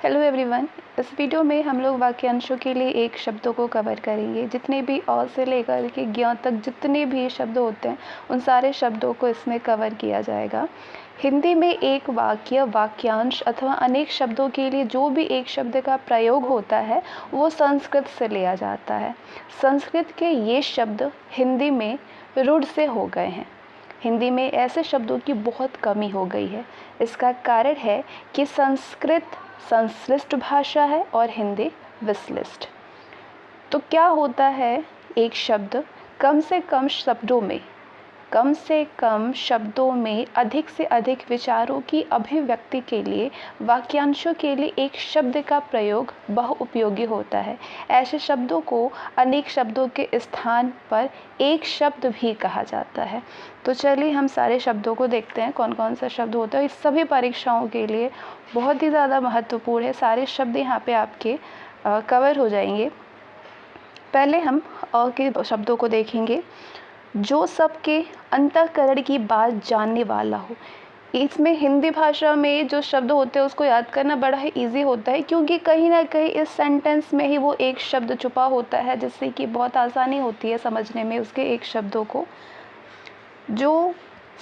Hello everyone. इस video में हम लोग वाक्यांशों के लिए एक शब्दों को कवर करेंगे। जितने भी अ से लेकर के ज्ञ तक जितने भी शब्द होते हैं उन सारे शब्दों को इसमें कवर किया जाएगा। हिंदी में एक वाक्य, वाक्यांश अथवा अनेक शब्दों के लिए जो भी एक शब्द का प्रयोग होता है वो संस्कृत से लिया जाता है। संस्कृत के ये शब्द हिंदी में रूढ़ से हो गए हैं। हिंदी में ऐसे शब्दों की बहुत कमी हो गई है। इसका कारण है कि संस्कृत संश्लिष्ट भाषा है और हिंदी विश्लिष्ट। तो क्या होता है, एक शब्द कम से कम शब्दों में अधिक से अधिक विचारों की अभिव्यक्ति के लिए वाक्यांशों के लिए एक शब्द का प्रयोग बहुउपयोगी होता है। ऐसे शब्दों को अनेक शब्दों के स्थान पर एक शब्द भी कहा जाता है। तो चलिए हम सारे शब्दों को देखते हैं कौन कौन सा शब्द होता है। इस सभी परीक्षाओं के लिए बहुत ही ज़्यादा महत्वपूर्ण है। सारे शब्द यहाँ पे आपके कवर हो जाएंगे। पहले हम अ के शब्दों को देखेंगे। जो सबके अंतःकरण की बात जानने वाला हो। इसमें हिंदी भाषा में जो शब्द होते हैं उसको याद करना बड़ा ही ईजी होता है, क्योंकि कहीं ना कहीं इस सेंटेंस में ही वो एक शब्द छुपा होता है, जिससे कि बहुत आसानी होती है समझने में उसके एक शब्दों को। जो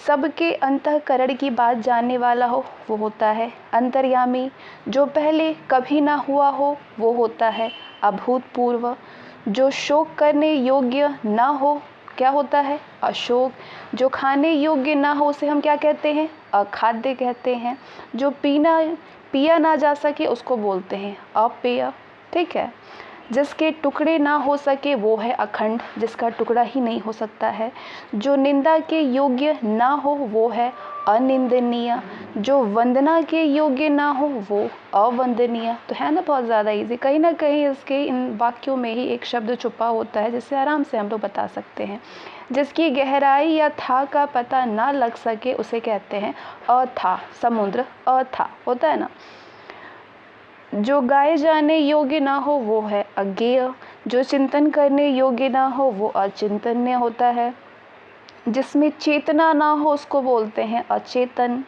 सबके अंतःकरण की बात जानने वाला हो वो होता है अंतर्यामी। जो पहले कभी ना हुआ हो वो होता है अभूतपूर्व। जो शोक करने योग्य ना हो क्या होता है अशोक। जो खाने योग्य ना हो उसे हम क्या कहते हैं अखाद्य कहते हैं। जो पिया ना जा सके उसको बोलते हैं अपेय। ठीक है। जिसके टुकड़े ना हो सके वो है अखंड, जिसका टुकड़ा ही नहीं हो सकता है। जो निंदा के योग्य ना हो वो है अनिंदनीय। जो वंदना के योग्य ना हो वो अवंदनीय। तो है ना बहुत ज़्यादा इजी। कहीं ना कहीं इसके इन वाक्यों में ही एक शब्द छुपा होता है, जिससे आराम से हम लोग बता सकते हैं। जिसकी गहराई या था का पता ना लग सके उसे कहते हैं अथा। समुद्र अथा होता है ना। जो गाए जाने योग्य ना हो वो है अज्ञेय। जो चिंतन करने योग्य ना हो वो अचिंतन्य होता है। जिसमें चेतना ना हो उसको बोलते हैं अचेतन।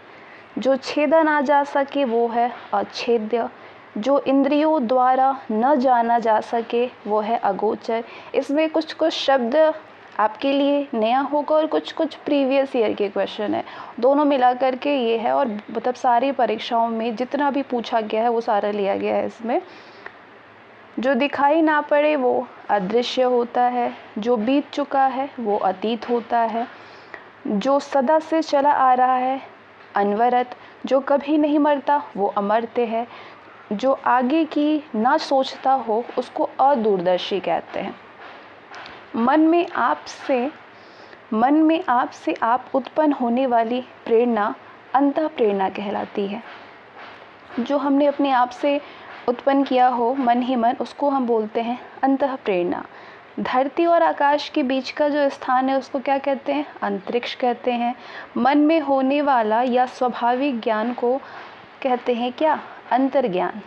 जो छेदा ना जा सके वो है अछेद्य। जो इंद्रियों द्वारा न जाना जा सके वो है अगोचर। इसमें कुछ कुछ शब्द आपके लिए नया होगा और कुछ कुछ प्रीवियस ईयर के क्वेश्चन है, दोनों मिला करके ये है। और मतलब सारी परीक्षाओं में जितना भी पूछा गया है वो सारा लिया गया है इसमें। जो दिखाई ना पड़े वो अदृश्य होता है। जो बीत चुका है वो अतीत होता है। जो सदा से चला आ रहा है अनवरत। जो कभी नहीं मरता वो अमर्त्य है। जो आगे की ना सोचता हो उसको अदूरदर्शी कहते हैं। मन में आपसे आप उत्पन्न होने वाली प्रेरणा अंतः प्रेरणा कहलाती है। जो हमने अपने आप से उत्पन्न किया हो मन ही मन, उसको हम बोलते हैं अंतः प्रेरणा। धरती और आकाश के बीच का जो स्थान है उसको क्या कहते हैं अंतरिक्ष कहते हैं। मन में होने वाला या स्वाभाविक ज्ञान को कहते हैं क्या अंतर्ज्ञान।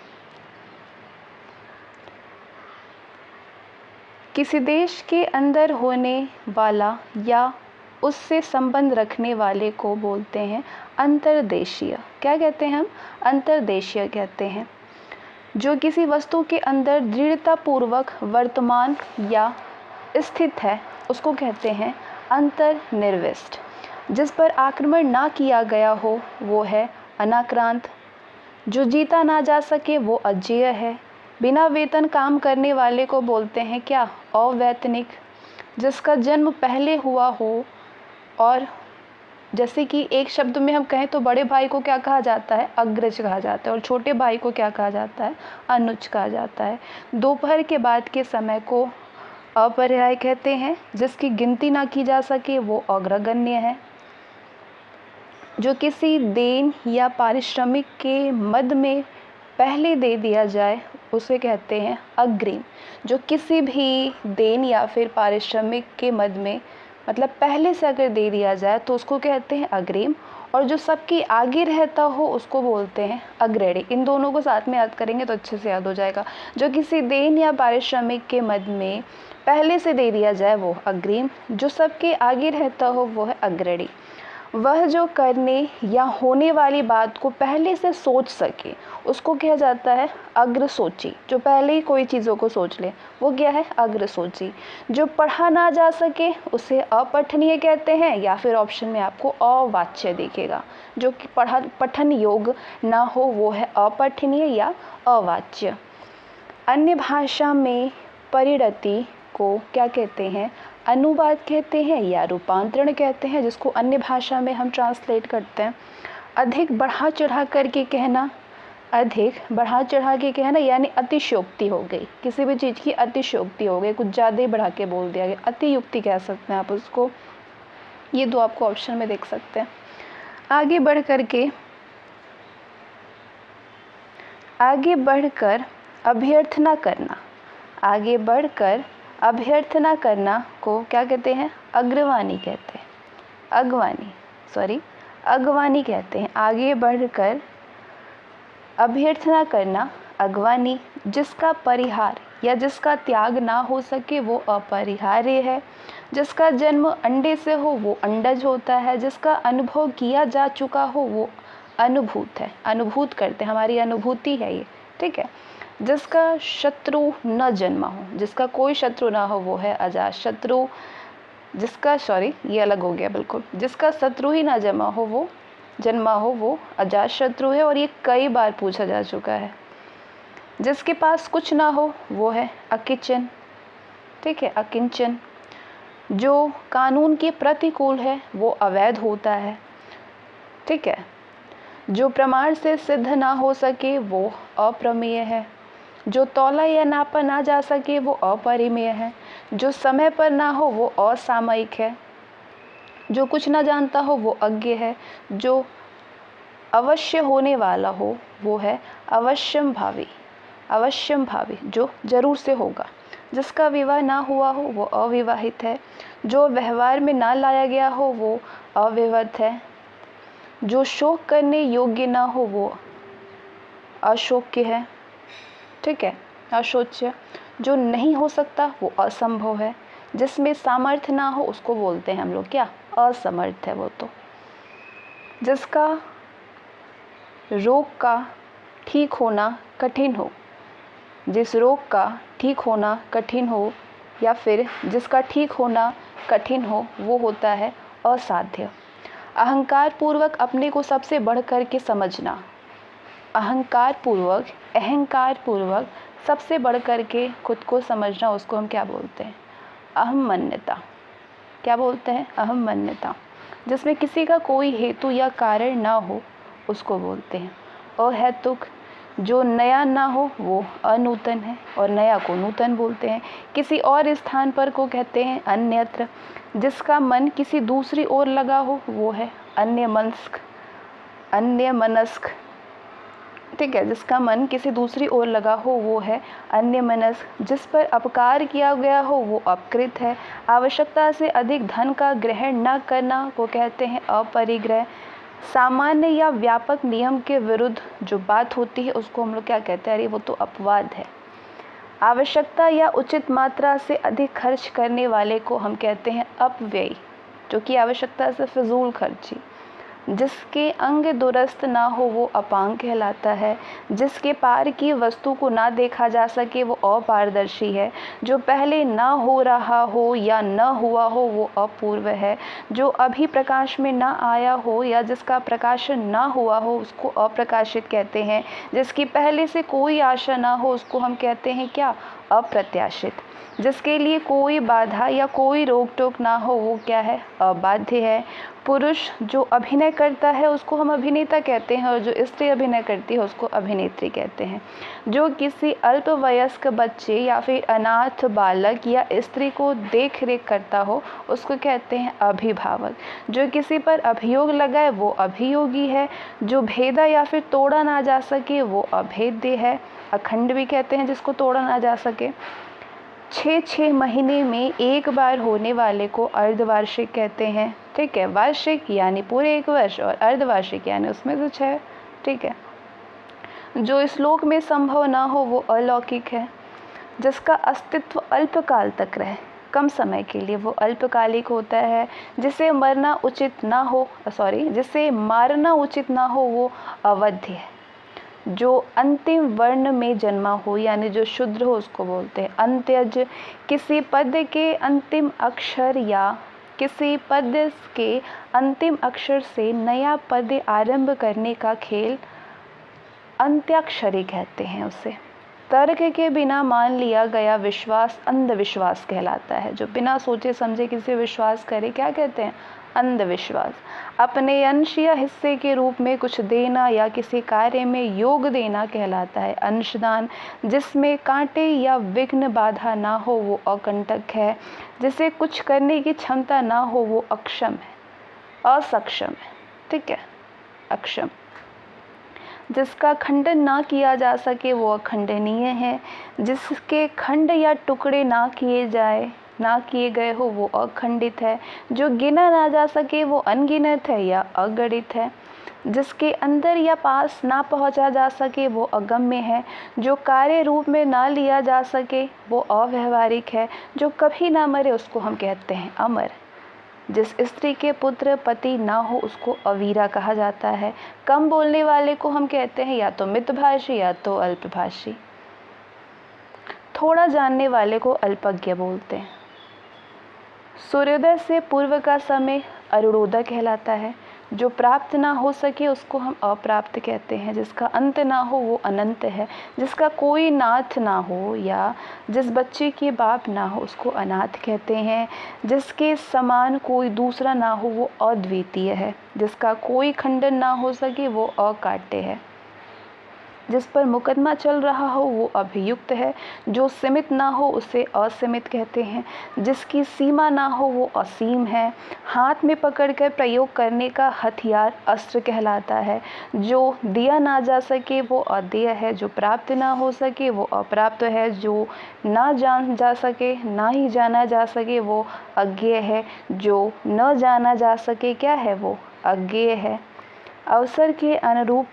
किसी देश के अंदर होने वाला या उससे संबंध रखने वाले को बोलते हैं अंतर्देशीय। क्या कहते हैं हम अंतर्देशीय कहते हैं। जो किसी वस्तु के अंदर दृढ़तापूर्वक वर्तमान या स्थित है उसको कहते हैं अंतर्निविष्ट। जिस पर आक्रमण ना किया गया हो वो है अनाक्रांत। जो जीता ना जा सके वो अजेय है। बिना वेतन काम करने वाले को बोलते हैं क्या अवैतनिक। जिसका जन्म पहले हुआ हो, और जैसे कि एक शब्द में हम कहें तो बड़े भाई को क्या कहा जाता है अग्रज कहा जाता है, और छोटे भाई को क्या कहा जाता है अनुज कहा जाता है। दोपहर के बाद के समय को अपर्याय कहते हैं। जिसकी गिनती ना की जा सके वो अग्रगण्य है। जो किसी देन या पारिश्रमिक के मद में पहले दे दिया जाए उसे कहते हैं अग्रिम। जो किसी भी देन या फिर पारिश्रमिक के मद में मतलब पहले से अगर दे दिया जाए तो उसको कहते हैं अग्रिम। और जो सबके आगे रहता हो उसको बोलते हैं अग्रणी। इन दोनों को साथ में याद करेंगे तो अच्छे से याद हो जाएगा। जो किसी देन या पारिश्रमिक के मद में पहले से दे दिया जाए वो अग्रिम। जो सबके आगे रहता हो वो है अग्रणी। वह जो करने या होने वाली बात को पहले से सोच सके उसको कहा जाता है अग्रसोची। जो पहले ही कोई चीज़ों को सोच ले वो क्या है, अग्रसोची। जो पढ़ा ना जा सके उसे अपठनीय कहते हैं, या फिर ऑप्शन में आपको अवाच्य दिखेगा। जो कि पठन योग्य ना हो वो है अपठनीय या अवाच्य। अन्य भाषा में परिणति को क्या कहते हैं, अनुवाद कहते हैं या रूपांतरण कहते हैं, जिसको अन्य भाषा में हम ट्रांसलेट करते हैं। अधिक बढ़ा चढ़ा करके कहना, अधिक बढ़ा चढ़ा के कहना यानी अतिशयोक्ति हो गई, किसी भी चीज़ की अतिशयोक्ति हो गई, कुछ ज़्यादा ही बढ़ा के बोल दिया गया, अतियुक्ति कह सकते हैं आप उसको। ये दो आपको ऑप्शन में देख सकते हैं। आगे बढ़ कर अभ्यर्थना करना, आगे बढ़कर अभ्यर्थना करना को क्या कहते हैं, अग्रवाणी कहते हैं, अगवानी कहते हैं। आगे बढ़कर अभ्यर्थना करना अगवानी। जिसका परिहार या जिसका त्याग ना हो सके वो अपरिहार्य है। जिसका जन्म अंडे से हो वो अंडज होता है। जिसका अनुभव किया जा चुका हो वो अनुभूत है, अनुभूत करते हैं, हमारी अनुभूति है ये, ठीक है। जिसका शत्रु न जन्मा हो, जिसका कोई शत्रु ना हो वो है अजात शत्रु। जिसका ये अलग हो गया बिल्कुल। जिसका शत्रु ही ना जन्मा हो वो अजात शत्रु है, और ये कई बार पूछा जा चुका है। जिसके पास कुछ ना हो वो है अकिंचन, ठीक है, अकिंचन। जो कानून के प्रतिकूल है वो अवैध होता है, ठीक है। जो प्रमाण से सिद्ध ना हो सके वो अप्रमेय है। जो तौला या नापा ना जा सके वो अपरिमेय है। जो समय पर ना हो वो असामयिक है। जो कुछ ना जानता हो वो अज्ञ है। जो अवश्य होने वाला हो वो है अवश्यम भावी, जो जरूर से होगा। जिसका विवाह ना हुआ हो वो अविवाहित है। जो व्यवहार में ना लाया गया हो वो अविवत है। जो शोक करने योग्य ना हो वो अशोक्य है, ठीक है, अशोच्य। जो नहीं हो सकता वो असंभव है। जिसमें सामर्थ्य ना हो उसको बोलते हैं हम लोग क्या, असमर्थ है वो तो। जिसका रोग का ठीक होना कठिन हो, जिस रोग का ठीक होना कठिन हो या फिर जिसका ठीक होना कठिन हो वो होता है असाध्य। अहंकार पूर्वक अपने को सबसे बढ़ कर के समझना, अहंकार पूर्वक सबसे बढ़ कर के खुद को समझना, उसको हम क्या बोलते हैं, अहम्मन्यता। क्या बोलते हैं, अहम्मन्यता। जिसमें किसी का कोई हेतु या कारण ना हो उसको बोलते हैं अहेतुक। जो नया ना हो वो अनूतन है, और नया को नूतन बोलते हैं। किसी और स्थान पर को कहते हैं अन्यत्र। जिसका मन किसी दूसरी ओर लगा हो वो है अन्यमनस्क, ठीक है। जिसका मन किसी दूसरी ओर लगा हो वो है अन्यमनस्क। जिस पर अपकार किया गया हो वो अपकृत है। आवश्यकता से अधिक धन का ग्रहण न करना को कहते हैं अपरिग्रह। सामान्य या व्यापक नियम के विरुद्ध जो बात होती है उसको हम लोग क्या कहते हैं, अरे वो तो अपवाद है। आवश्यकता या उचित मात्रा से अधिक खर्च करने वाले को हम कहते हैं अपव्ययी, जो कि आवश्यकता से फिजूल खर्ची। जिसके अंग दुरुस्त ना हो वो अपांग कहलाता है। जिसके पार की वस्तु को ना देखा जा सके वो अपारदर्शी है। जो पहले ना हो रहा हो या न हुआ हो वो अपूर्व है। जो अभी प्रकाश में ना आया हो या जिसका प्रकाशन ना हुआ हो उसको अप्रकाशित कहते हैं। जिसकी पहले से कोई आशा ना हो उसको हम कहते हैं क्या, अप्रत्याशित। जिसके लिए कोई बाधा या कोई रोक टोक ना हो वो क्या है, अबाध्य है। पुरुष जो अभिनय करता है उसको हम अभिनेता कहते हैं, और जो स्त्री अभिनय करती है उसको अभिनेत्री कहते हैं। जो किसी अल्पवयस्क बच्चे या फिर अनाथ बालक या स्त्री को देख रेख करता हो उसको कहते हैं अभिभावक। जो किसी पर अभियोग लगाए वो अभियोगी है। जो भेदा या फिर तोड़ा ना जा सके वो अभेद्य है। अखंड भी कहते हैं जिसको तोड़ा ना जा सके। 6 महीने में एक बार होने वाले को अर्धवार्षिक कहते हैं, ठीक है। वार्षिक यानी पूरे 1 वर्ष, और अर्धवार्षिक यानी उसमें से 6, ठीक है। जो श्लोक में संभव ना हो वो अलौकिक है। जिसका अस्तित्व अल्पकाल तक रहे, कम समय के लिए, वो अल्पकालिक होता है। जिसे मारना उचित ना हो वो अवध्य है। जो अंतिम वर्ण में जन्मा हो यानी जो शूद्र हो उसको बोलते हैं अंत्यज। किसी पद के अंतिम अक्षर या किसी पद के अंतिम अक्षर से नया पद आरंभ करने का खेल अंत्याक्षरी कहते हैं उसे। तर्क के बिना मान लिया गया विश्वास अंधविश्वास कहलाता है। जो बिना सोचे समझे किसी विश्वास करे क्या कहते हैं? अंधविश्वास। अपने अंश या हिस्से के रूप में कुछ देना या किसी कार्य में योग देना कहलाता है अंशदान। जिसमें कांटे या विघ्न बाधा ना हो वो अकंटक है। जिसे कुछ करने की क्षमता ना हो वो अक्षम है, असक्षम है। ठीक है, अक्षम। जिसका खंडन ना किया जा सके वो अखंडनीय है। जिसके खंड या टुकड़े ना किए गए हो वो अखंडित है। जो गिना ना जा सके वो अनगिनत है या अगणित है। जिसके अंदर या पास ना पहुंचा जा सके वो अगम्य है। जो कार्य रूप में ना लिया जा सके वो अव्यवहारिक है। जो कभी ना मरे उसको हम कहते हैं अमर। जिस स्त्री के पुत्र पति ना हो उसको अवीरा कहा जाता है। कम बोलने वाले को हम कहते हैं या तो मितभाषी या तो अल्पभाषी। थोड़ा जानने वाले को अल्पज्ञ बोलते हैं। सूर्योदय से पूर्व का समय अरुणोदय कहलाता है। जो प्राप्त ना हो सके उसको हम अप्राप्त कहते हैं। जिसका अंत ना हो वो अनंत है। जिसका कोई नाथ ना हो या जिस बच्चे के बाप ना हो उसको अनाथ कहते हैं। जिसके समान कोई दूसरा ना हो वो अद्वितीय है। जिसका कोई खंडन ना हो सके वो अकाट्य है। जिस पर मुकदमा चल रहा हो वो अभियुक्त है। जो सीमित ना हो उसे असीमित कहते हैं। जिसकी सीमा ना हो वो असीम है। हाथ में पकड़कर प्रयोग करने का हथियार अस्त्र कहलाता है। जो दिया ना जा सके वो अदेय है। जो प्राप्त ना हो सके वो अप्राप्त है। जो ना जान जा सके ना ही जाना जा सके वो अज्ञेय है। जो न जाना जा सके क्या है वो अज्ञेय है। अवसर के अनुरूप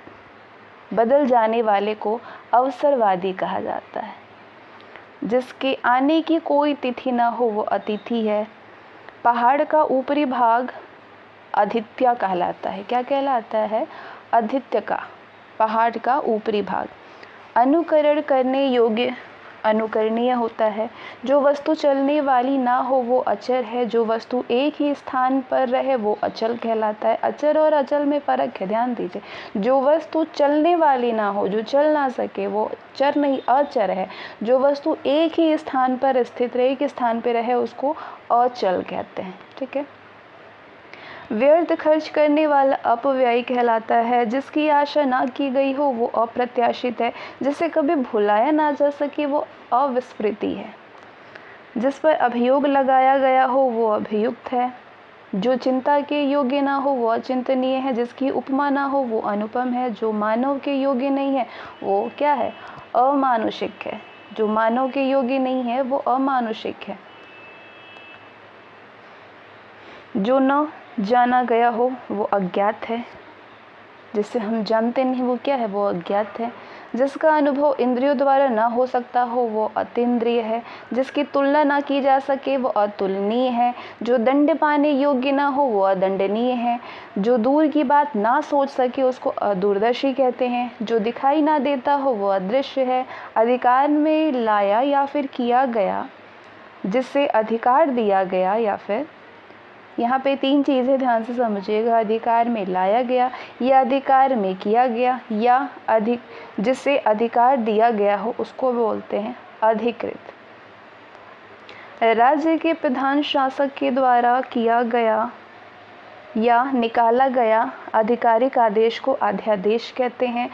बदल जाने वाले को अवसरवादी कहा जाता है। जिसके आने की कोई तिथि न हो वो अतिथि है। पहाड़ का ऊपरी भाग आदित्य कहलाता है। क्या कहलाता है? आदित्य का, पहाड़ का ऊपरी भाग। अनुकरण करने योग्य अनुकरणीय होता है। जो वस्तु चलने वाली ना हो वो अचर है। जो वस्तु एक ही स्थान पर रहे वो अचल कहलाता है। अचर और अचल में फ़र्क है, ध्यान दीजिए। जो वस्तु चलने वाली ना हो, जो चल ना सके वो चर नहीं अचर है। जो वस्तु एक ही स्थान पर स्थित रहे, एक स्थान पर रहे उसको अचल कहते हैं। ठीक है। व्यर्थ खर्च करने वाला अपव्ययी कहलाता है। जिसकी आशा ना की गई हो वो अप्रत्याशित है। जिसे कभी भुलाया ना जा सके वो अविस्मृति है। जिस पर अभियोग लगाया गया हो वो अभियुक्त है। जो चिंता के योग्य ना हो वो अचिंतनीय है। जिसकी उपमा ना हो वो अनुपम है। जो मानव के योग्य नहीं है वो क्या है? अमानुषिक है। जो मानव के योग्य नहीं है वो अमानुषिक है। जो न जाना गया हो वो अज्ञात है। जिसे हम जानते नहीं वो क्या है? वो अज्ञात है। जिसका अनुभव इंद्रियों द्वारा ना हो सकता हो वो अतीन्द्रिय है। जिसकी तुलना ना की जा सके वो अतुलनीय है। जो दंड पाने योग्य ना हो वो अदंडनीय है। जो दूर की बात ना सोच सके उसको अदूरदर्शी कहते हैं। जो दिखाई ना देता हो वो अदृश्य है। अधिकार में लाया या फिर किया गया, जिससे अधिकार दिया गया या फिर, यहाँ पे तीन चीज़ें ध्यान से समझिएगा। अधिकार में लाया गया या अधिकार में किया गया या जिससे अधिकार दिया गया हो उसको बोलते हैं अधिकृत। राज्य के प्रधान शासक के द्वारा किया गया या निकाला गया आधिकारिक आदेश को अध्यादेश कहते हैं।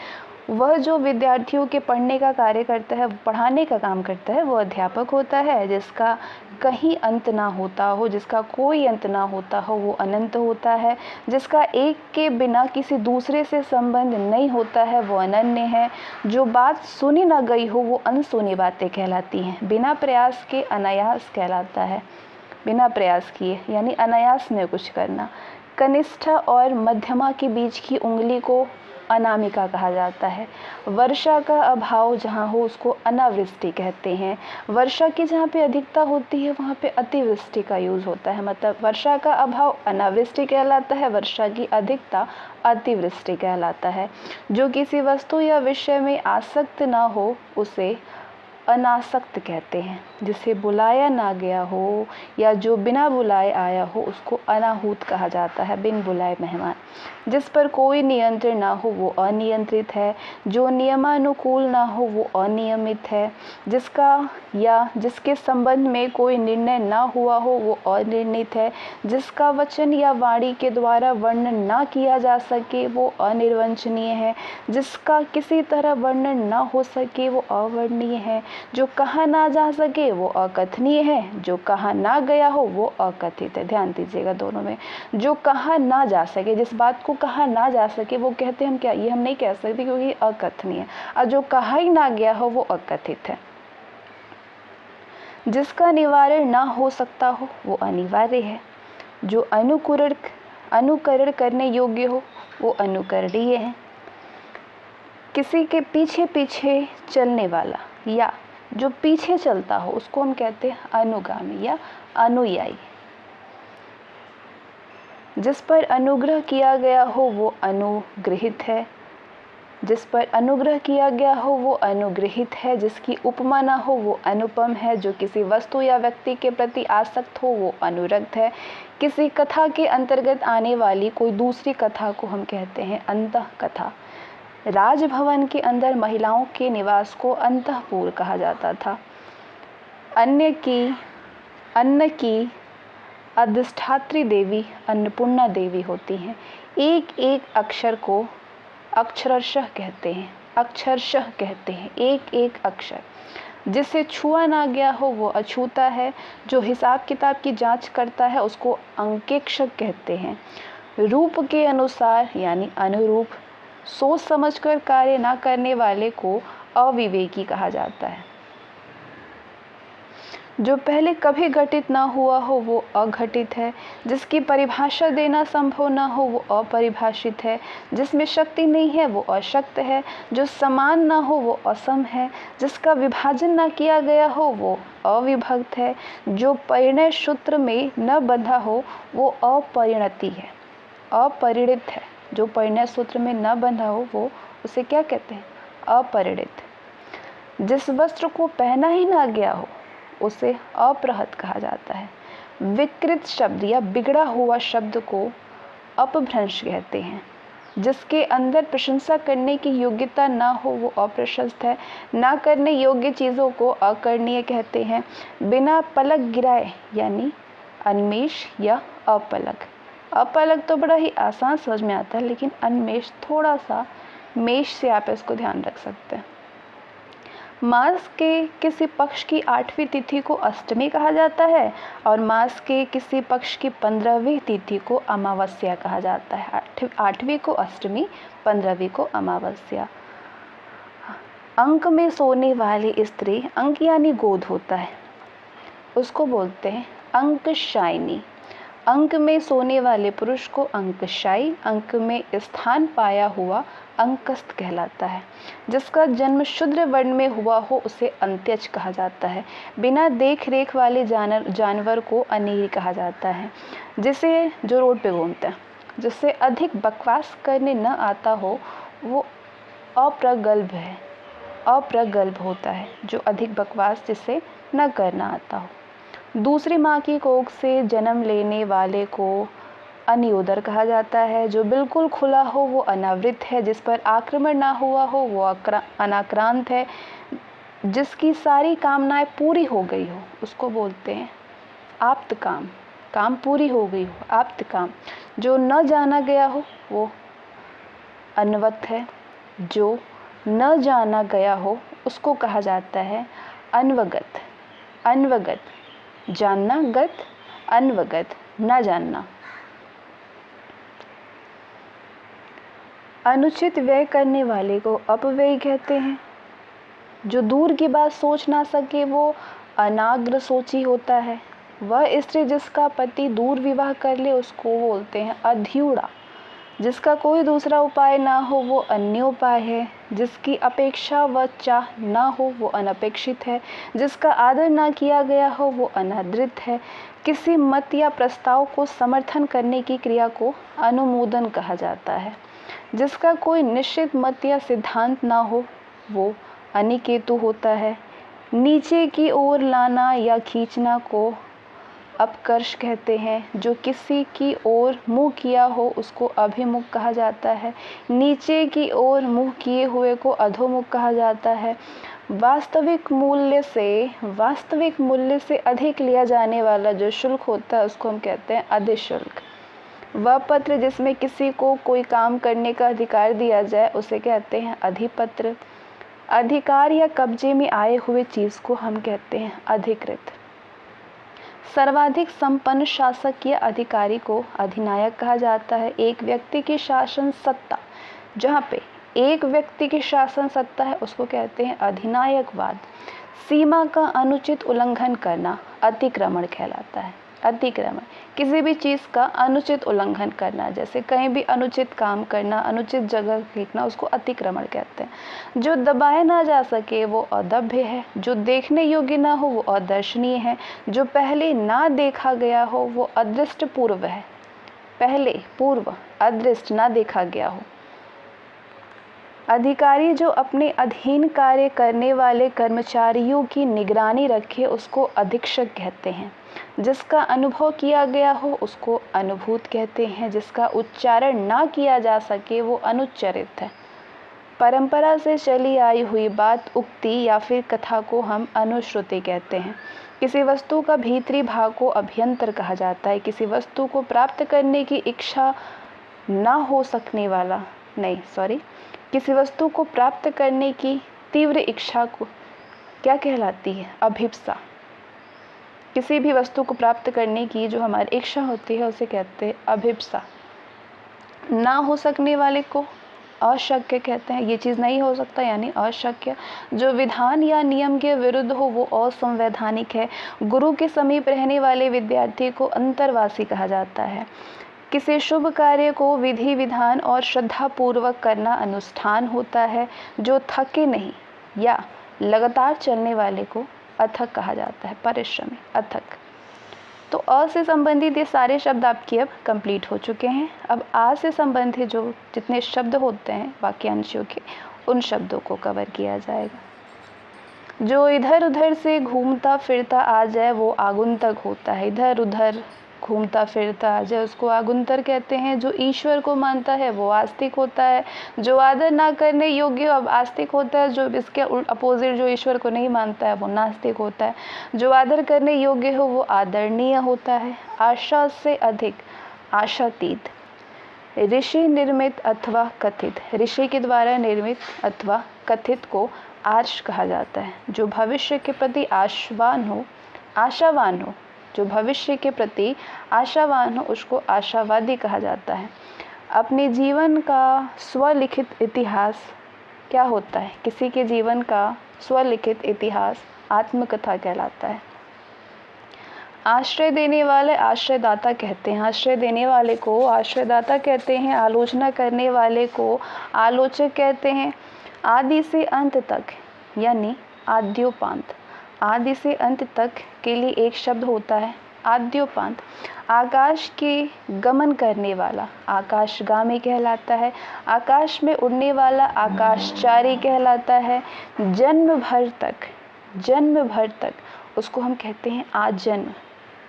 वह जो विद्यार्थियों के पढ़ने का कार्य करता है, पढ़ाने का काम करता है, वो अध्यापक होता है। जिसका कहीं अंत ना होता हो, जिसका कोई अंत ना होता हो वो अनंत होता है। जिसका एक के बिना किसी दूसरे से संबंध नहीं होता है वो अनन्य है। जो बात सुनी ना गई हो वो अनसुनी बातें कहलाती हैं। बिना प्रयास के अनायास कहलाता है। बिना प्रयास किए यानी अनायास में कुछ करना। कनिष्ठ और मध्यमा के बीच की उंगली को अनामिका कहा जाता है। वर्षा का अभाव जहाँ हो उसको अनावृष्टि कहते हैं। वर्षा की जहाँ पे अधिकता होती है वहाँ पे अतिवृष्टि का यूज़ होता है। मतलब वर्षा का अभाव अनावृष्टि कहलाता है, वर्षा की अधिकता अतिवृष्टि कहलाता है। जो किसी वस्तु या विषय में आसक्त ना हो उसे अनासक्त कहते हैं। जिसे बुलाया ना गया हो या जो बिना बुलाए आया हो उसको अनाहूत कहा जाता है, बिन बुलाए मेहमान। जिस पर कोई नियंत्रण ना हो वो अनियंत्रित है। जो नियमानुकूल ना हो वो अनियमित है। जिसका या जिसके संबंध में कोई निर्णय ना हुआ हो वो अनिर्णित है। जिसका वचन या वाणी के द्वारा वर्णन ना किया जा सके वो अनिर्वचनीय है। जिसका किसी तरह वर्णन ना हो सके वो अवर्णनीय है। जो कहा ना जा सके वो अकथनीय है। जो कहा ना गया हो वो अकथित है। ध्यान दीजिएगा दोनों में। जो कहा ना जा सके, जिस बात को कहा ना जा सके वो कहते हैं हम क्या, ये हम नहीं कह सकते क्योंकि अकथनीय है। और जो कहा ही ना गया हो वो अकथित है। जिसका निवारण ना हो सकता हो वो अनिवार्य है। जो अनुकरण करने योग्य हो वो अनुकरणीय है। किसी के पीछे पीछे चलने वाला या जो पीछे चलता हो उसको हम कहते हैं अनुगामी या अनुयायी। जिस पर अनुग्रह किया गया हो वो अनुग्रहित है। जिस पर अनुग्रह किया गया हो वो अनुग्रहित है। जिसकी उपमा ना हो वो अनुपम है। जो किसी वस्तु या व्यक्ति के प्रति आसक्त हो वो अनुरक्त है। किसी कथा के अंतर्गत आने वाली कोई दूसरी कथा को हम कहते हैं अंतः कथा। राजभवन के अंदर महिलाओं के निवास को अंतःपुर कहा जाता था। अन्न की अधिष्ठात्री देवी अन्नपूर्णा देवी होती हैं। एक एक अक्षर को अक्षरशः कहते हैं। एक एक अक्षर जिसे छुआ ना गया हो वो अछूता है। जो हिसाब किताब की जांच करता है उसको अंकेक्षक कहते हैं। रूप के अनुसार यानी अनुरूप सोच समझकर कार्य ना करने वाले को अविवेकी कहा जाता है। जो पहले कभी घटित ना हुआ हो वो अघटित है। जिसकी परिभाषा देना संभव ना हो वो अपरिभाषित है। जिसमें शक्ति नहीं है वो अशक्त है। जो समान ना हो वो असम है। जिसका विभाजन ना किया गया हो वो अविभक्त है। जो परिणय सूत्र में न बंधा हो वो अपरिणति है, अपरिणित है। जो परिणय सूत्र में न बंधा हो वो उसे क्या कहते हैं, अपरिणित। जिस वस्त्र को पहना ही ना गया हो उसे अपरहत कहा जाता है। विकृत शब्द या बिगड़ा हुआ शब्द को अपभ्रंश कहते हैं। जिसके अंदर प्रशंसा करने की योग्यता ना हो वो अप्रशस्त है। ना करने योग्य चीज़ों को अकरणीय कहते हैं। बिना पलक गिराए यानी अन्मेष या अपलक। अपलक तो बड़ा ही आसान समझ में आता है, लेकिन अन्मेष थोड़ा सा मेष से आप इसको ध्यान रख सकते हैं। मास के किसी पक्ष की 8वीं तिथि को अष्टमी कहा जाता है और मास के किसी पक्ष की 15वीं तिथि को अमावस्या कहा जाता है। 8वीं को अष्टमी, 15वीं को अमावस्या। अंक में सोने वाली स्त्री, अंक यानी गोद होता है, उसको बोलते हैं अंकशायिनी। अंक में सोने वाले पुरुष को अंकशायी, अंक में स्थान पाया हुआ अंकस्थ कहलाता है। जिसका जन्म शूद्र वर्ण में हुआ हो उसे अंत्यज कहा जाता है। बिना देख रेख वाले जानवर को अनीर कहा जाता है। जिसे जो रोड पे घूमता है, जिससे अधिक बकवास करने न आता हो वो अप्रगल्भ है, अप्रगल्भ होता है। जो अधिक बकवास जिसे न करना आता हो। दूसरी माँ की कोख से जन्म लेने वाले को अनियोदर कहा जाता है। जो बिल्कुल खुला हो वो अनावृत है। जिस पर आक्रमण ना हुआ हो वो अनाक्रांत है। जिसकी सारी कामनाएं पूरी हो गई हो उसको बोलते हैं आप्त काम, काम पूरी हो गई हो, आप्त काम। जो न जाना गया हो वो अनवत है। जो न जाना गया हो उसको कहा जाता है अनवगत। अनवगत जानना, गत, अनवगत न जानना। अनुचित व्यय करने वाले को अपव्यय कहते हैं। जो दूर की बात सोच ना सके वो अनाग्र सोची होता है। वह स्त्री जिसका पति दूर विवाह कर ले उसको बोलते हैं अध्यूड़ा। जिसका कोई दूसरा उपाय ना हो वो अन्य उपाय है, जिसकी अपेक्षा व चाह ना हो वो अनपेक्षित है, जिसका आदर ना किया गया हो वो अनादृत है। किसी मत या प्रस्ताव को समर्थन करने की क्रिया को अनुमोदन कहा जाता है। जिसका कोई निश्चित मत या सिद्धांत ना हो वो अनिकेतु होता है। नीचे की ओर लाना या खींचना को अपकर्ष कहते हैं। जो किसी की ओर मुँह किया हो उसको अभिमुख कहा जाता है। नीचे की ओर मुँह किए हुए को अधोमुख कहा जाता है। वास्तविक मूल्य से अधिक लिया जाने वाला जो शुल्क होता है उसको हम कहते हैं अधिशुल्क। वह पत्र जिसमें किसी को कोई काम करने का अधिकार दिया जाए उसे कहते हैं अधिपत्र। अधिकार या कब्जे में आए हुए चीज़ को हम कहते हैं अधिकृत। सर्वाधिक संपन्न शासक या अधिकारी को अधिनायक कहा जाता है। एक व्यक्ति की शासन सत्ता, जहाँ पे एक व्यक्ति की शासन सत्ता है उसको कहते हैं अधिनायकवाद। सीमा का अनुचित उल्लंघन करना अतिक्रमण कहलाता है। अतिक्रमण किसी भी चीज़ का अनुचित उल्लंघन करना, जैसे कहीं भी अनुचित काम करना, अनुचित जगह फेंकना, उसको अतिक्रमण कहते हैं। जो दबाए ना जा सके वो अदभ्य है। जो देखने योग्य ना हो वो अदर्शनीय है। जो पहले ना देखा गया हो वो अदृष्ट पूर्व है। पहले पूर्व अदृष्ट ना देखा गया हो। अधिकारी जो अपने अधीन कार्य करने वाले कर्मचारियों की निगरानी रखे उसको अधीक्षक कहते हैं। जिसका अनुभव किया गया हो उसको अनुभूत कहते हैं। जिसका उच्चारण ना किया जा सके वो अनुच्चरित है। परंपरा से चली आई हुई बात, उक्ति या फिर कथा को हम अनुश्रुति कहते हैं। किसी वस्तु का भीतरी भाग को अभ्यंतर कहा जाता है। किसी वस्तु को प्राप्त करने की इच्छा ना हो सकने वाला किसी वस्तु को प्राप्त करने की तीव्र इच्छा को क्या कहलाती है? अभिप्सा। किसी भी वस्तु को प्राप्त करने की जो हमारी इच्छा होती है उसे कहते हैं अभिप्सा। ना हो सकने वाले को अशक्य कहते हैं। ये चीज़ नहीं हो सकता यानी अशक्य। जो विधान या नियम के विरुद्ध हो वो असंवैधानिक है। गुरु के समीप रहने वाले विद्यार्थी को अंतर्वासी कहा जाता है। किसी शुभ कार्य को विधि विधान और श्रद्धापूर्वक करना अनुष्ठान होता है। जो थके नहीं या लगातार चलने वाले को अथक कहा जाता है। परिश्रमी, अथक। तो अ से संबंधित ये सारे शब्द आपके अब कंप्लीट हो चुके हैं। अब आ से संबंधित जो जितने शब्द होते हैं वाक्यांशों के, उन शब्दों को कवर किया जाएगा। जो इधर उधर से घूमता फिरता आ जाए वो आगुंतक होता है। इधर उधर घूमता फिरता आ जाए उसको आगुंतर कहते हैं। जो ईश्वर को मानता है वो आस्तिक होता है। जो आदर ना करने योग्य अब आस्तिक होता है। जो इसके अपोजिट जो ईश्वर को नहीं मानता है वो नास्तिक होता है। जो आदर करने योग्य हो वो आदरणीय होता है। आशा से अधिक आशातीत। ऋषि निर्मित अथवा कथित, ऋषि के द्वारा निर्मित अथवा कथित को आर्ष कहा जाता है। जो भविष्य के प्रति आशावान हो, जो भविष्य के प्रति आशावान हो उसको आशावादी कहा जाता है। अपने जीवन का स्वलिखित इतिहास क्या होता है? किसी के जीवन का स्वलिखित इतिहास आत्मकथा कहलाता है। आश्रय देने वाले आश्रयदाता कहते हैं। आश्रय देने वाले को आश्रयदाता कहते हैं। आलोचना करने वाले को आलोचक कहते हैं। आदि से अंत तक यानी आद्योपांत। आदि से अंत तक के लिए एक शब्द होता है आद्योपांत। आकाश के गमन करने वाला आकाशगामी कहलाता है। आकाश में उड़ने वाला आकाशचारी कहलाता है। जन्म भर तक उसको हम कहते हैं आजन्म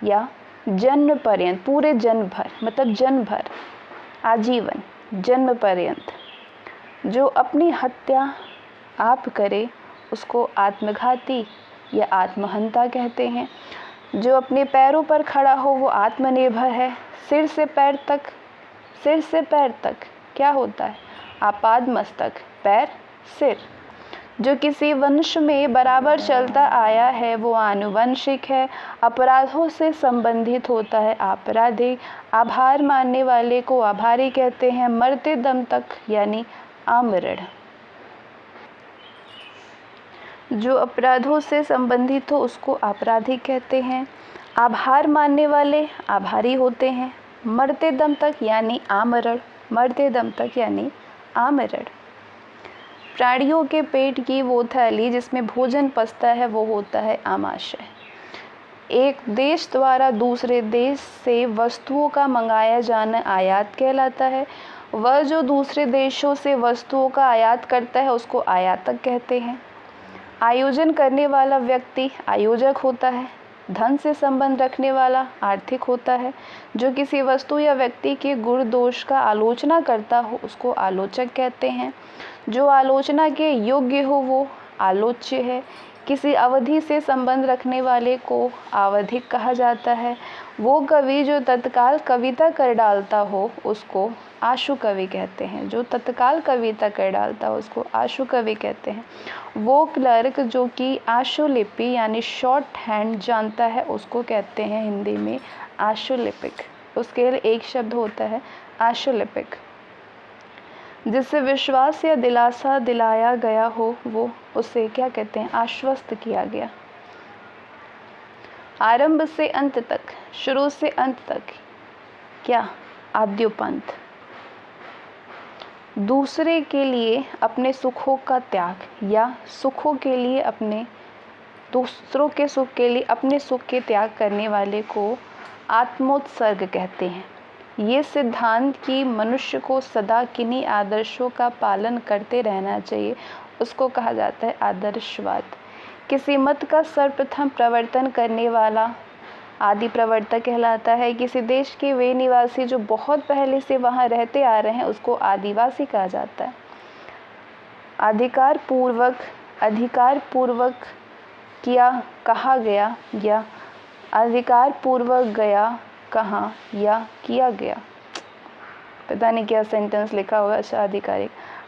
या जन्म पर्यंत। पूरे जन्म भर मतलब जन्म भर, आजीवन, जन्म पर्यंत। जो अपनी हत्या आप करे उसको आत्मघाती या आत्महंता कहते हैं। जो अपने पैरों पर खड़ा हो वो आत्मनिर्भर है। सिर से पैर तक क्या होता है? आपाद मस्तक, पैर, सिर। जो किसी वंश में बराबर चलता आया है वो आनुवंशिक है। अपराधों से संबंधित होता है आपराधिक। आभार मानने वाले को आभारी कहते हैं। मरते दम तक यानी आमरण। जो अपराधों से संबंधित हो उसको आपराधिक कहते हैं। आभार मानने वाले आभारी होते हैं। मरते दम तक यानी आमरण। मरते दम तक यानी आमरण। प्राणियों के पेट की वो थैली जिसमें भोजन पचता है वो होता है आमाशय। एक देश द्वारा दूसरे देश से वस्तुओं का मंगाया जाना आयात कहलाता है। वह जो दूसरे देशों से वस्तुओं का आयात करता है उसको आयातक कहते हैं। आयोजन करने वाला व्यक्ति आयोजक होता है। धन से संबंध रखने वाला आर्थिक होता है। जो किसी वस्तु या व्यक्ति के गुण दोष का आलोचना करता हो उसको आलोचक कहते हैं। जो आलोचना के योग्य हो वो आलोच्य है। किसी अवधि से संबंध रखने वाले को आवधिक कहा जाता है। वो कवि जो तत्काल कविता कर डालता हो उसको आशु कवि कहते हैं। जो तत्काल कविता कर डालता हो उसको आशु कवि कहते हैं। वो क्लर्क जो कि आशुलिपि यानी शॉर्ट हैंड जानता है उसको कहते हैं हिंदी में आशुलिपिक। उसके लिए एक शब्द होता है आशुलिपिक। जिससे विश्वास या दिलासा दिलाया गया हो वो उसे क्या कहते हैं आश्वस्त किया गया। आरंभ से अंत तक, शुरू से अंत तक क्या आद्योपंत। दूसरे के लिए अपने सुखों का त्याग या सुखों के लिए अपने दूसरों के सुख के लिए अपने सुख के त्याग करने वाले को आत्मोत्सर्ग कहते हैं। ये सिद्धांत कि मनुष्य को सदा किन्हीं आदर्शों का पालन करते रहना चाहिए उसको कहा जाता है आदर्शवाद। किसी मत का सर्वप्रथम प्रवर्तन करने वाला आदि प्रवर्तक कहलाता है। किसी देश के वे निवासी जो बहुत पहले से वहाँ रहते आ रहे हैं उसको आदिवासी कहा जाता है। अधिकार पूर्वक किया कहा गया या अधिकार पूर्वक गया कहाँ या किया गया, पता नहीं क्या सेंटेंस लिखा हुआ। अच्छा,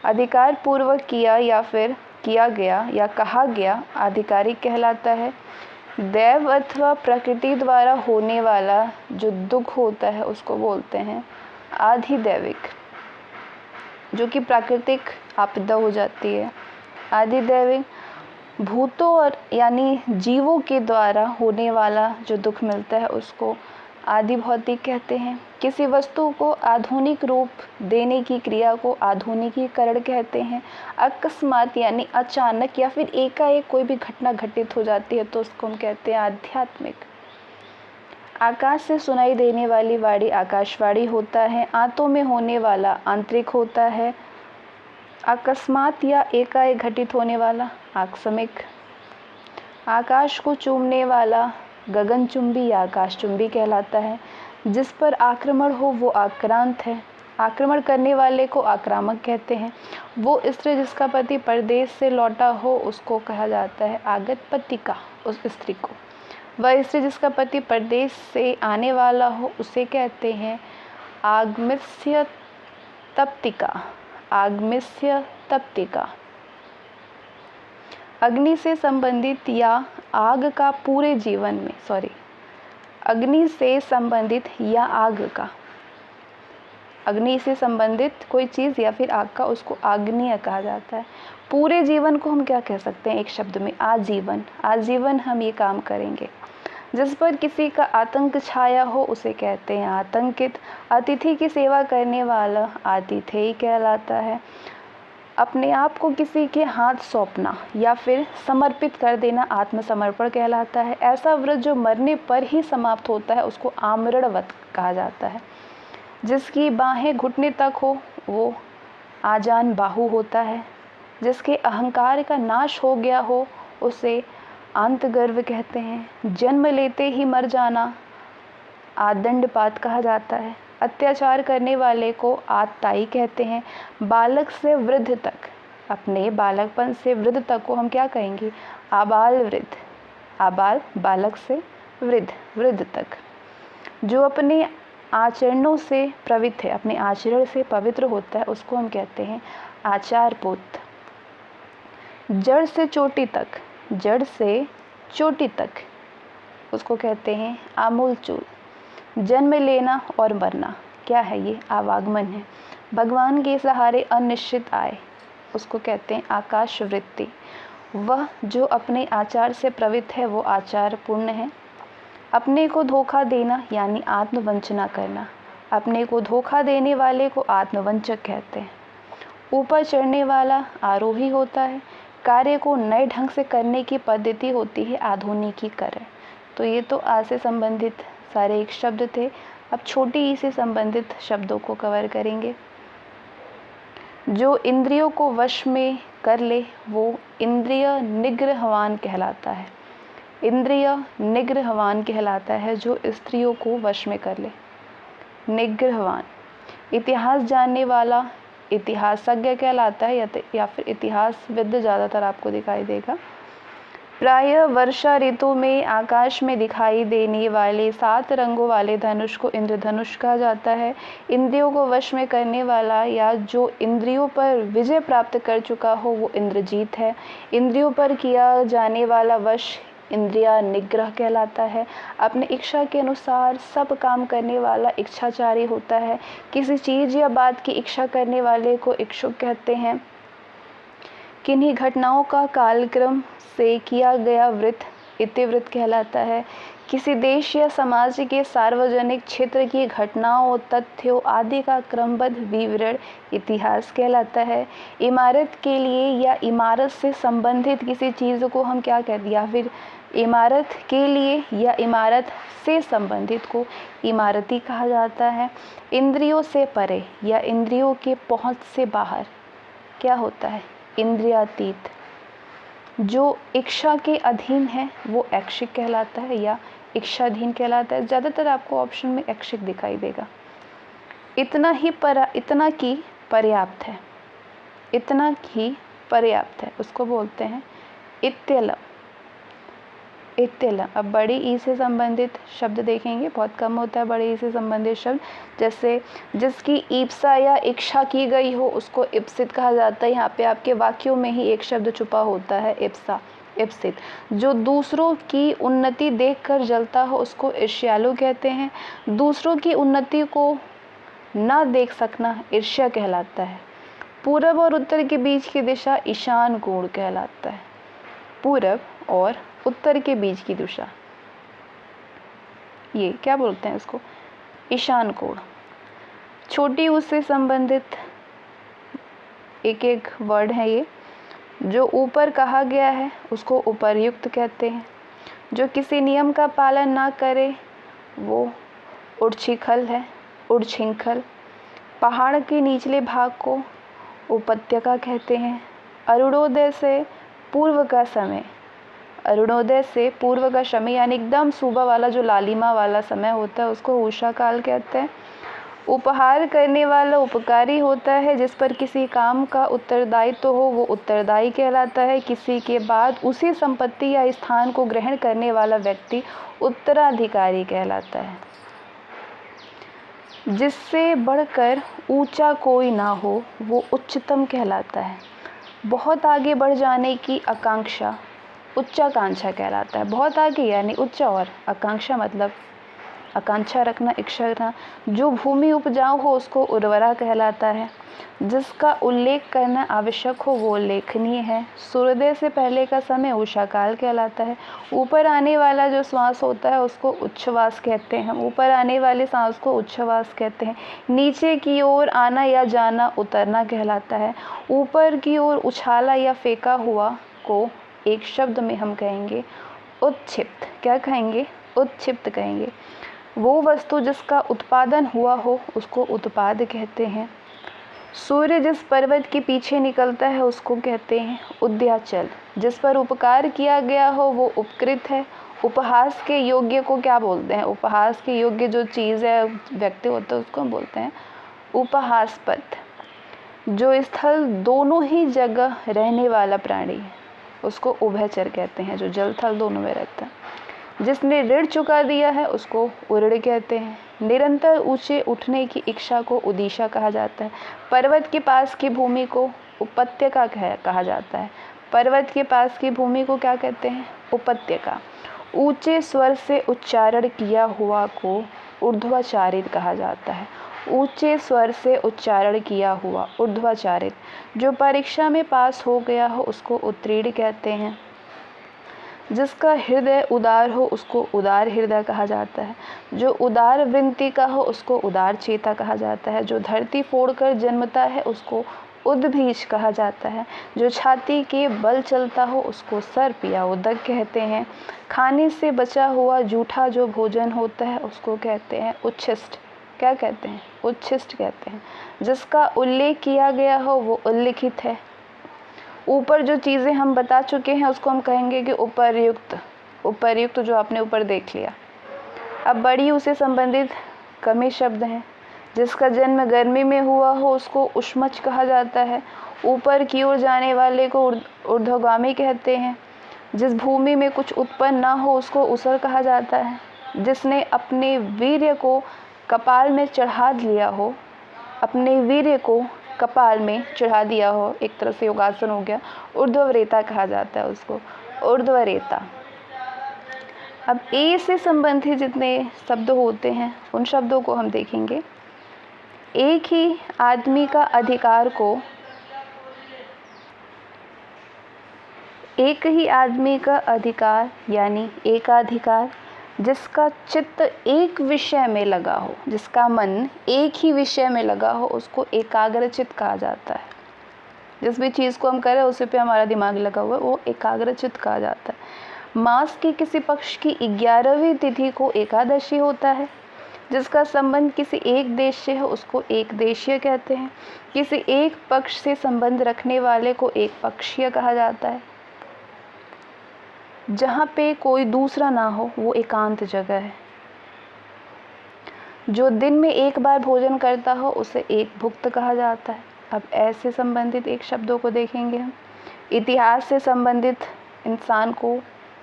अधिकार पूर्वक किया या फिर किया गया या कहा गया आधिकारिक कहलाता है। दैव अथवा प्रकृति द्वारा होने वाला जो दुख होता है उसको बोलते हैं आधिदैविक। जो कि प्राकृतिक आपदा हो जाती है। आधिदैविक भूतों और यानी जीवों के द्वारा होने वाला जो दुख मिलता है उसको आदि भौतिक कहते हैं। किसी वस्तु को आधुनिक रूप देने की क्रिया को आधुनिकीकरण कहते हैं। अकस्मात यानी अचानक या फिर एकाएक कोई भी घटना घटित हो जाती है तो उसको हम कहते हैं आध्यात्मिक। आकाश से सुनाई देने वाली वाणी आकाशवाणी होता है। आंतों में होने वाला आंतरिक होता है। अकस्मात या एकाएक घटित होने वाला आकस्मिक। आकाश को चूमने वाला गगनचुंबी या आकाशचुंबी कहलाता है। जिस पर आक्रमण हो वो आक्रांत है। आक्रमण करने वाले को आक्रामक कहते हैं। वो स्त्री जिसका पति परदेश से लौटा हो उसको कहा जाता है आगत पतिका, उस स्त्री को। वह स्त्री जिसका पति परदेश से आने वाला हो उसे कहते हैं आगमिस्य तप्तिका। आगमिस्य तप्तिका। अग्नि से संबंधित या आग का पूरे जीवन में अग्नि से संबंधित या आग का, अग्नि से संबंधित कोई चीज़ या फिर आग का उसको आग्नेय कहा जाता है। पूरे जीवन को हम क्या कह सकते हैं एक शब्द में आजीवन। आजीवन हम ये काम करेंगे। जिस पर किसी का आतंक छाया हो उसे कहते हैं आतंकित। अतिथि की सेवा करने वाला आतिथेय कहलाता है। अपने आप को किसी के हाथ सौंपना या फिर समर्पित कर देना आत्मसमर्पण कहलाता है। ऐसा व्रत जो मरने पर ही समाप्त होता है उसको आमरणव्रत कहा जाता है। जिसकी बाहें घुटने तक हो वो आजान बाहु होता है। जिसके अहंकार का नाश हो गया हो उसे आंतगर्व कहते हैं। जन्म लेते ही मर जाना आदंडपात कहा जाता है। अत्याचार करने वाले को आतताई कहते हैं। बालक से वृद्ध तक, अपने बालकपन से वृद्ध तक को हम क्या कहेंगे आबाल वृद्ध। आबाल बालक से वृद्ध तक। जो अपने आचरणों से पवित्र है, अपने आचरण से पवित्र होता है उसको हम कहते हैं आचारपूत। जड़ से चोटी तक, जड़ से चोटी तक उसको कहते हैं आमूलचूल। जन्म लेना और मरना क्या है ये आवागमन है। भगवान के सहारे अनिश्चित आए उसको कहते हैं आकाश वृत्ति। वह जो अपने आचार से प्रवृत्त है वो आचार पूर्ण है। अपने को धोखा देना यानी आत्मवंचना करना अपने को धोखा देने वाले को आत्मवंचक कहते हैं। ऊपर चढ़ने वाला आरोही होता है। कार्य को नए ढंग से करने की पद्धति होती है आधुनिकीकरण। तो ये तो आ से संबंधित सारे एक शब्द थे। अब छोटी ई से संबंधित शब्दों को कवर करेंगे। जो इंद्रियों को वश में कर ले वो इंद्रिय निग्रहवान कहलाता है। इंद्रिय निग्रहवान कहलाता है जो स्त्रियों को वश में कर ले। निग्रहवान। इतिहास जानने वाला इतिहासज्ञ कहलाता है या फिर इतिहासविद ज़्यादातर आपको दिखाई देगा। प्रायः वर्षा ऋतु में आकाश में दिखाई देने वाले 7 रंगों वाले धनुष को इंद्रधनुष कहा जाता है। इंद्रियों को वश में करने वाला या जो इंद्रियों पर विजय प्राप्त कर चुका हो वो इंद्रजीत है। इंद्रियों पर किया जाने वाला वश इंद्रिया निग्रह कहलाता है। अपने इच्छा के अनुसार सब काम करने वाला इच्छाचारी होता है। किसी चीज़ या बात की इच्छा करने वाले को इच्छुक कहते हैं। किन्हीं घटनाओं का कालक्रम से किया गया वृत्त इतिवृत्त कहलाता है। किसी देश या समाज के सार्वजनिक क्षेत्र की घटनाओं तथ्यों आदि का क्रमबद्ध विवरण इतिहास कहलाता है। इमारत के लिए या इमारत से संबंधित किसी चीज़ को हम क्या कहते हैं, या फिर इमारत के लिए या इमारत से संबंधित को इमारती कहा जाता है। इंद्रियों से परे या इंद्रियों के पहुंच से बाहर क्या होता है, इंद्रियातीत। जो इच्छा के अधीन है वो ऐच्छिक कहलाता है या इच्छाधीन कहलाता है। ज़्यादातर आपको ऑप्शन में ऐच्छिक दिखाई देगा। इतना की पर्याप्त है, इतना ही पर्याप्त है, उसको बोलते हैं इत्यलम। इत्यलम। अब बड़ी ई से संबंधित शब्द देखेंगे, बहुत कम होता है बड़ी ई से संबंधित शब्द। जैसे जिसकी ईप्सा या इच्छा की गई हो उसको इप्सित कहा जाता है। यहाँ पे आपके वाक्यों में ही एक शब्द छुपा होता है, इप्सा, इप्सित। जो दूसरों की उन्नति देखकर जलता हो उसको ईर्ष्यालु कहते हैं। दूसरों की उन्नति को ना देख सकना ईर्ष्या कहलाता है। पूरब और उत्तर के बीच की दिशा ईशान कोण कहलाता है। पूरब और उत्तर के बीच की दिशा, ये क्या बोलते हैं इसको, ईशान कोण। छोटी ऊ से संबंधित एक एक वर्ड है ये। जो ऊपर कहा गया है उसको उपर्युक्त कहते हैं। जो किसी नियम का पालन ना करे वो उच्छृंखल है, उच्छृंखल। पहाड़ के निचले भाग को उपत्यका कहते हैं। अरुणोदय से पूर्व का समय, अरुणोदय से पूर्व का समय यानी एकदम सुबह वाला जो लालिमा वाला समय होता है उसको उषा काल कहते हैं। उपहार करने वाला उपकारी होता है। जिस पर किसी काम का उत्तरदायित्व तो हो वो उत्तरदायी कहलाता है। किसी के बाद उसी संपत्ति या स्थान को ग्रहण करने वाला व्यक्ति उत्तराधिकारी कहलाता है। जिससे बढ़कर ऊंचा कोई ना हो वो उच्चतम कहलाता है। बहुत आगे बढ़ जाने की आकांक्षा उच्चाकांक्षा कहलाता है। बहुत आगे यानी उच्च, और आकांक्षा मतलब आकांक्षा रखना, इच्छा रखना। जो भूमि उपजाऊ हो उसको उर्वरा कहलाता है। जिसका उल्लेख करना आवश्यक हो वो उल्लेखनीय है। सूर्योदय से पहले का समय उषा काल कहलाता है। ऊपर आने वाला जो श्वास होता है उसको उच्छ्वास कहते हैं। ऊपर आने वाले सांस को उच्छ्वास कहते हैं। नीचे की ओर आना या जाना उतरना कहलाता है। ऊपर की ओर उछाला या फेंका हुआ को एक शब्द में हम कहेंगे उत्क्षिप्त। क्या कहेंगे, उत्क्षिप्त कहेंगे। वो वस्तु जिसका उत्पादन हुआ हो उसको उत्पाद कहते हैं। सूर्य जिस पर्वत के पीछे निकलता है उसको कहते हैं उदयाचल। जिस पर उपकार किया गया हो वो उपकृत है। उपहास के योग्य को क्या बोलते हैं, उपहास के योग्य जो चीज़ है, व्यक्ति होता है, उसको हम बोलते हैं उपहासपद। जो स्थल दोनों ही जगह रहने वाला प्राणी है उसको उभयचर कहते हैं, जो जल थल दोनों में रहता है। जिसने ऋण चुका दिया है उसको उऋण कहते हैं। निरंतर ऊंचे उठने की इच्छा को उदिशा कहा जाता है। पर्वत के पास की भूमि को उपत्यका कहा जाता है। पर्वत के पास की भूमि को क्या कहते हैं, उपत्यका। ऊंचे स्वर से उच्चारण किया हुआ को ऊर्ध्वाचारित कहा जाता है। ऊंचे स्वर से उच्चारण किया हुआ, ऊर्ध्वाचारित। जो परीक्षा में पास हो गया हो उसको उत्तीर्ण कहते हैं। जिसका हृदय उदार हो उसको उदार हृदय कहा जाता है। जो उदार वृत्ति का हो उसको उदार चेता कहा जाता है। जो धरती फोड़कर जन्मता है उसको उद्भिज कहा जाता है। जो छाती के बल चलता हो उसको सर्प या उदक कहते हैं। खाने से बचा हुआ जूठा जो भोजन होता है उसको कहते हैं उच्छिष्ट। क्या कहते हैं? उच्छिष्ट कहते हैं। जिसका उल्लेख किया गया हो वो उल्लिखित है। ऊपर जो चीज़ें हम बता चुके हैं उसको हम कहेंगे कि उपर्युक्त। उपर्युक्त जो आपने ऊपर देख लिया। अब बड़ी उसे संबंधित कमी शब्द हैं। जिसका जन्म गर्मी में हुआ हो उसको उष्मच कहा जाता है। ऊपर की ओर जाने वाले को ऊर्ध्वगामी कहते हैं। जिस भूमि में कुछ उत्पन्न ना हो उसको ऊसर कहा जाता है। जिसने अपने वीर्य को कपाल में चढ़ा लिया हो, अपने वीर्य को कपाल में चढ़ा दिया हो, एक तरह से योगासन हो गया, ऊर्ध्वरेता कहा जाता है उसको, ऊर्ध्वरेता। अब ए से संबंधित जितने शब्द होते हैं उन शब्दों को हम देखेंगे। एक ही आदमी का अधिकार को, एक ही आदमी का अधिकार यानी एकाधिकार, जिसका चित्त एक विषय में लगा हो, जिसका मन एक ही विषय में लगा हो उसको एकाग्रचित्त कहा जाता है। जिस भी चीज़ को हम करें उसी पे हमारा दिमाग लगा हुआ है वो एकाग्रचित्त कहा जाता है। मास के किसी पक्ष की 11वीं तिथि को एकादशी होता है। जिसका संबंध किसी एक देश से हो उसको एक देशीय कहते हैं। किसी एक पक्ष से संबंध रखने वाले को एक पक्षीय कहा जाता है। जहाँ पे कोई दूसरा ना हो वो एकांत जगह है। जो दिन में एक बार भोजन करता हो उसे एक भुक्त कहा जाता है। अब ऐसे संबंधित एक शब्दों को देखेंगे हम। इतिहास से संबंधित इंसान को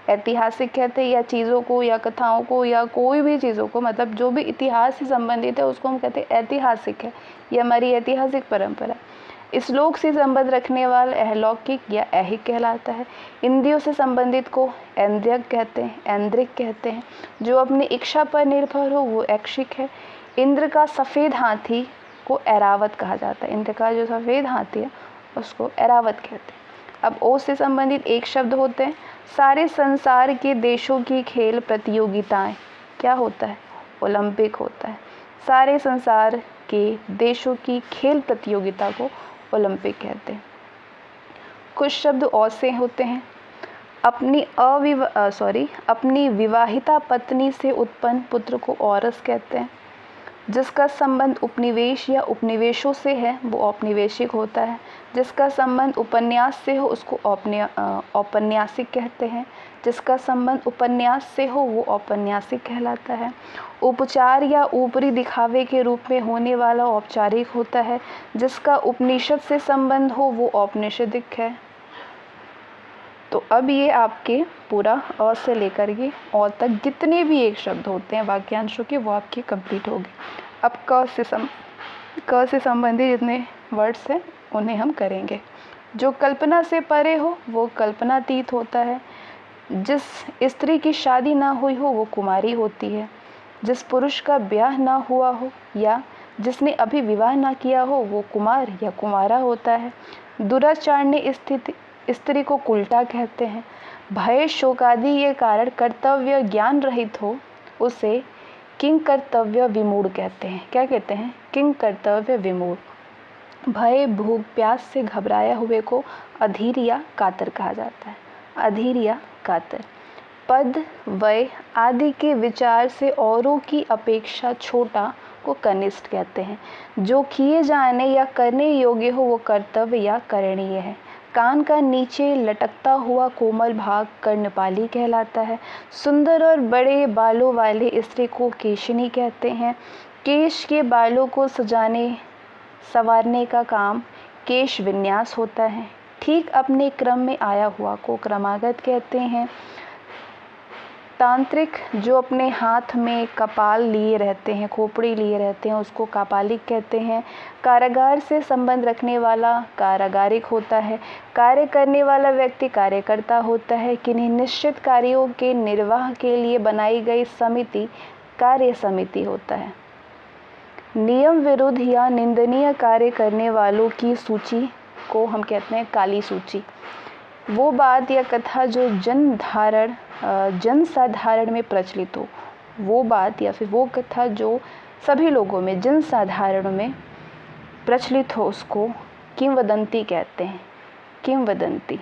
ऐतिहासिक कहते हैं, या चीज़ों को या कथाओं को या कोई भी चीज़ों को, मतलब जो भी इतिहास से संबंधित है उसको हम कहते हैं ऐतिहासिक है, ये हमारी ऐतिहासिक परंपरा। इस लोक से संबंध रखने वाला अहलौकिक या ऐहिक कहलाता है। इंद्रियों से संबंधित को ऐन्द्रियक कहते हैं, ऐन्द्रिक कहते हैं। जो अपनी इच्छा पर निर्भर हो वो ऐक्षिक है। इंद्र का सफ़ेद हाथी को ऐरावत कहा जाता है। इंद्र का जो सफ़ेद हाथी है उसको ऐरावत कहते हैं। अब ओ से संबंधित एक शब्द होते हैं। सारे संसार के देशों की खेल प्रतियोगिताएं क्या होता है? ओलंपिक होता है। सारे संसार के देशों की खेल प्रतियोगिता को ओलंपिक कहते हैं। कुछ शब्द और से होते हैं। अपनी विवाहिता पत्नी से उत्पन्न पुत्र को औरस कहते हैं। जिसका संबंध उपनिवेश या उपनिवेशों से है वो औपनिवेशिक होता है। जिसका संबंध उपन्यास से हो उसको औपन्यासिक कहते हैं। जिसका संबंध उपन्यास से हो वो औपन्यासिक कहलाता है। उपचार या ऊपरी दिखावे के रूप में होने वाला औपचारिक होता है। जिसका उपनिषद से संबंध हो वो औपनिषदिक है। तो अब ये आपके पूरा अ से लेकर के औ तक जितने भी एक शब्द होते हैं वाक्यांशों के वो आपके कंप्लीट हो गए। अब क से संबंधित जितने वर्ड्स हैं उन्हें हम करेंगे। जो कल्पना से परे हो वो कल्पनातीत होता है। जिस स्त्री की शादी ना हुई हो वो कुमारी होती है। जिस पुरुष का ब्याह ना हुआ हो या जिसने अभी विवाह ना किया हो वो कुमार या कुमारा होता है। दुराचारणी स्त्री को कुलटा कहते हैं। भय शोकादि ये कारण कर्तव्य ज्ञान रहित हो उसे किंग कर्तव्य विमूढ़ कहते हैं। क्या कहते हैं? किंग कर्तव्य विमूढ़। भय भूख प्यास से घबराया हुए को अधीर या कातर कहा जाता है। अधीर या कातर। पद वय आदि के विचार से औरों की अपेक्षा छोटा को कनिष्ठ कहते हैं। जो किए जाने या करने योग्य हो वो कर्तव्य या करणीय है। कान का नीचे लटकता हुआ कोमल भाग कर्णपाली कहलाता है। सुंदर और बड़े बालों वाले स्त्री को केशिनी कहते हैं। केश के बालों को सजाने संवारने का काम केश विन्यास होता है। ठीक अपने क्रम में आया हुआ को क्रमागत कहते हैं। तांत्रिक जो अपने हाथ में कपाल लिए रहते हैं, खोपड़ी लिए रहते हैं, उसको कापालिक कहते हैं। कारागार से संबंध रखने वाला कारागारिक होता है। कार्य करने वाला व्यक्ति कार्यकर्ता होता है। किन्हीं निश्चित कार्यों के निर्वाह के लिए बनाई गई समिति कार्य समिति होता है। नियम विरुद्ध या निंदनीय कार्य करने वालों की सूची को हम कहते हैं काली सूची। वो बात या कथा जो जन साधारण में प्रचलित हो, वो बात या फिर वो कथा जो सभी लोगों में, जन साधारण में प्रचलित हो, उसको किंवदंती कहते हैं। किंवदंती।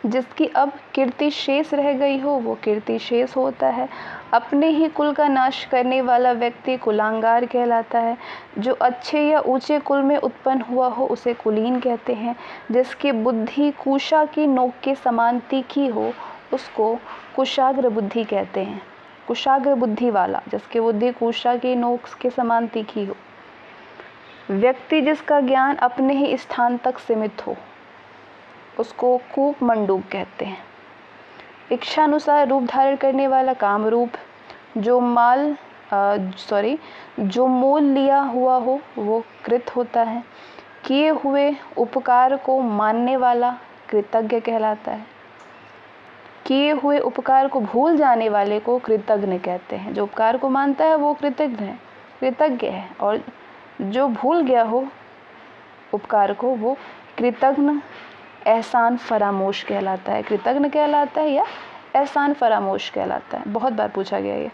जिसकी अब कीर्ति शेष रह गई हो वो कीर्ति शेष होता है। अपने ही कुल का नाश करने वाला व्यक्ति कुलांगार कहलाता है। जो अच्छे या ऊंचे कुल में उत्पन्न हुआ हो उसे कुलीन कहते हैं। जिसकी बुद्धि कुशा की नोक के समान तीखी हो उसको कुशाग्र बुद्धि कहते हैं। कुशाग्र बुद्धि वाला, जिसकी बुद्धि कुशा की नोक के समान तीखी हो। व्यक्ति जिसका ज्ञान अपने ही स्थान तक सीमित हो उसको कूप मंडूक कहते हैं। इच्छानुसार रूप धारण करने वाला कामरूप। जो मोल लिया हुआ हो वो कृत होता है। किए हुए उपकार को मानने वाला कृतज्ञ कहलाता है। किए हुए उपकार को भूल जाने वाले को कृतज्ञ कहते हैं। जो उपकार को मानता है वो कृतज्ञ है, और जो भूल गया हो उपकार को वो कृतज्ञ एहसान फरामोश कहलाता है। कृतज्ञ कहलाता है या एहसान फरामोश कहलाता है। बहुत बार पूछा गया ये।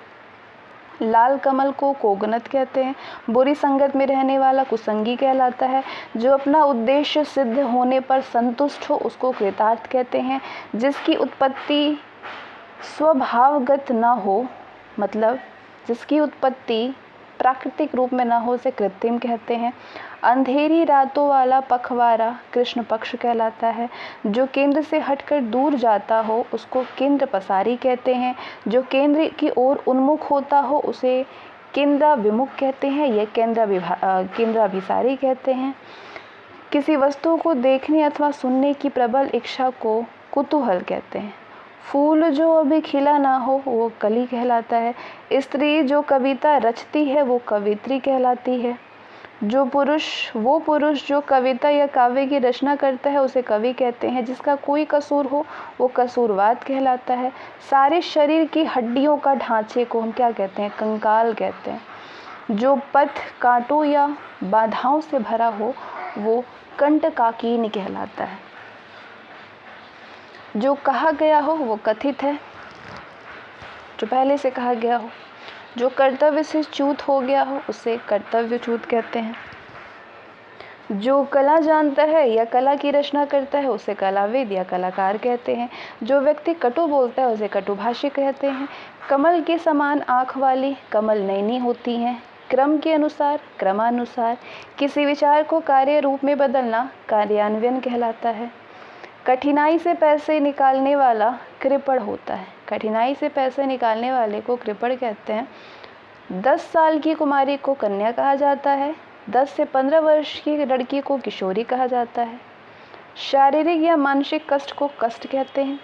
लाल कमल को कोगनत कहते हैं। बुरी संगत में रहने वाला कुसंगी कहलाता है। जो अपना उद्देश्य सिद्ध होने पर संतुष्ट हो उसको कृतार्थ कहते हैं। जिसकी उत्पत्ति स्वभावगत न हो, मतलब जिसकी उत्पत्ति प्राकृतिक रूप में न हो उसे कृत्रिम कहते हैं। अंधेरी रातों वाला पखवारा कृष्ण पक्ष कहलाता है। जो केंद्र से हटकर दूर जाता हो उसको केंद्र पसारी कहते हैं। जो केंद्र की ओर उन्मुख होता हो उसे केंद्राभिमुख कहते हैं या केंद्राभिसारी कहते हैं। किसी वस्तु को देखने अथवा सुनने की प्रबल इच्छा को कुतूहल कहते हैं। फूल जो अभी खिला ना हो वो कली कहलाता है। स्त्री जो कविता रचती है वो कवित्री कहलाती है। वो पुरुष जो कविता या काव्य की रचना करता है उसे कवि कहते हैं। जिसका कोई कसूर हो वो कसूरवाद कहलाता है। सारे शरीर की हड्डियों का ढांचे को हम क्या कहते हैं? कंकाल कहते हैं। जो पथ कांटों या बाधाओं से भरा हो वो कंटकाकीन कहलाता है। जो कहा गया हो वो कथित है, जो पहले से कहा गया हो। जो कर्तव्य से च्युत हो गया हो उसे कर्तव्यच्युत कहते हैं। जो कला जानता है या कला की रचना करता है उसे कलाविद या कलाकार कहते हैं। जो व्यक्ति कटु बोलता है उसे कटुभाषी कहते हैं। कमल के समान आँख वाली कमल नयनी होती हैं। क्रम के अनुसार, क्रमानुसार किसी विचार को कार्य रूप में बदलना कार्यान्वयन कहलाता है। कठिनाई से पैसे निकालने वाला कृपण होता है। कठिनाई से पैसे निकालने वाले को कृपण कहते हैं। 10 साल की कुमारी को कन्या कहा जाता है। 10 से 15 वर्ष की लड़की को किशोरी कहा जाता है। शारीरिक या मानसिक कष्ट को कष्ट कहते हैं।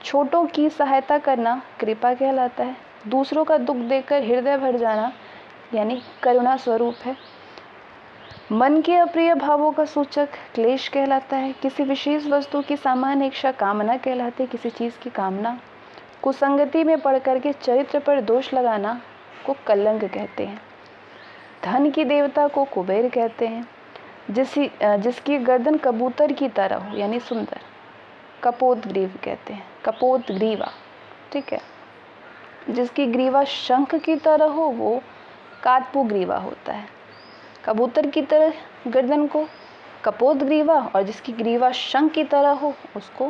छोटों की सहायता करना कृपा कहलाता है। दूसरों का दुख देखकर हृदय भर जाना यानी करुणा स्वरूप है। मन के अप्रिय भावों का सूचक क्लेश कहलाता है। किसी विशेष वस्तु की सामान्य इच्छा कामना कहलाती है। किसी चीज़ की कामना। कुसंगति में पड़ करके चरित्र पर दोष लगाना को कलंक कहते हैं। धन की देवता को कुबेर कहते हैं। जिसकी गर्दन कबूतर की तरह हो यानी सुंदर, कपोतग्रीव कहते हैं। कपोतग्रीवा, ठीक है। जिसकी ग्रीवा शंख की तरह हो वो कात्पुग्रीवा होता है। कबूतर की तरह गर्दन को कपोतग्रीवा, और जिसकी ग्रीवा शंख की तरह हो उसको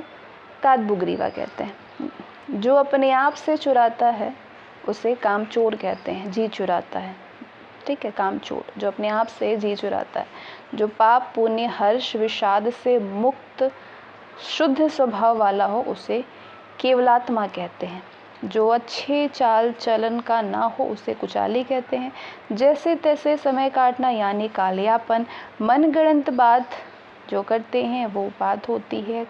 कात्पुग्रीवा कहते हैं। जो अपने आप से चुराता है उसे कामचोर कहते हैं। जी चुराता है, ठीक है, कामचोर जो अपने आप से जी चुराता है। जो पाप पुण्य हर्ष विषाद से मुक्त शुद्ध स्वभाव वाला हो उसे केवलात्मा कहते हैं। जो अच्छे चाल चलन का ना हो उसे कुचाली कहते हैं। जैसे तैसे समय काटना यानी कालियापन। मनगढ़ंत बात जो करते हैं वो बात होती है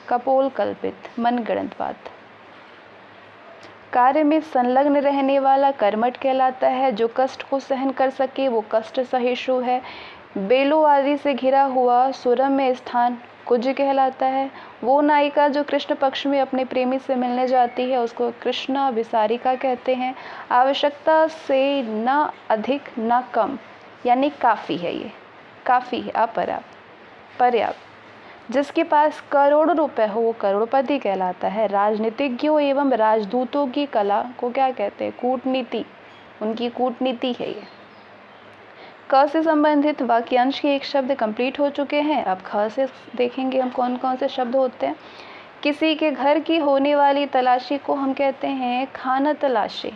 कपोल कल्पित मनगढ़ंत बात। कार्य में संलग्न रहने वाला कर्मठ कहलाता है। जो कष्ट को सहन कर सके वो कष्ट सहिष्णु है। बेलों आदि से घिरा हुआ सुरम्य स्थान कुज कहलाता है। वो नायिका जो कृष्ण पक्ष में अपने प्रेमी से मिलने जाती है उसको कृष्णा विसारिका कहते हैं। आवश्यकता से न अधिक न कम यानी काफ़ी है, ये काफ़ी है, अपर्याप्त, पर्याप्त। जिसके पास करोड़ों रुपए हो वो करोड़पति कहलाता है। राजनीतिज्ञों एवं राजदूतों की कला को क्या कहते हैं? कूटनीति। उनकी कूटनीति है ये। क से संबंधित वाक्यांश के एक शब्द कंप्लीट हो चुके हैं। अब ख से देखेंगे हम कौन कौन से शब्द होते हैं। किसी के घर की होने वाली तलाशी को हम कहते हैं खाना तलाशी।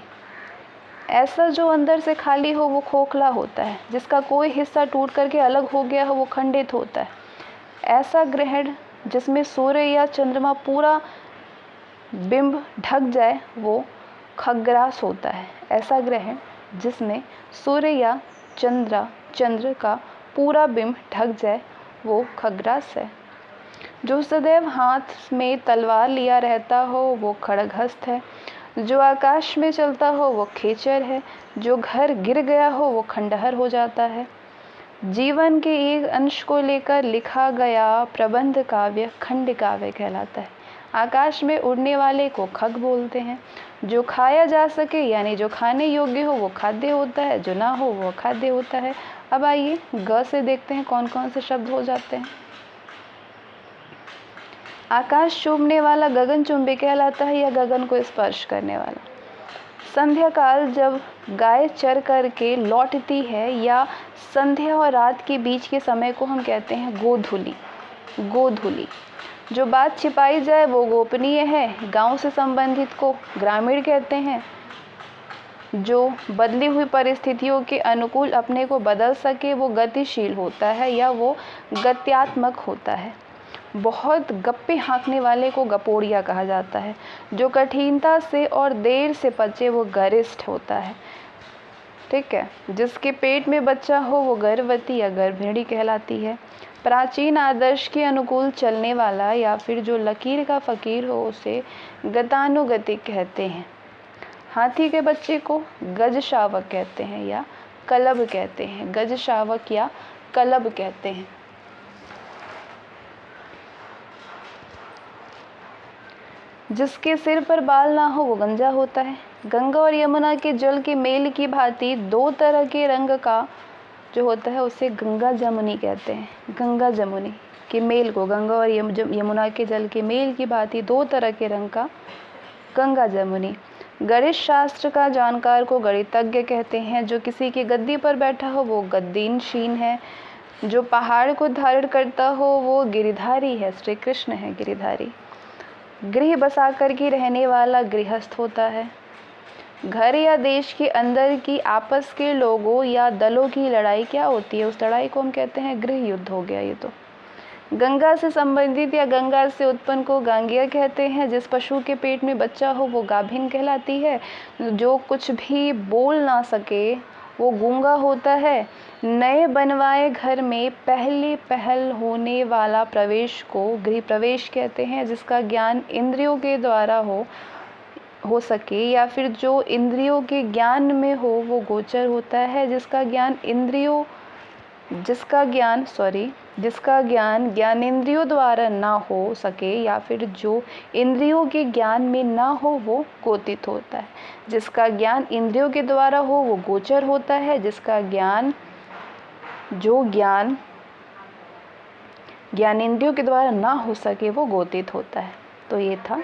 ऐसा जो अंदर से खाली हो वो खोखला होता है। जिसका कोई हिस्सा टूट करके अलग हो गया हो वो खंडित होता है। ऐसा ग्रहण जिसमें सूर्य या चंद्रमा पूरा बिंब ढक जाए वो खग्रास होता है। ऐसा ग्रहण जिसमें सूर्य या चंद्र का पूरा बिंब ढक जाए वो खग्रास है। जो सदैव हाथ में तलवार लिया रहता हो वो खड्गहस्त है। जो आकाश में चलता हो वो खेचर है। जो घर गिर गया हो वो खंडहर हो जाता है। जीवन के एक अंश को लेकर लिखा गया प्रबंध काव्य खंड काव्य कहलाता है। आकाश में उड़ने वाले को खग बोलते हैं। जो खाया जा सके यानी जो खाने योग्य हो वो खाद्य होता है, जो ना हो वो अखाद्य होता है। अब आइए ग से देखते हैं कौन कौन से शब्द हो जाते हैं। आकाश चूमने वाला गगनचुंबी कहलाता है या गगन को स्पर्श करने वाला। संध्या काल जब गाय चर करके लौटती है या संध्या और रात के बीच के समय को हम कहते हैं गोधूली। गोधूली। जो बात छिपाई जाए वो गोपनीय है। गांव से संबंधित को ग्रामीण कहते हैं। जो बदली हुई परिस्थितियों के अनुकूल अपने को बदल सके वो गतिशील होता है या वो गत्यात्मक होता है। बहुत गप्पे हाँकने वाले को गपोड़िया कहा जाता है। जो कठिनता से और देर से पचे वो गरिष्ठ होता है। ठीक है। जिसके पेट में बच्चा हो वो गर्भवती या गर्भिणी कहलाती है। प्राचीन आदर्श के अनुकूल चलने वाला या फिर जो लकीर का फकीर हो उसे गतानुगतिक कहते हैं। हाथी के बच्चे को गज शावक कहते हैं या कलब कहते हैं। गज शावक या कलब कहते हैं। जिसके सिर पर बाल ना हो वो गंजा होता है। गंगा और यमुना के जल के मेल की भांति दो तरह के रंग का जो होता है उसे गंगा जमुनी कहते हैं। गंगा जमुनी के मेल को, गंगा और यमुना के जल के मेल की भांति दो तरह के रंग का गंगा जमुनी। गणित शास्त्र का जानकार को गणितज्ञ कहते हैं। जो किसी की गद्दी पर बैठा हो वो गद्दीनशीन है। जो पहाड़ को धारण करता हो वो गिरिधारी है। श्री कृष्ण है गिरिधारी। गृह बसा कर के रहने वाला गृहस्थ होता है। घर या देश के अंदर की आपस के लोगों या दलों की लड़ाई क्या होती है? उस लड़ाई को हम कहते हैं गृह युद्ध हो गया ये तो। गंगा से संबंधित या गंगा से उत्पन्न को गांगिया कहते हैं। जिस पशु के पेट में बच्चा हो वो गाभिन कहलाती है। जो कुछ भी बोल ना सके वो गूंगा होता है। नए बनवाए घर में पहल होने वाला प्रवेश को गृह प्रवेश कहते हैं। जिसका ज्ञान इंद्रियों के द्वारा हो सके या फिर जो इंद्रियों के ज्ञान में हो वो गोचर होता है। जिसका ज्ञान ज्ञानेंद्रियों द्वारा ना हो सके या फिर जो इंद्रियों के ज्ञान में ना हो वो गोतित होता है। जिसका ज्ञान इंद्रियों के द्वारा हो वो गोचर होता है। जिसका ज्ञान ज्ञानेंद्रियों के द्वारा ना हो सके वो गोतित होता है। तो ये था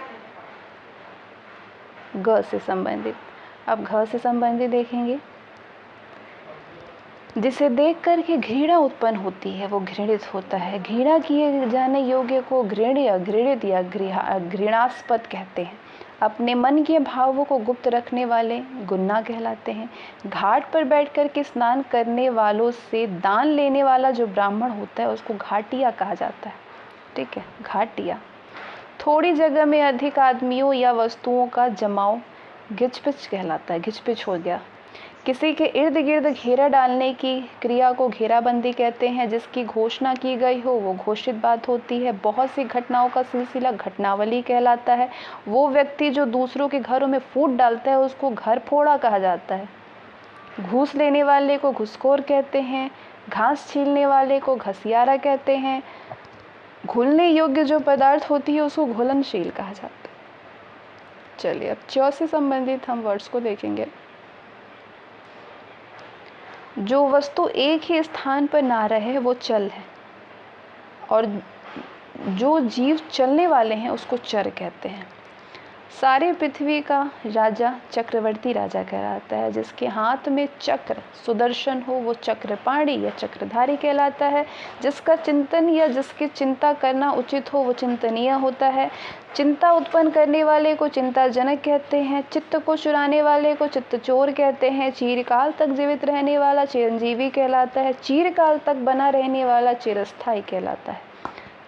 ग से संबंधित। अब घ से संबंधित देखेंगे। जिसे देख कर के घृणा उत्पन्न होती है वो घृणित होता है। घृणा किए जाने योग्य को घृणित या घृणास्पद कहते हैं। अपने मन के भावों को गुप्त रखने वाले गुन्ना कहलाते हैं। घाट पर बैठ कर के स्नान करने वालों से दान लेने वाला जो ब्राह्मण होता है उसको घाटिया कहा जाता है। ठीक है, घाटिया। थोड़ी जगह में अधिक आदमियों या वस्तुओं का जमाव घिचपिच कहलाता है। घिचपिच हो गया। किसी के इर्द गिर्द घेरा डालने की क्रिया को घेराबंदी कहते हैं। जिसकी घोषणा की गई हो वो घोषित बात होती है। बहुत सी घटनाओं का सिलसिला घटनावली कहलाता है। वो व्यक्ति जो दूसरों के घरों में फूट डालता है उसको घर फोड़ा कहा जाता है। घूस लेने वाले को घुसखोर कहते हैं। घास छीलने वाले को घसियारा कहते हैं। घुलने योग्य जो पदार्थ होती है उसको घुलनशील कहा जाता है। चलिए अब च से संबंधित हम वर्ड्स को देखेंगे। जो वस्तु एक ही स्थान पर ना रहे वो चल है और जो जीव चलने वाले हैं उसको चर कहते हैं। सारी पृथ्वी का राजा चक्रवर्ती राजा कहलाता है। जिसके हाथ में चक्र सुदर्शन हो वो चक्रपाणी या चक्रधारी कहलाता है। जिसका चिंतन या जिसकी चिंता करना उचित हो वो चिंतनीय होता है। चिंता उत्पन्न करने वाले को चिंताजनक कहते हैं। चित्त को चुराने वाले को चित्तचोर कहते हैं। चिरकाल तक जीवित रहने वाला चिरंजीवी कहलाता है। चिरकाल तक बना रहने वाला चिरस्थायी कहलाता है।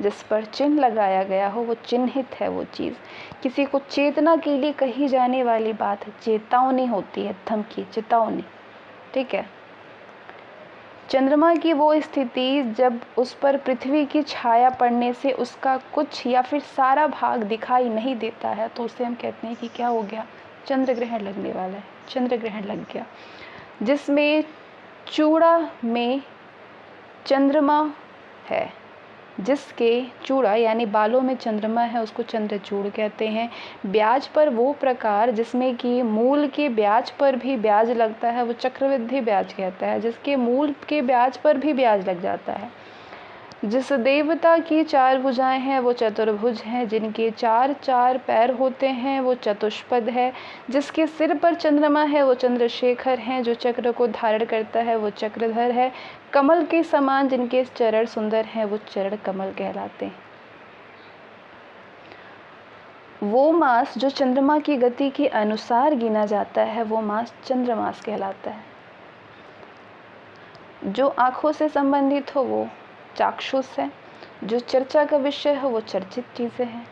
जिस पर चिन्ह लगाया गया हो वो चिन्हित है वो चीज़। किसी को चेतना के लिए कही जाने वाली बात है, चेतावनी होती है, धमकी, चेतावनी, ठीक है। चंद्रमा की वो स्थिति जब उस पर पृथ्वी की छाया पड़ने से उसका कुछ या फिर सारा भाग दिखाई नहीं देता है तो उसे हम कहते हैं कि क्या हो गया, चंद्र ग्रहण लगने वाला है, चंद्र ग्रहण लग गया। जिसमें चूड़ा में चंद्रमा है, जिसके चूड़ा यानी बालों में चंद्रमा है उसको चंद्रचूड़ कहते हैं। ब्याज पर वो प्रकार जिसमें कि मूल के ब्याज पर भी ब्याज लगता है वो चक्रवृद्धि ब्याज कहता है। जिसके मूल के ब्याज पर भी ब्याज लग जाता है। जिस देवता की 4 भुजाएं हैं वो चतुर्भुज हैं। जिनके 4 पैर होते हैं वो चतुष्पद है। जिसके सिर पर चंद्रमा है वो चंद्रशेखर हैं। जो चक्र को धारण करता है वो चक्रधर है। कमल के समान जिनके चरण सुंदर हैं वो चरण कमल कहलाते हैं। वो मास जो चंद्रमा की गति के अनुसार गिना जाता है वो मास चंद्रमास कहलाता है। जो आँखों से संबंधित हो वो चाक्षुष है। जो चर्चा का विषय है वो चर्चित चीज़ें हैं।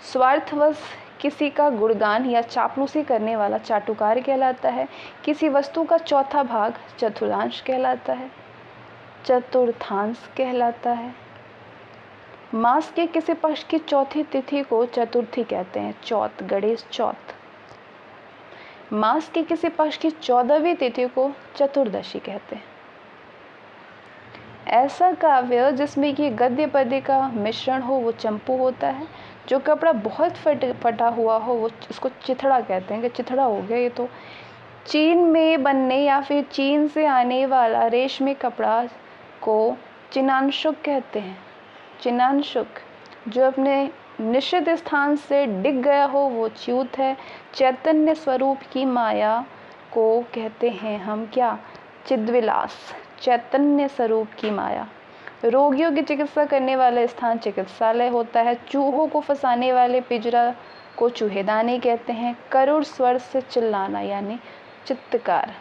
स्वार्थवश किसी का गुणगान या चापलूसी करने वाला चाटुकार कहलाता है। किसी वस्तु का चौथा भाग चतुर्थांश कहलाता है, चतुर्थांश कहलाता है। मास के किसी पक्ष की चौथी तिथि को चतुर्थी कहते हैं, चौथ, गणेश चौथ। मास के किसी पक्ष की 14वीं तिथि को चतुर्दशी कहते हैं। ऐसा काव्य जिसमें कि गद्य पद्य का मिश्रण हो वो चंपू होता है। जो कपड़ा बहुत फटा हुआ हो वो उसको चिथड़ा कहते हैं कि चिथड़ा हो गया ये तो। चीन में बनने या फिर चीन से आने वाला रेशमी कपड़ा को चिनांशुक कहते हैं, चिनांशुक। जो अपने निश्चित स्थान से डिग गया हो वो च्युत है। चैतन्य स्वरूप की माया को कहते हैं हम क्या, चिद्विलास, चैतन्य स्वरूप की माया। रोगियों की चिकित्सा करने वाला स्थान चिकित्सालय होता है। चूहों को फंसाने वाले पिंजरा को चूहेदानी कहते हैं। करुण स्वर से चिल्लाना यानी चित्तकार।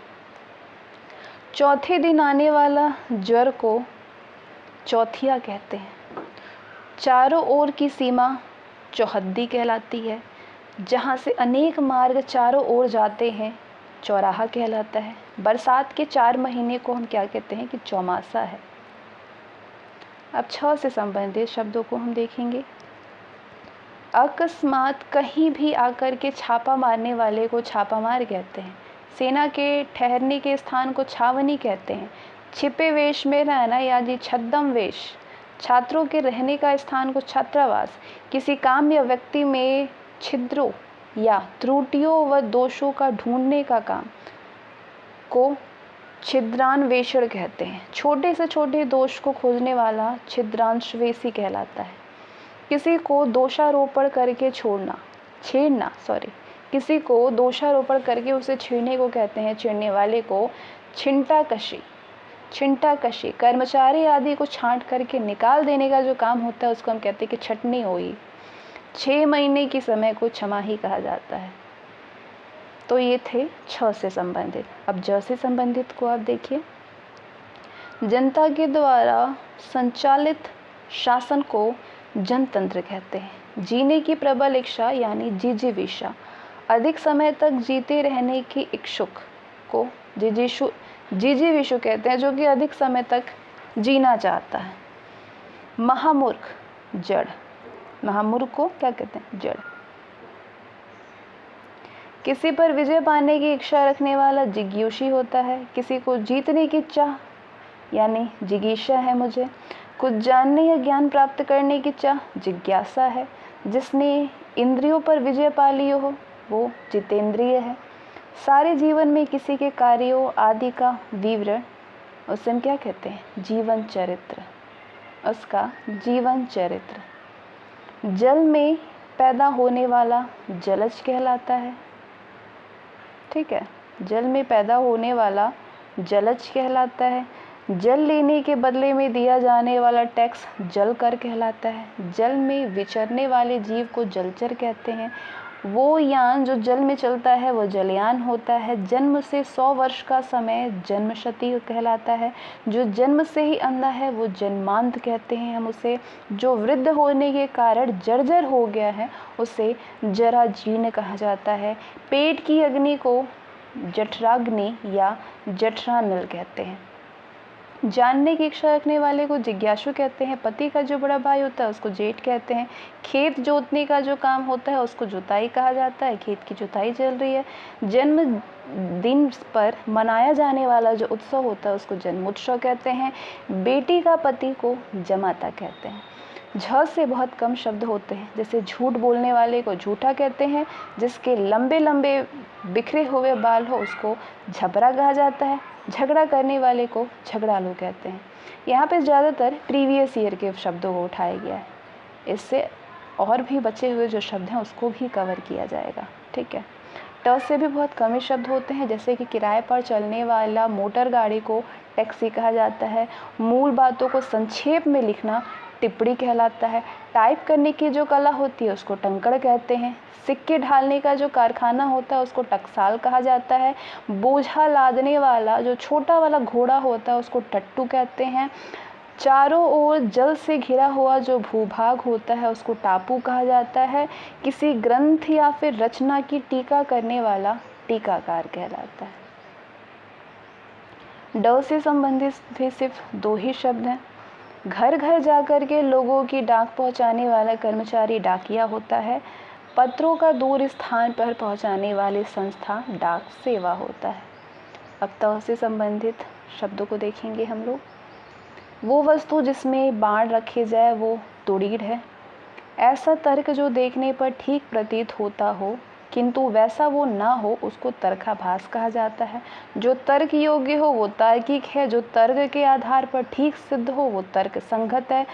चौथे दिन आने वाला ज्वर को चौथिया कहते हैं। चारों ओर की सीमा चौहद्दी कहलाती है। जहाँ से अनेक मार्ग चारों ओर जाते हैं चौराहा कहलाता है। बरसात के 4 महीने को हम क्या कहते हैं कि चौमासा है। अब 6 से संबंधित शब्दों को हम देखेंगे। अकस्मात कहीं भी आकर के छापा मारने वाले को छापामार कहते हैं। सेना के ठहरने के स्थान को छावनी कहते हैं। छिपे वेश में रहना यानी छद्म वेश। छात्रों के रहने का स्थान को छात्रावास। किसी काम या व्यक्ति में छिद्रों या त्रुटियों व दोषों का ढूंढने का काम को छिद्रान्वेषण कहते हैं। छोटे से छोटे दोष को खोजने वाला छिद्रांशवेशी कहलाता है। किसी को दोषारोपण करके किसी को दोषारोपण करके उसे छेड़ने को कहते हैं। छेड़ने वाले को छिंटाकशी कर्मचारी आदि को छांट करके निकाल देने का जो काम होता है उसको हम कहते हैं कि छटनी हुई। 6 महीने की समय को छमाही कहा जाता है। तो ये थे 6 से संबंधित। अब ज से संबंधित को आप देखिए। जनता के द्वारा संचालित शासन को जनतंत्र कहते हैं। जीने की प्रबल इच्छा यानी जिजीविषा। अधिक समय तक जीते रहने की इच्छुक को जिजीविषु कहते हैं, जो कि अधिक समय तक जीना चाहता है। महामूर्ख जड़, महामूर्ख को क्या कहते हैं, जड़। किसी पर विजय पाने की इच्छा रखने वाला जिज्ञासी होता है। किसी को जीतने की चाह यानी जिज्ञासा है मुझे। कुछ जानने या ज्ञान प्राप्त करने की चाह जिज्ञासा है। जिसने इंद्रियों पर विजय पा ली हो वो जितेंद्रिय है। सारे जीवन में किसी के कार्यों आदि का विवरण उसे हम क्या कहते हैं, जीवन चरित्र, उसका जीवन चरित्र। जल में पैदा होने वाला जलज कहलाता है। ठीक है, जल में पैदा होने वाला जलज कहलाता है। जल लेने के बदले में दिया जाने वाला टैक्स जल कर कहलाता है। जल में विचरने वाले जीव को जलचर कहते हैं। वो यान जो जल में चलता है वो जलयान होता है। जन्म से 100 वर्ष का समय जन्मशती कहलाता है। जो जन्म से ही अंधा है वो जन्मांत कहते हैं हम उसे। जो वृद्ध होने के कारण जर्जर हो गया है उसे जराजीर्ण कहा जाता है। पेट की अग्नि को जठराग्नि या जठरानल कहते हैं। जानने की इच्छा रखने वाले को जिज्ञासु कहते हैं। पति का जो बड़ा भाई होता है उसको जेठ कहते हैं। खेत जोतने का जो काम होता है उसको जुताई कहा जाता है। खेत की जुताई चल रही है। जन्म दिन पर मनाया जाने वाला जो उत्सव होता है उसको जन्मोत्सव कहते हैं। बेटी का पति को जमाता कहते हैं। झ से बहुत कम शब्द होते हैं, जैसे झूठ बोलने वाले को झूठा कहते हैं। जिसके लंबे लंबे बिखरे हुए बाल हो उसको झबरा कहा जाता है। झगड़ा करने वाले को झगड़ालू कहते हैं। यहाँ पे ज़्यादातर प्रीवियस ईयर के शब्दों को उठाया गया है। इससे और भी बचे हुए जो शब्द हैं उसको भी कवर किया जाएगा। ठीक है, ट से भी बहुत कम ही शब्द होते हैं, जैसे कि किराए पर चलने वाला मोटर गाड़ी को टैक्सी कहा जाता है। मूल बातों को संक्षेप में लिखना टिप्पणी कहलाता है। टाइप करने की जो कला होती है उसको टंकड़ कहते हैं। सिक्के ढालने का जो कारखाना होता है उसको टकसाल कहा जाता है। बोझा लादने वाला जो छोटा वाला घोड़ा होता है उसको टट्टू कहते हैं। चारों ओर जल से घिरा हुआ जो भूभाग होता है उसको टापू कहा जाता है। किसी ग्रंथ या फिर रचना की टीका करने वाला टीकाकार कहलाता है। ड से संबंधित भी सिर्फ 2 ही शब्द हैं। घर घर जाकर के लोगों की डाक पहुंचाने वाला कर्मचारी डाकिया होता है। पत्रों का दूर स्थान पर पहुंचाने वाली संस्था डाक सेवा होता है। अब त से संबंधित शब्दों को देखेंगे हम लोग। वो वस्तु जिसमें बाण रखे जाए वो तुड़ीर है। ऐसा तर्क जो देखने पर ठीक प्रतीत होता हो किंतु वैसा वो ना हो उसको तर्काभास कहा जाता है। जो तर्क योग्य हो वो तार्किक है। जो तर्क के आधार पर ठीक सिद्ध हो वो तर्क संगत है।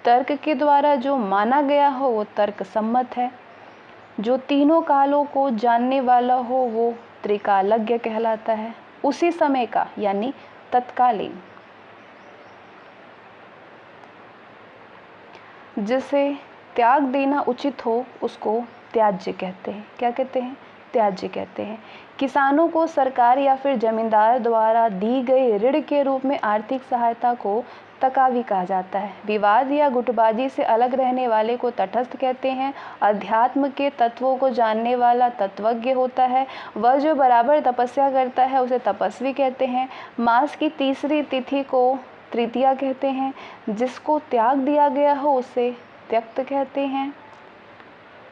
तर्क के द्वारा जो माना गया हो वो तर्क सम्मत है। जो तीनों कालों को जानने वाला हो वो त्रिकालज्ञ कहलाता है। उसी समय का यानी तत्कालीन। जिसे त्याग देना उचित हो उसको त्याज्य कहते हैं। क्या कहते हैं? त्याज्य कहते हैं। किसानों को सरकार या फिर जमींदार द्वारा दी गई ऋण के रूप में आर्थिक सहायता को तकावी कहा जाता है। विवाद या गुटबाजी से अलग रहने वाले को तटस्थ कहते हैं। अध्यात्म के तत्वों को जानने वाला तत्वज्ञ होता है। वह जो बराबर तपस्या करता है उसे तपस्वी कहते हैं। मास की तीसरी तिथि को तृतीया कहते हैं। जिसको त्याग दिया गया हो उसे त्यक्त कहते हैं।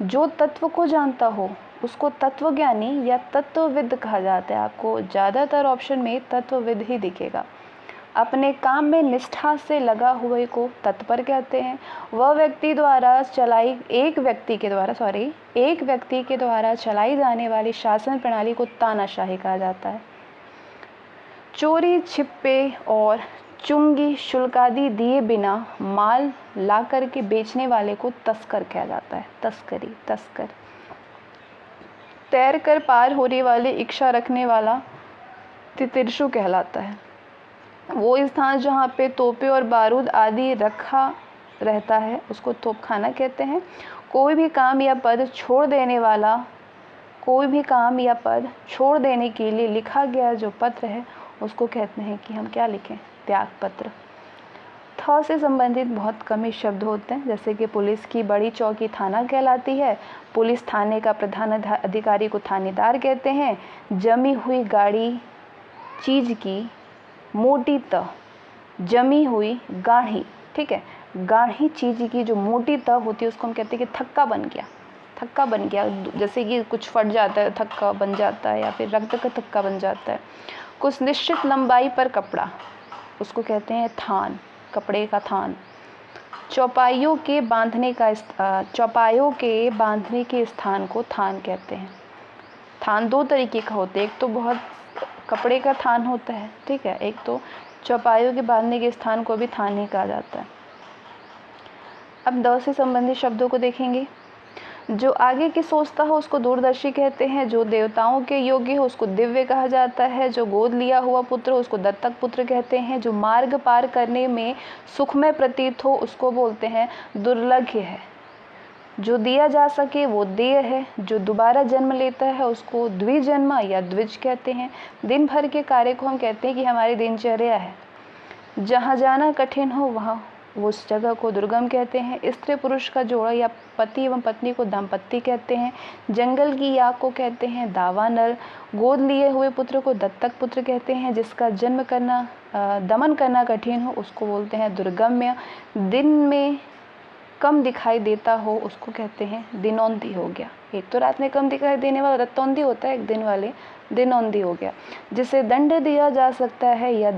जो तत्व को जानता हो उसको तत्वज्ञानी या तत्वविद कहा जाता है। आपको ज़्यादातर ऑप्शन में तत्वविद ही दिखेगा। अपने काम में निष्ठा से लगा हुए को तत्पर कहते हैं। वह व्यक्ति द्वारा चलाई एक व्यक्ति के द्वारा चलाई जाने वाली शासन प्रणाली को तानाशाही कहा जाता है। चोरी छिपे और चुंगी शुल्क आदि दिए बिना माल ला करके बेचने वाले को तस्कर कहा जाता है। तस्कर। तैर कर पार होने वाले इच्छा रखने वाला तितिर्षु कहलाता है। वो स्थान जहाँ पे तोपे और बारूद आदि रखा रहता है उसको तोपखाना कहते हैं। कोई भी काम या पद छोड़ देने के लिए लिखा गया जो पत्र है उसको कहते हैं कि हम क्या लिखें? त्याग पत्र। थ से संबंधित बहुत कम ही शब्द होते हैं, जैसे कि पुलिस की बड़ी चौकी थाना कहलाती है। पुलिस थाने का प्रधान अधिकारी को थानेदार कहते हैं। जमी हुई गाड़ी चीज की मोटी त, जमी हुई गाढ़ी। ठीक है, गाढ़ी चीज की जो मोटी त होती है उसको हम कहते हैं कि थक्का बन गया। जैसे कि कुछ फट जाता है थक्का बन जाता है, या फिर रक्त का थक्का बन जाता है। कुछ निश्चित लंबाई पर कपड़ा उसको कहते हैं थान, कपड़े का थान। चौपाइयों के बांधने के स्थान को थान कहते हैं। थान 2 तरीके का होता है। एक तो बहुत कपड़े का थान होता है, ठीक है। एक तो चौपाइयों के बांधने के स्थान को भी थान ही कहा जाता है। अब द से संबंधित शब्दों को देखेंगे। जो आगे की सोचता हो उसको दूरदर्शी कहते हैं, जो देवताओं के योग्य हो उसको दिव्य कहा जाता है, जो गोद लिया हुआ पुत्र हो उसको दत्तक पुत्र कहते हैं, जो मार्ग पार करने में सुखमय प्रतीत हो उसको बोलते हैं दुर्लभ है, जो दिया जा सके वो देय है, जो दोबारा जन्म लेता है उसको द्विजन्म या द्विज कहते हैं। दिन भर के कार्य को हम कहते हैं कि हमारी दिनचर्या है। जहाँ जाना कठिन हो वहाँ वो उस जगह को दुर्गम कहते हैं। स्त्री पुरुष का जोड़ा या पति एवं पत्नी को दाम्पत्य कहते हैं। जंगल की आग को कहते हैं दावानल। गोद लिए हुए पुत्र को दत्तक पुत्र कहते हैं। जिसका दमन करना कठिन हो उसको बोलते हैं दुर्गम्य। दिन में कम दिखाई देता हो उसको कहते हैं दिनौंधी हो गया। एक तो रात में कम दिखाई देने वाला रतौंधी होता है, एक दिन वाले दिनौंधी हो गया। जिसे दंड दिया जा सकता है या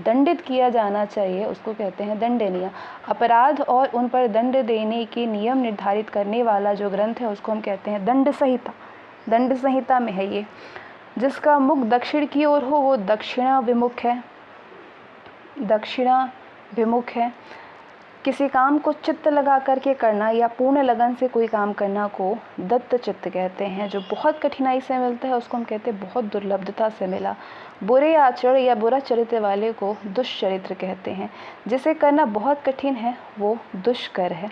दंडित किया जाना चाहिए उसको कहते हैं दंडनीय। अपराध और उन पर दंड देने के नियम निर्धारित करने वाला जो ग्रंथ है उसको हम कहते हैं दंड संहिता। दंड संहिता में है ये। जिसका मुख दक्षिण की ओर हो वो दक्षिणाभिमुख है। किसी काम को चित्त लगा करके करना या पूर्ण लगन से कोई काम करना को दत्त चित्त कहते हैं। जो बहुत कठिनाई से मिलता है उसको हम कहते हैं बहुत दुर्लभता से मिला। बुरे आचरण या बुरा चरित्र वाले को दुष्चरित्र कहते हैं। जिसे करना बहुत कठिन है वो दुष्कर है।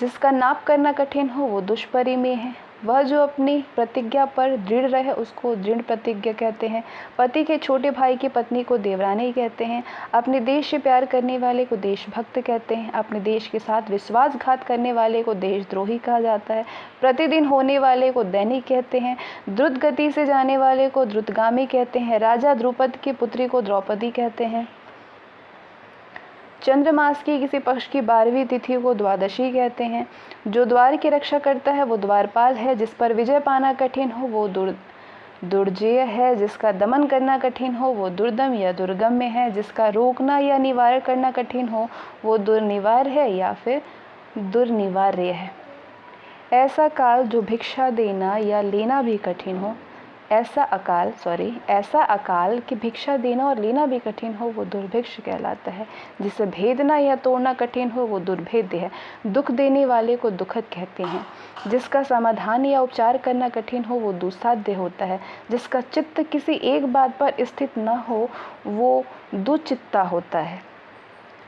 जिसका नाप करना कठिन हो वो दुष्परिमेय है। वह जो अपनी प्रतिज्ञा पर दृढ़ रहे उसको दृढ़ प्रतिज्ञा कहते हैं। पति के छोटे भाई की पत्नी को देवरानी कहते हैं। अपने देश से प्यार करने वाले को देशभक्त कहते हैं। अपने देश के साथ विश्वासघात करने वाले को देशद्रोही कहा जाता है। प्रतिदिन होने वाले को दैनिक कहते हैं। द्रुत गति से जाने वाले को द्रुतगामी कहते हैं। राजा द्रुपद की पुत्री को द्रौपदी कहते हैं। चंद्रमास की किसी पक्ष की 12वीं तिथि को द्वादशी कहते हैं। जो द्वार की रक्षा करता है वो द्वारपाल है। जिस पर विजय पाना कठिन हो वो दुर्जय है। जिसका दमन करना कठिन हो वो दुर्दम या दुर्गम्य है। जिसका रोकना या निवारण करना कठिन हो वो दुर्निवार है या फिर दुर्निवार्य है। ऐसा काल जो भिक्षा देना या लेना भी कठिन हो, ऐसा अकाल कि भिक्षा देना और लेना भी कठिन हो वो दुर्भिक्ष कहलाता है। जिसे भेदना या तोड़ना कठिन हो वो दुर्भेद्य है। दुख देने वाले को दुखद कहते हैं। जिसका समाधान या उपचार करना कठिन हो वो दुस्साध्य होता है। जिसका चित्त किसी एक बात पर स्थित न हो वो दुचित्ता होता है।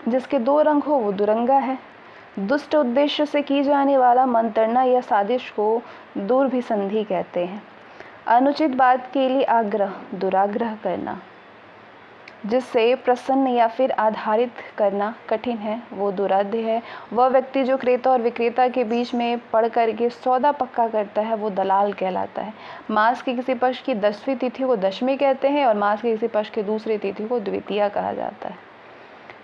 जिसके 2 रंग हो वो दुरंगा है। दुष्ट उद्देश्य से की जाने वाला मंत्रणा या साजिश को दुर्भिसंधि कहते हैं। अनुचित बात के लिए आग्रह दुराग्रह करना। जिससे प्रसन्न या फिर आधारित करना कठिन है वो दुराध्य है। वह व्यक्ति जो क्रेता और विक्रेता के बीच में पड़ करके सौदा पक्का करता है वो दलाल कहलाता है। मास की किसी पक्ष की 10वीं तिथि को दशमी कहते हैं और मास की किसी पक्ष की दूसरी तिथि को द्वितीया कहा जाता है।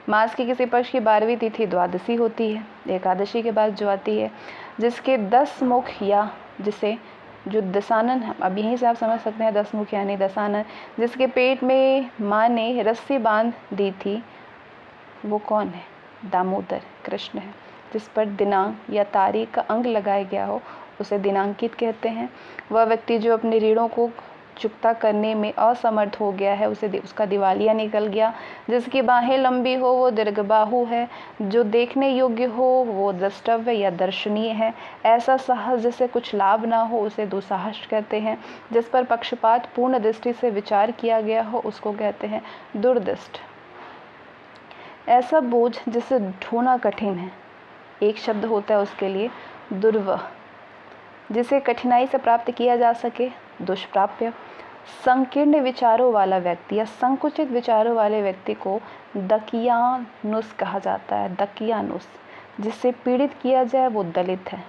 मास की किसी पक्ष की 12वीं तिथि द्वादशी होती है, एकादशी के बाद जो आती है। जिसके 10 मुख या जिसे जो दशानन, अब यहीं से आप समझ सकते हैं 10 मुख यानी दशानन। जिसके पेट में माँ ने रस्सी बांध दी थी वो कौन है? दामोदर कृष्ण है। जिस पर दिनांक या तारीख का अंक लगाया गया हो उसे दिनांकित कहते हैं। वह व्यक्ति जो अपने ऋणों को चुकता करने में असमर्थ हो गया है उसका दिवालिया निकल गया। जिसकी बाहें लंबी हो वो दीर्घबाहु है। जो देखने योग्य हो वो द्रष्टव्य या दर्शनीय है। ऐसा साहस जिससे कुछ लाभ ना हो उसे दुस्साहस कहते हैं। जिस पर पक्षपात पूर्ण दृष्टि से विचार किया गया हो उसको कहते हैं दुर्दृष्ट। ऐसा बोझ जिसे ढोना कठिन है, एक शब्द होता है उसके लिए दुर्वह। जिसे कठिनाई से प्राप्त किया जा सके दुष्प्राप्य। संकीर्ण विचारों वाला व्यक्ति या संकुचित विचारों वाले व्यक्ति को दकियानुस कहा जाता है। दकियानुस। जिससे पीड़ित किया जाए वो दलित है।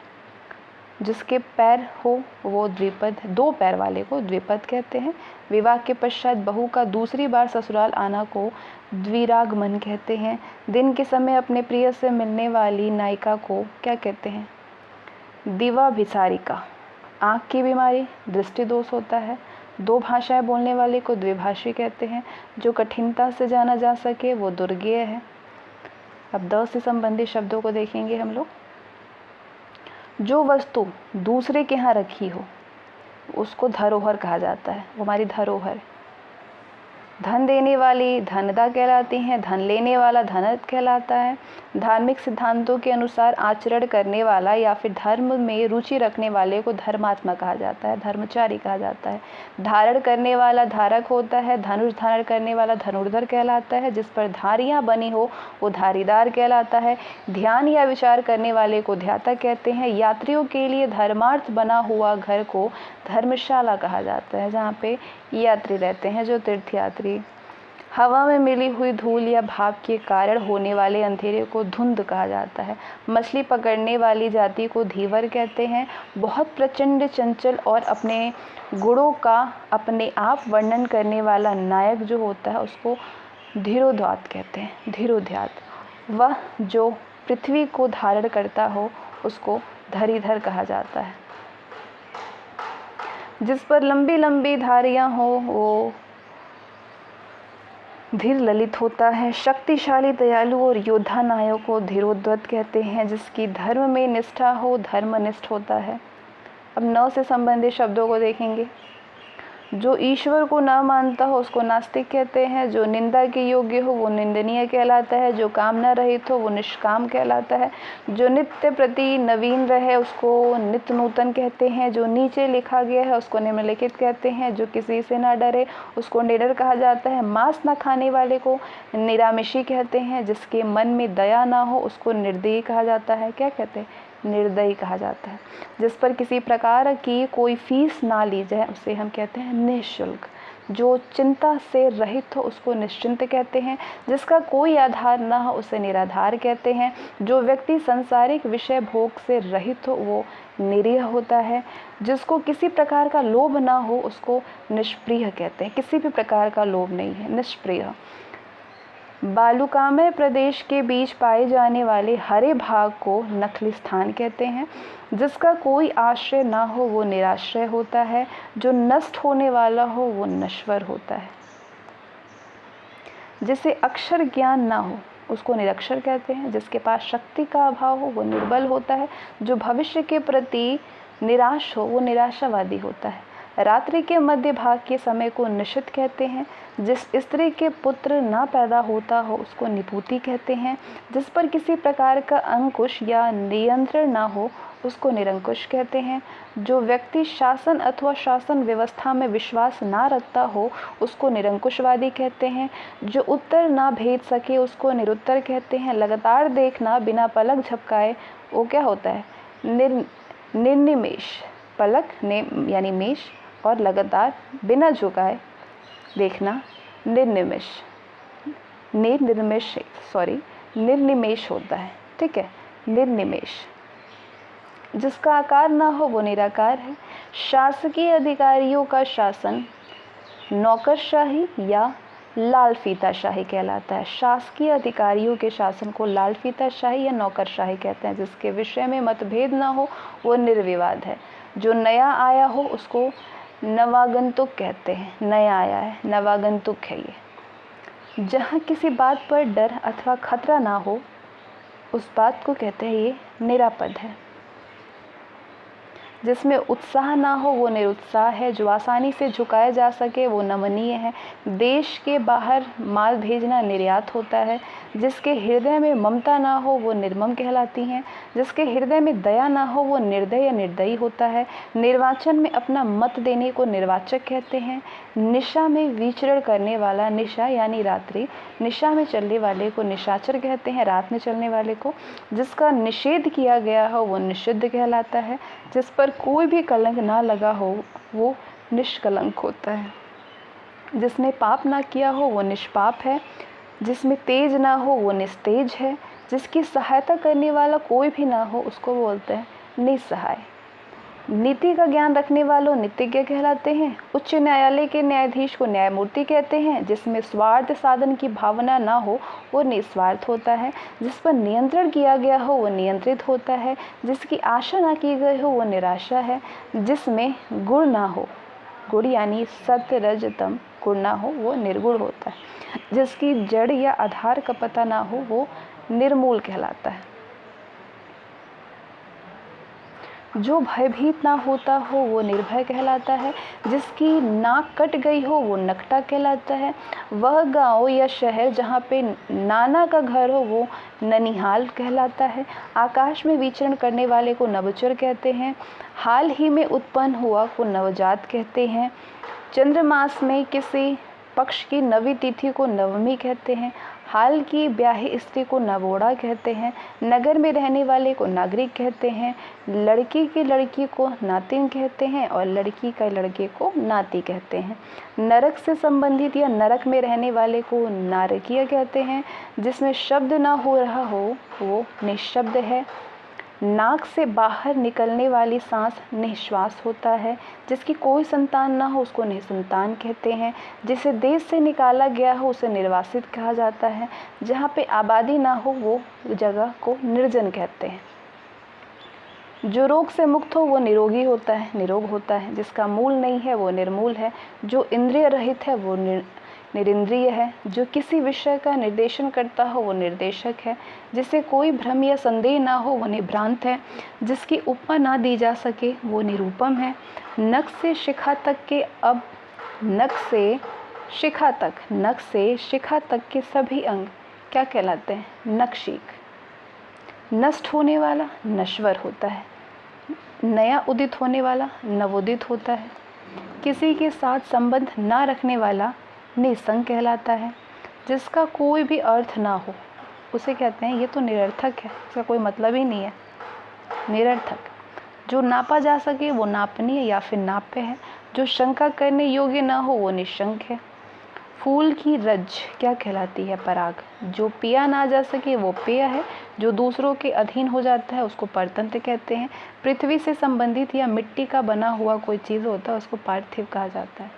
जिसके पैर हो वो द्विपद, 2 पैर वाले को द्विपद कहते हैं। विवाह के पश्चात बहू का दूसरी बार ससुराल आना को द्विरागमन कहते हैं। दिन के समय अपने प्रिय से मिलने वाली नायिका को क्या कहते हैं? दिवाभिसारिका। आँख की बीमारी दृष्टि दोष होता है। 2 भाषाएं बोलने वाले को द्विभाषी कहते हैं। जो कठिनता से जाना जा सके वो दुर्गेय है। अब द से संबंधित शब्दों को देखेंगे हम लोग। जो वस्तु दूसरे के यहाँ रखी हो उसको धरोहर कहा जाता है। वो हमारी धरोहर। धन देने वाली धनदा कहलाती हैं, धन लेने वाला धनद कहलाता है। धार्मिक सिद्धांतों के अनुसार आचरण करने वाला या फिर धर्म में रुचि रखने वाले को धर्मात्मा कहा जाता है, धर्मचारी कहा जाता है। धारण करने वाला धारक होता है, धनुष धारण करने वाला धनुर्धर कहलाता है। जिस पर धारियाँ बनी हो वो धारीदार कहलाता है। ध्यान या विचार करने वाले को ध्याता कहते हैं। यात्रियों के लिए धर्मार्थ बना हुआ घर को धर्मशाला कहा जाता है, जहाँ पे यात्री रहते हैं, जो तीर्थयात्री। हवा में मिली हुई धूल या भाप के कारण होने वाले अंधेरे को धुंध कहा जाता है। मछली पकड़ने वाली जाति को धीवर कहते हैं। बहुत प्रचंड, चंचल और अपने गुणों का अपने आप वर्णन करने वाला नायक जो होता है उसको धीरोदात कहते हैं, धीरोदात। वह जो पृथ्वी को धारण करता हो उसको धरीधर कहा जाता है। जिस पर लंबी लंबी धारियाँ हो वो धीर ललित होता है। शक्तिशाली, दयालु और योद्धा नायक को धीरोद्धत कहते हैं। जिसकी धर्म में निष्ठा हो धर्मनिष्ठ होता है। अब नौ से संबंधित शब्दों को देखेंगे। जो ईश्वर को न मानता हो उसको नास्तिक कहते हैं। जो निंदा के योग्य हो वो निंदनीय कहलाता है। जो कामना रहित हो वो निष्काम कहलाता है। जो नित्य प्रति नवीन रहे उसको नित्य नूतन कहते हैं। जो नीचे लिखा गया है उसको निम्नलिखित कहते हैं। जो किसी से ना डरे उसको निडर कहा जाता है। मांस न खाने वाले को निरामिषी कहते हैं। जिसके मन में दया ना हो उसको निर्दयी कहा जाता है। क्या कहते हैं? निर्दयी कहा जाता है। जिस पर किसी प्रकार की कोई फीस ना ली जाए उसे हम कहते हैं निःशुल्क। जो चिंता से रहित हो उसको निश्चिंत कहते हैं। जिसका कोई आधार ना हो उसे निराधार कहते हैं। जो व्यक्ति सांसारिक विषय भोग से रहित हो वो निरीह होता है। जिसको किसी प्रकार का लोभ ना हो उसको निष्प्रिय कहते हैं। किसी भी प्रकार का लोभ नहीं है, निष्प्रिय। बालुकामय प्रदेश के बीच पाए जाने वाले हरे भाग को नखलिस्थान कहते हैं। जिसका कोई आश्रय ना हो वो निराश्रय होता है। जो नष्ट होने वाला हो वो नश्वर होता है। जिसे अक्षर ज्ञान ना हो उसको निरक्षर कहते हैं। जिसके पास शक्ति का अभाव हो वो निर्बल होता है। जो भविष्य के प्रति निराश हो वो निराशावादी होता है। रात्रि के मध्य भाग के समय को निशित कहते हैं। जिस स्त्री के पुत्र ना पैदा होता हो उसको निपूति कहते हैं। जिस पर किसी प्रकार का अंकुश या नियंत्रण ना हो उसको निरंकुश कहते हैं। जो व्यक्ति शासन अथवा शासन व्यवस्था में विश्वास ना रखता हो उसको निरंकुशवादी कहते हैं। जो उत्तर ना भेज सके उसको निरुत्तर कहते हैं। लगातार देखना बिना पलक झपकाए वो क्या होता है? निर्निमेष। पलक ने यानी मेष और लगातार बिना झुकाए देखना निर्निमेष, निर्निमेष होता है। ठीक है, निर्निमेष। जिसका आकार ना हो वो निराकार है। शासकीय अधिकारियों का शासन नौकरशाही या लाल फीताशाही कहलाता है। शासकीय अधिकारियों के शासन को लाल फीताशाही या नौकरशाही कहते हैं। जिसके विषय में मतभेद ना हो वो निर्विवाद है। जो नया आया हो उसको नवागंतुक कहते हैं। नया आया है, नवागंतुक है ये। जहाँ किसी बात पर डर अथवा खतरा ना हो उस बात को कहते हैं ये निरापद है। जिसमें उत्साह ना हो वो निरुत्साह है। जो आसानी से झुकाया जा सके वो नमनीय है। देश के बाहर माल भेजना निर्यात होता है। जिसके हृदय में ममता ना हो वो निर्मम कहलाती हैं। जिसके हृदय में दया ना हो वो निर्दय या निर्दयी होता है। निर्वाचन में अपना मत देने को निर्वाचक कहते हैं। निशा में विचरण करने वाला, निशा यानी रात्रि, निशा में चलने वाले को निशाचर कहते हैं, रात में चलने वाले को। जिसका निषेध किया गया हो वो निषिद्ध कहलाता है। जिस पर कोई भी कलंक ना लगा हो वो निष्कलंक होता है। जिसने पाप ना किया हो वो निष्पाप है। जिसमें तेज ना हो वो निस्तेज है। जिसकी सहायता करने वाला कोई भी ना हो उसको बोलते हैं निसहाय। नीति का ज्ञान रखने वालों नीतिज्ञ कहलाते हैं। उच्च न्यायालय के न्यायाधीश को न्यायमूर्ति कहते हैं। जिसमें स्वार्थ साधन की भावना ना हो वो निस्वार्थ होता है। जिस पर नियंत्रण किया गया हो वो नियंत्रित होता है। जिसकी आशा ना की गई हो वो निराशा है। जिसमें गुण ना हो, गुण यानी सत्य रज तम गुण ना हो वो निर्गुण होता है। जिसकी जड़ या आधार का पता ना हो वो निर्मूल कहलाता है। जो भयभीत ना होता हो वो निर्भय कहलाता है। जिसकी नाक कट गई हो वो नकटा कहलाता है। वह गांव या शहर जहाँ पे नाना का घर हो वो ननिहाल कहलाता है। आकाश में विचरण करने वाले को नभचर कहते हैं। हाल ही में उत्पन्न हुआ को नवजात कहते हैं। चंद्रमास में किसी पक्ष की नवी तिथि को नवमी कहते हैं। हाल की ब्याही स्त्री को नवोड़ा कहते हैं। नगर में रहने वाले को नागरिक कहते हैं। लड़की की लड़की को नातिन कहते हैं और लड़की का लड़के को नाती कहते हैं। नरक से संबंधित या नरक में रहने वाले को नारकीय कहते हैं। जिसमें शब्द ना हो रहा हो वो निःशब्द है। नाक से बाहर निकलने वाली सांस निःश्वास होता है। जिसकी कोई संतान ना हो उसको निसंतान कहते हैं। जिसे देश से निकाला गया हो उसे निर्वासित कहा जाता है। जहाँ पे आबादी ना हो वो जगह को निर्जन कहते हैं। जो रोग से मुक्त हो वो निरोगी होता है, निरोग होता है। जिसका मूल नहीं है वो निर्मूल है। जो इंद्रिय रहित है वो निरिंद्रिय है। जो किसी विषय का निर्देशन करता हो वो निर्देशक है। जिसे कोई भ्रम या संदेह ना हो वो निभ्रांत है। जिसकी उपमा ना दी जा सके वो निरूपम है। नख से शिखा तक के सभी अंग क्या कहलाते हैं? नखशिख। नष्ट होने वाला नश्वर होता है। नया उदित होने वाला नवोदित होता है। किसी के साथ संबंध ना रखने वाला निसंग कहलाता है। जिसका कोई भी अर्थ ना हो उसे कहते हैं ये तो निरर्थक है, इसका कोई मतलब ही नहीं है, निरर्थक। जो नापा जा सके वो नापनीय या फिर नाप्य है। जो शंका करने योग्य ना हो वो निशंक है। फूल की रज क्या कहलाती है? पराग। जो पिया ना जा सके वो पेय है। जो दूसरों के अधीन हो जाता है उसको परतंत्र कहते हैं। पृथ्वी से संबंधित या मिट्टी का बना हुआ कोई चीज़ होता है उसको पार्थिव कहा जाता है।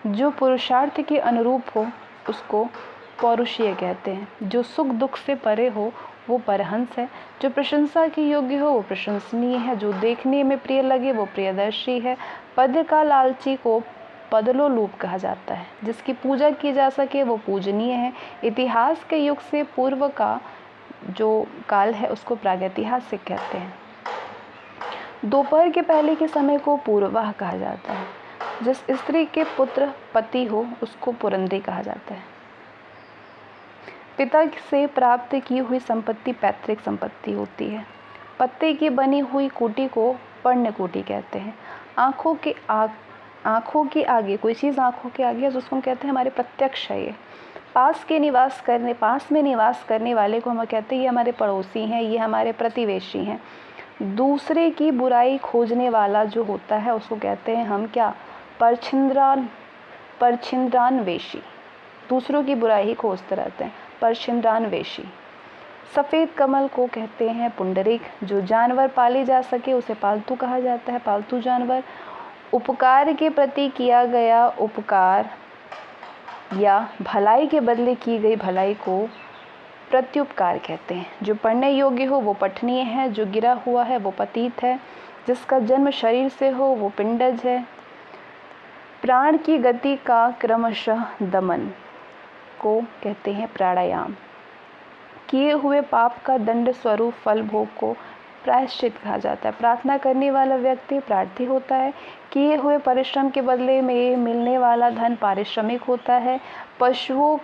जो पुरुषार्थ के अनुरूप हो उसको पौरुषीय कहते हैं। जो सुख दुख से परे हो वो परहंस है। जो प्रशंसा के योग्य हो वो प्रशंसनीय है। जो देखने में प्रिय लगे वो प्रियदर्शी है। पद का लालची को पदलोलूप कहा जाता है। जिसकी पूजा की जा सके वो पूजनीय है। इतिहास के युग से पूर्व का जो काल है उसको प्रागैतिहासिक कहते हैं। दोपहर के पहले के समय को पूर्वाह कहा जाता है। जिस स्त्री के पुत्र पति हो उसको पुरंदी कहा जाता है। पिता से प्राप्त की हुई संपत्ति पैतृक संपत्ति होती है। पत्ते की बनी हुई कुटी को पर्णकुटी कहते हैं। आँखों के आगे कोई चीज़ आँखों के आगे है जिसको हम कहते हैं हमारे प्रत्यक्ष है। ये पास में निवास करने वाले को हम कहते हैं ये हमारे पड़ोसी हैं, ये हमारे प्रतिवेशी हैं। दूसरे की बुराई खोजने वाला जो होता है उसको कहते हैं हम क्या? परछिंद्रान्वेषी। दूसरों की बुराई ही खोजते रहते हैं, परछिंद्रान्वेषी। सफ़ेद कमल को कहते हैं पुंडरीक। जो जानवर पाले जा सके उसे पालतू कहा जाता है, पालतू जानवर। उपकार के प्रति किया गया उपकार या भलाई के बदले की गई भलाई को प्रत्युपकार कहते हैं। जो पढ़ने योग्य हो वो पठनीय है। जो गिरा हुआ है वो पतित है। जिसका जन्म शरीर से हो वो पिंडज है। प्राण की गति का क्रमशः दमन को कहते हैं प्राणायाम। किए हुए पाप का दंड स्वरूप फल भोग को प्रायश्चित कहा जाता है। प्रार्थना करने वाला व्यक्ति प्रार्थी होता है। किए हुए परिश्रम के बदले में मिलने वाला धन पारिश्रमिक होता है। पशुओं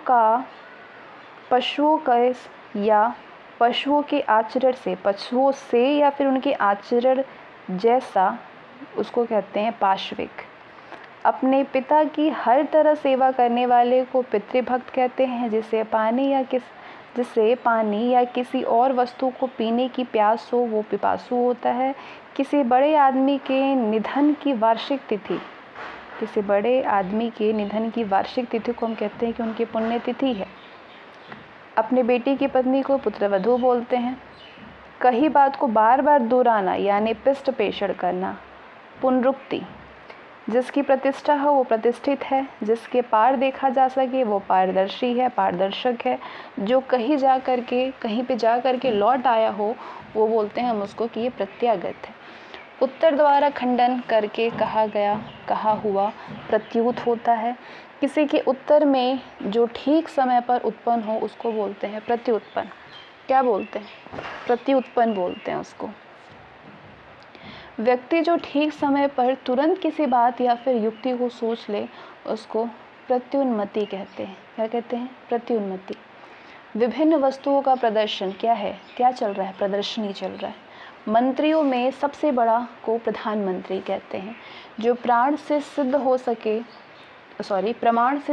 से या फिर उनके आचरण जैसा उसको कहते हैं पाश्विक। अपने पिता की हर तरह सेवा करने वाले को पितृभक्त कहते हैं। जिसे पानी या किसी और वस्तु को पीने की प्यास हो वो पिपासु होता है। किसी बड़े आदमी के निधन की वार्षिक तिथि को हम कहते हैं कि उनकी पुण्यतिथि है। अपने बेटी की पत्नी को पुत्रवधू बोलते हैं। कही बात को बार बार दोहराना यानी पिष्ट पेषण करना, पुनरुक्ति। जिसकी प्रतिष्ठा हो वो प्रतिष्ठित है। जिसके पार देखा जा सके वो पारदर्शी है, पारदर्शक है। जो कहीं पे जा करके लौट आया हो वो बोलते हैं हम उसको कि ये प्रत्यागत है। उत्तर द्वारा खंडन करके कहा हुआ प्रत्युत होता है। किसी के उत्तर में जो ठीक समय पर उत्पन्न हो उसको बोलते हैं प्रत्युत्पन्न। क्या बोलते हैं, प्रत्युत्पन्न बोलते हैं उसको। व्यक्ति जो ठीक समय पर तुरंत किसी बात या फिर युक्ति को सोच ले उसको प्रत्युन्मति कहते हैं। क्या कहते हैं, प्रत्युन्मति। विभिन्न वस्तुओं का प्रदर्शन क्या है, क्या चल रहा है, प्रदर्शनी चल रहा है। मंत्रियों में सबसे बड़ा को प्रधानमंत्री कहते हैं। जो प्रमाण से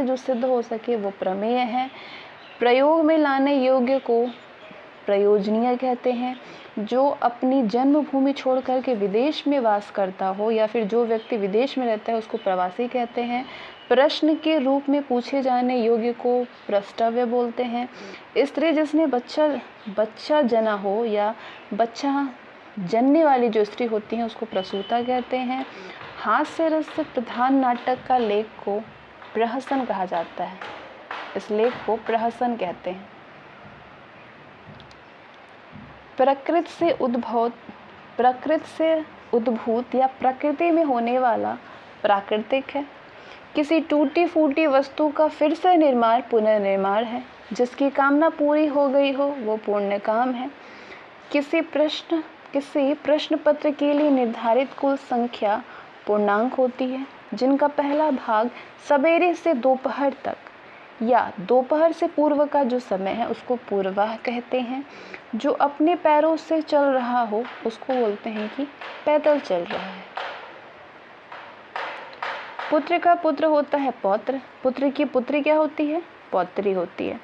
जो सिद्ध हो सके वो प्रमेय है। प्रयोग में लाने योग्य को प्रयोजनीय कहते हैं। जो अपनी जन्मभूमि छोड़ करके विदेश में वास करता हो या फिर जो व्यक्ति विदेश में रहता है उसको प्रवासी कहते हैं। प्रश्न के रूप में पूछे जाने योग्य को प्रष्टव्य बोलते हैं। स्त्री जिसने बच्चा जना हो या बच्चा जनने वाली जो स्त्री होती हैं उसको प्रसूता कहते हैं। हास्य रस से प्रधान नाटक का लेख को प्रहसन कहा जाता है। इस लेख को प्रहसन कहते हैं। प्रकृति से उद्भूत या प्रकृति में होने वाला प्राकृतिक है। किसी टूटी फूटी वस्तु का फिर से निर्माण पुनर्निर्माण है। जिसकी कामना पूरी हो गई हो वो पुण्य काम है। किसी प्रश्न पत्र के लिए निर्धारित कुल संख्या पूर्णांक होती है। जिनका पहला भाग सवेरे से दोपहर तक या दोपहर से पूर्व का जो समय है उसको पूर्वाह कहते हैं। जो अपने पैरों से चल रहा हो उसको बोलते हैं कि पैदल चल रहा है। पुत्र का पुत्र होता है पौत्र। पुत्र की पुत्री क्या होती है, पौत्री होती है।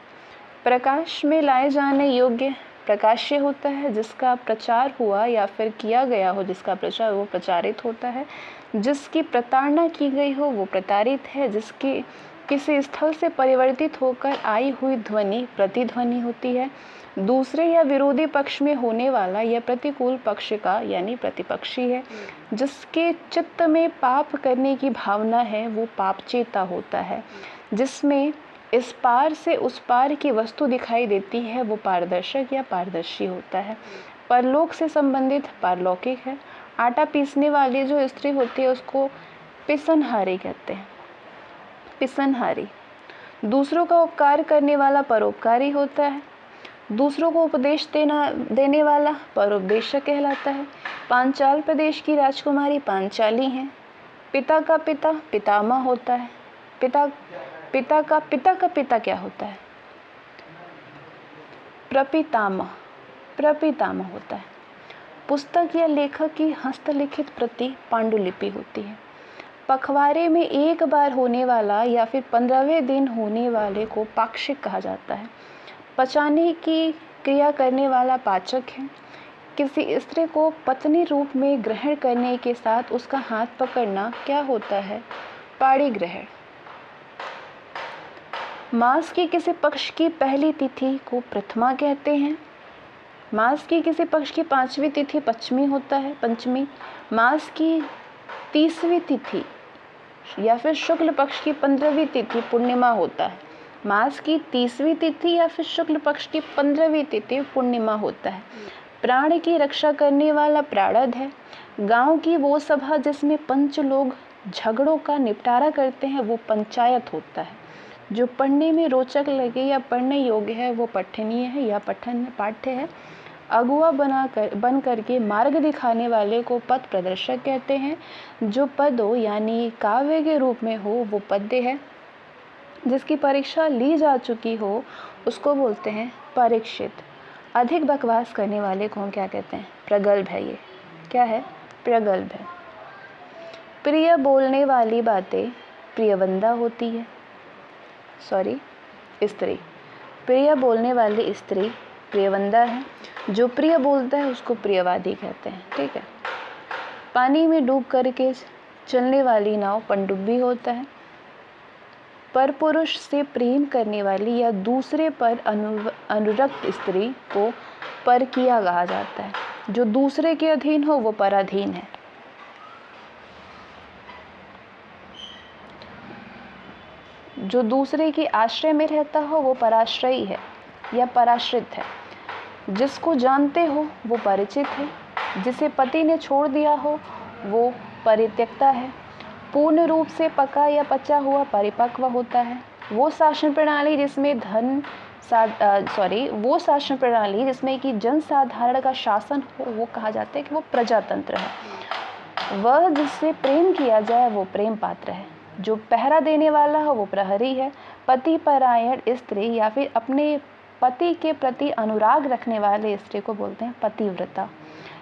प्रकाश में लाए जाने योग्य प्रकाश्य होता है। जिसका प्रचार हुआ या फिर किया गया हो, जिसका प्रचार वो प्रचारित होता है। जिसकी प्रताड़ना की गई हो वो प्रताड़ित है। जिसकी किसी स्थल से परिवर्तित होकर आई हुई ध्वनि प्रतिध्वनि होती है। दूसरे या विरोधी पक्ष में होने वाला या प्रतिकूल पक्ष का यानी प्रतिपक्षी है। जिसके चित्त में पाप करने की भावना है वो पापचेता होता है। जिसमें इस पार से उस पार की वस्तु दिखाई देती है वो पारदर्शक या पारदर्शी होता है। परलोक से संबंधित पारलौकिक है। आटा पीसने वाली जो स्त्री होती है उसको पिसनहारी कहते हैं, पिसनहारी। दूसरों का उपकार करने वाला परोपकारी होता है। दूसरों को उपदेश देने वाला परोपदेशक कहलाता है। पांचाल प्रदेश की राजकुमारी पांचाली हैं। पिता का पिता पितामह होता है। पिता का पिता क्या होता है, प्रपितामह होता है। पुस्तक या लेखक की हस्तलिखित प्रति पांडुलिपि होती है। पखवाड़े में एक बार होने वाला या फिर 15वें दिन होने वाले को पाक्षिक कहा जाता है। पचाने की क्रिया करने वाला पाचक है। किसी स्त्री को पत्नी रूप में ग्रहण करने के साथ उसका हाथ पकड़ना क्या होता है, पाणिग्रहण। मास की किसी पक्ष की पहली तिथि को प्रथमा कहते हैं। मास की किसी पक्ष की 5वीं तिथि पंचमी होता है, पंचमी। मास की 30वीं तिथि या फिर शुक्ल पक्ष की 15वीं तिथि पूर्णिमा होता है। मास की 30वीं तिथि या फिर शुक्ल पक्ष की 15वीं तिथि पूर्णिमा होता है। प्राण की रक्षा करने वाला प्राणद है। गांव की वो सभा जिसमें पंच लोग झगड़ों का निपटारा करते हैं वो पंचायत होता है। जो पढ़ने में रोचक लगे या पढ़ने योग्य है वो पठनीय है या पाठ्य है। अगुआ बन करके मार्ग दिखाने वाले को पथ प्रदर्शक कहते हैं। जो पद हो यानी काव्य के रूप में हो वो पद्य है। जिसकी परीक्षा ली जा चुकी हो उसको बोलते हैं परीक्षित। अधिक बकवास करने वाले को हम क्या कहते हैं, प्रगल्भ है। ये क्या है, प्रगल्भ है। प्रिय बोलने वाली बातें प्रियवंदा होती है, स्त्री। प्रिय बोलने वाली स्त्री प्रियवंदा है। जो प्रिय बोलता है उसको प्रियवादी कहते हैं, ठीक है। पानी में डूब करके चलने वाली नाव पनडुब्बी होता है। पर पुरुष से प्रेम करने वाली या दूसरे पर अनुरक्त स्त्री को परकीया कहा जाता है। जो दूसरे के अधीन हो वो पराधीन है। जो दूसरे के आश्रय में रहता हो वो पराश्रयी है या पराश्रित है। जिसको जानते हो वो परिचित है। जिसे पति ने छोड़ दिया हो वो परित्यक्ता है। पूर्ण रूप से पका या पचा हुआ परिपक्व होता है। वो शासन प्रणाली जिसमें धन वो शासन प्रणाली जिसमें कि जनसाधारण का शासन हो, वो कहा जाता है कि वो प्रजातंत्र है। वह जिससे प्रेम किया जाए वो प्रेम पात्र है। जो पहरा देने वाला हो वो प्रहरी है। पति परायण स्त्री या फिर अपने पति के प्रति अनुराग रखने वाले स्त्री को बोलते हैं पतिव्रता।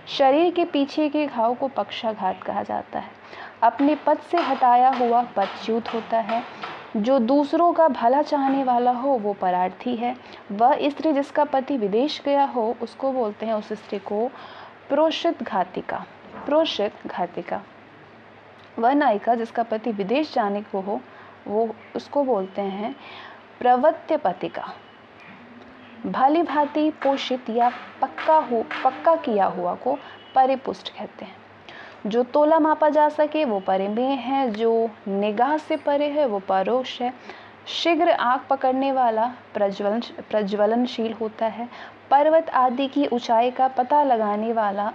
शरीर के पीछे के घाव को पक्षाघात कहा जाता है। अपने पद से हटाया हुआ पदच्युत होता है। जो दूसरों का भला चाहने वाला हो वो परार्थी है। वह स्त्री जिसका पति विदेश गया हो उसको बोलते हैं, उस स्त्री को प्रोषित घातिका। प्रोषित घातिका। वह नायिका जिसका पति विदेश जाने को हो वो उसको बोलते हैं प्रवत्य पतिका। भली भांति पोषित या पक्का किया हुआ को परिपुष्ट कहते हैं। जो तोला मापा जा सके वो परिमेय है। जो निगाह से परे है वो परोक्ष है। शीघ्र आँख पकड़ने वाला प्रज्वलनशील होता है। पर्वत आदि की ऊंचाई का पता लगाने वाला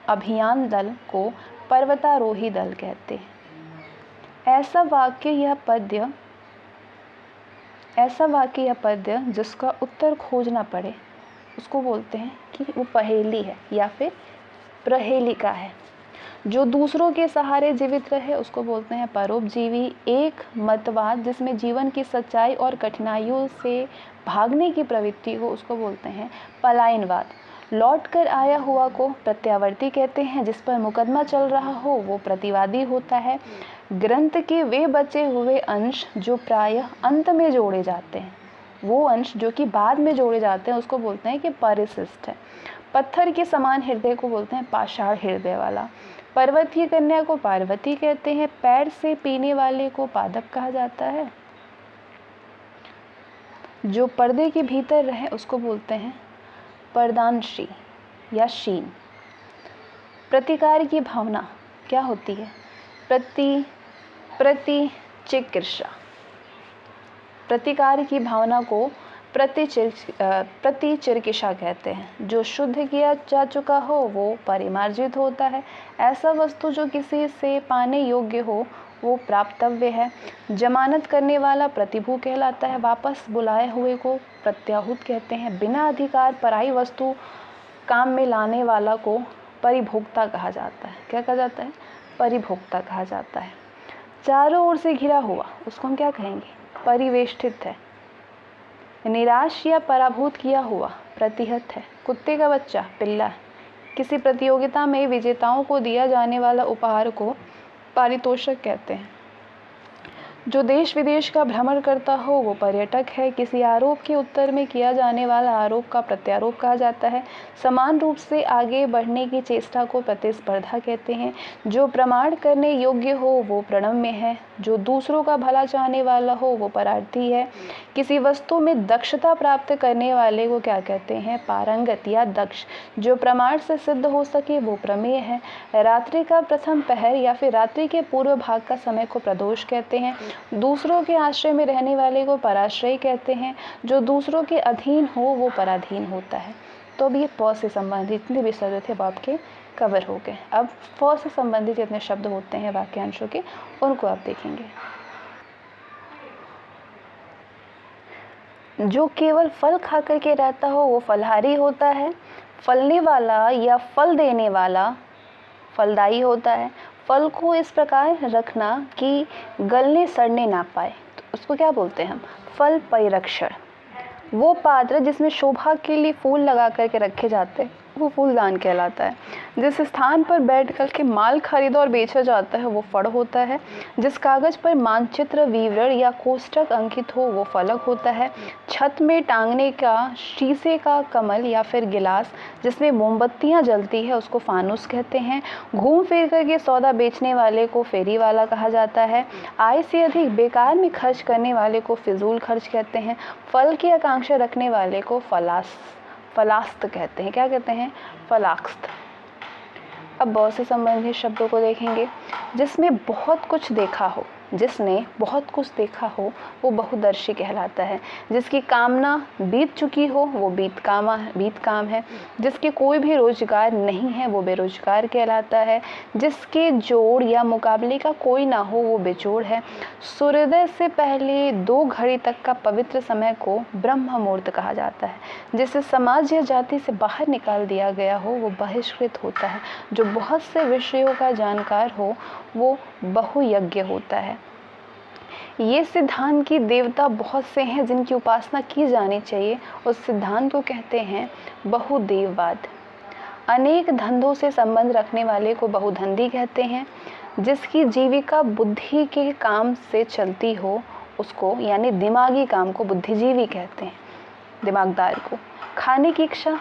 अभियान दल को पर्वतारोही दल कहते हैं। ऐसा वाक्य या पद्य जिसका उत्तर खोजना पड़े उसको बोलते हैं कि वो पहेली है या फिर प्रहेलिका है। जो दूसरों के सहारे जीवित रहे उसको बोलते हैं परोपजीवी। एक मतवाद जिसमें जीवन की सच्चाई और कठिनाइयों से भागने की प्रवृत्ति हो उसको बोलते हैं पलायनवाद। लौट कर आया हुआ को प्रत्यावर्ती कहते हैं। जिस पर मुकदमा चल रहा हो वो प्रतिवादी होता है। ग्रंथ के वे बचे हुए अंश जो प्रायः अंत में जोड़े जाते हैं, वो अंश जो कि बाद में जोड़े जाते हैं उसको बोलते हैं कि परिशिष्ट है। पत्थर के समान हृदय को बोलते हैं पाषाण हृदय वाला। पर्वत की कन्या को पार्वती कहते हैं। पैर से पीने वाले को पादप कहा जाता है। जो पर्दे के भीतर रहे उसको बोलते हैं पर्दांशी या शीन। प्रतिकार की भावना क्या होती है? प्रतिचिकित्सा। प्रतिकार की भावना को प्रतिचिकित्सा कहते हैं। जो शुद्ध किया जा चुका हो वो परिमार्जित होता है। ऐसा वस्तु जो किसी से पाने योग्य हो वो प्राप्तव्य है। जमानत करने वाला प्रतिभू कहलाता है। वापस बुलाए हुए को प्रत्याहुत कहते हैं। बिना अधिकार पराई वस्तु काम में लाने वाला को परिभोक्ता कहा जाता है। क्या कहा जाता है? परिभोक्ता कहा जाता है। चारों ओर से घिरा हुआ उसको हम क्या कहेंगे? परिवेष्टित है। निराश या पराभूत किया हुआ प्रतिहत है। कुत्ते का बच्चा पिल्ला है। किसी प्रतियोगिता में विजेताओं को दिया जाने वाला उपहार को पारितोषिक कहते हैं। जो देश विदेश का भ्रमण करता हो वो पर्यटक है। किसी आरोप के उत्तर में किया जाने वाला आरोप का प्रत्यारोप कहा जाता है। समान रूप से आगे बढ़ने की चेष्टा को प्रतिस्पर्धा कहते हैं। जो प्रमाण करने योग्य हो वो प्रणम्य है। जो दूसरों का भला चाहने वाला हो वो परार्थी है। किसी वस्तु में दक्षता प्राप्त करने वाले को क्या कहते हैं? पारंगत या दक्ष। जो प्रमाण से सिद्ध हो सके वो प्रमेय है। रात्रि का प्रथम पहर या फिर रात्रि के पूर्व भाग का समय को प्रदोष कहते हैं। दूसरों के आश्रय में रहने वाले को पराश्रय कहते हैं। जो दूसरों के अधीन हो वो पराधीन होता है। तो अब ये प से संबंधित जितने भी शब्द थे वो आपके कवर हो गए। अब फ से संबंधित जितने शब्द होते हैं वाक्यांशों के उनको आप देखेंगे। जो केवल फल खा कर के रहता हो वो फलहारी होता है। फलने वाला या फल देने वाला फलदायी होता है। फल को इस प्रकार रखना कि गलने सड़ने ना पाए तो उसको क्या बोलते हैं हम? फल परिरक्षण। वो पात्र जिसमें शोभा के लिए फूल लगा करके रखे जाते हैं वो फूलदान कहलाता है। जिस स्थान पर बैठ कर के माल खरीदा और बेचा जाता है वो फड़ होता है। जिस कागज पर मानचित्र विवरण या कोष्ठक अंकित हो वो फलक होता है। छत में टांगने का शीशे का कमल या फिर गिलास जिसमें मोमबत्तियां जलती है उसको फानुस कहते हैं। घूम फिर करके सौदा बेचने वाले को फेरी वाला कहा जाता है। आय से अधिक बेकार में खर्च करने वाले को फिजूल खर्च कहते हैं। फल की आकांक्षा रखने वाले को फलास्त कहते हैं। क्या कहते हैं? फलाक्स्त। अब बहुत से संबंधित शब्दों को देखेंगे। जिसमें बहुत कुछ देखा हो जिसने बहुत कुछ देखा हो वो बहुदर्शी कहलाता है। जिसकी कामना बीत चुकी हो वो बीत काम है। जिसके कोई भी रोजगार नहीं है वो बेरोजगार कहलाता है। जिसके जोड़ या मुकाबले का कोई ना हो वो बेजोड़ है। सूर्योदय से पहले 2 घड़ी तक का पवित्र समय को ब्रह्म मुहूर्त कहा जाता है। जिसे समाज या जाति से बाहर निकाल दिया गया हो वो बहिष्कृत होता है। जो बहुत से विषयों का जानकार हो वो बहुयज्ञ होता है। ये सिद्धांत की देवता बहुत से हैं जिनकी उपासना की जानी चाहिए। उस सिद्धांत को कहते हैं बहुदेववाद। अनेक धंधों से संबंध रखने वाले को बहुधंधी कहते हैं। जिसकी जीविका बुद्धि के काम से चलती हो उसको यानी दिमागी काम को बुद्धिजीवी कहते हैं, दिमागदार को। खाने की इच्छा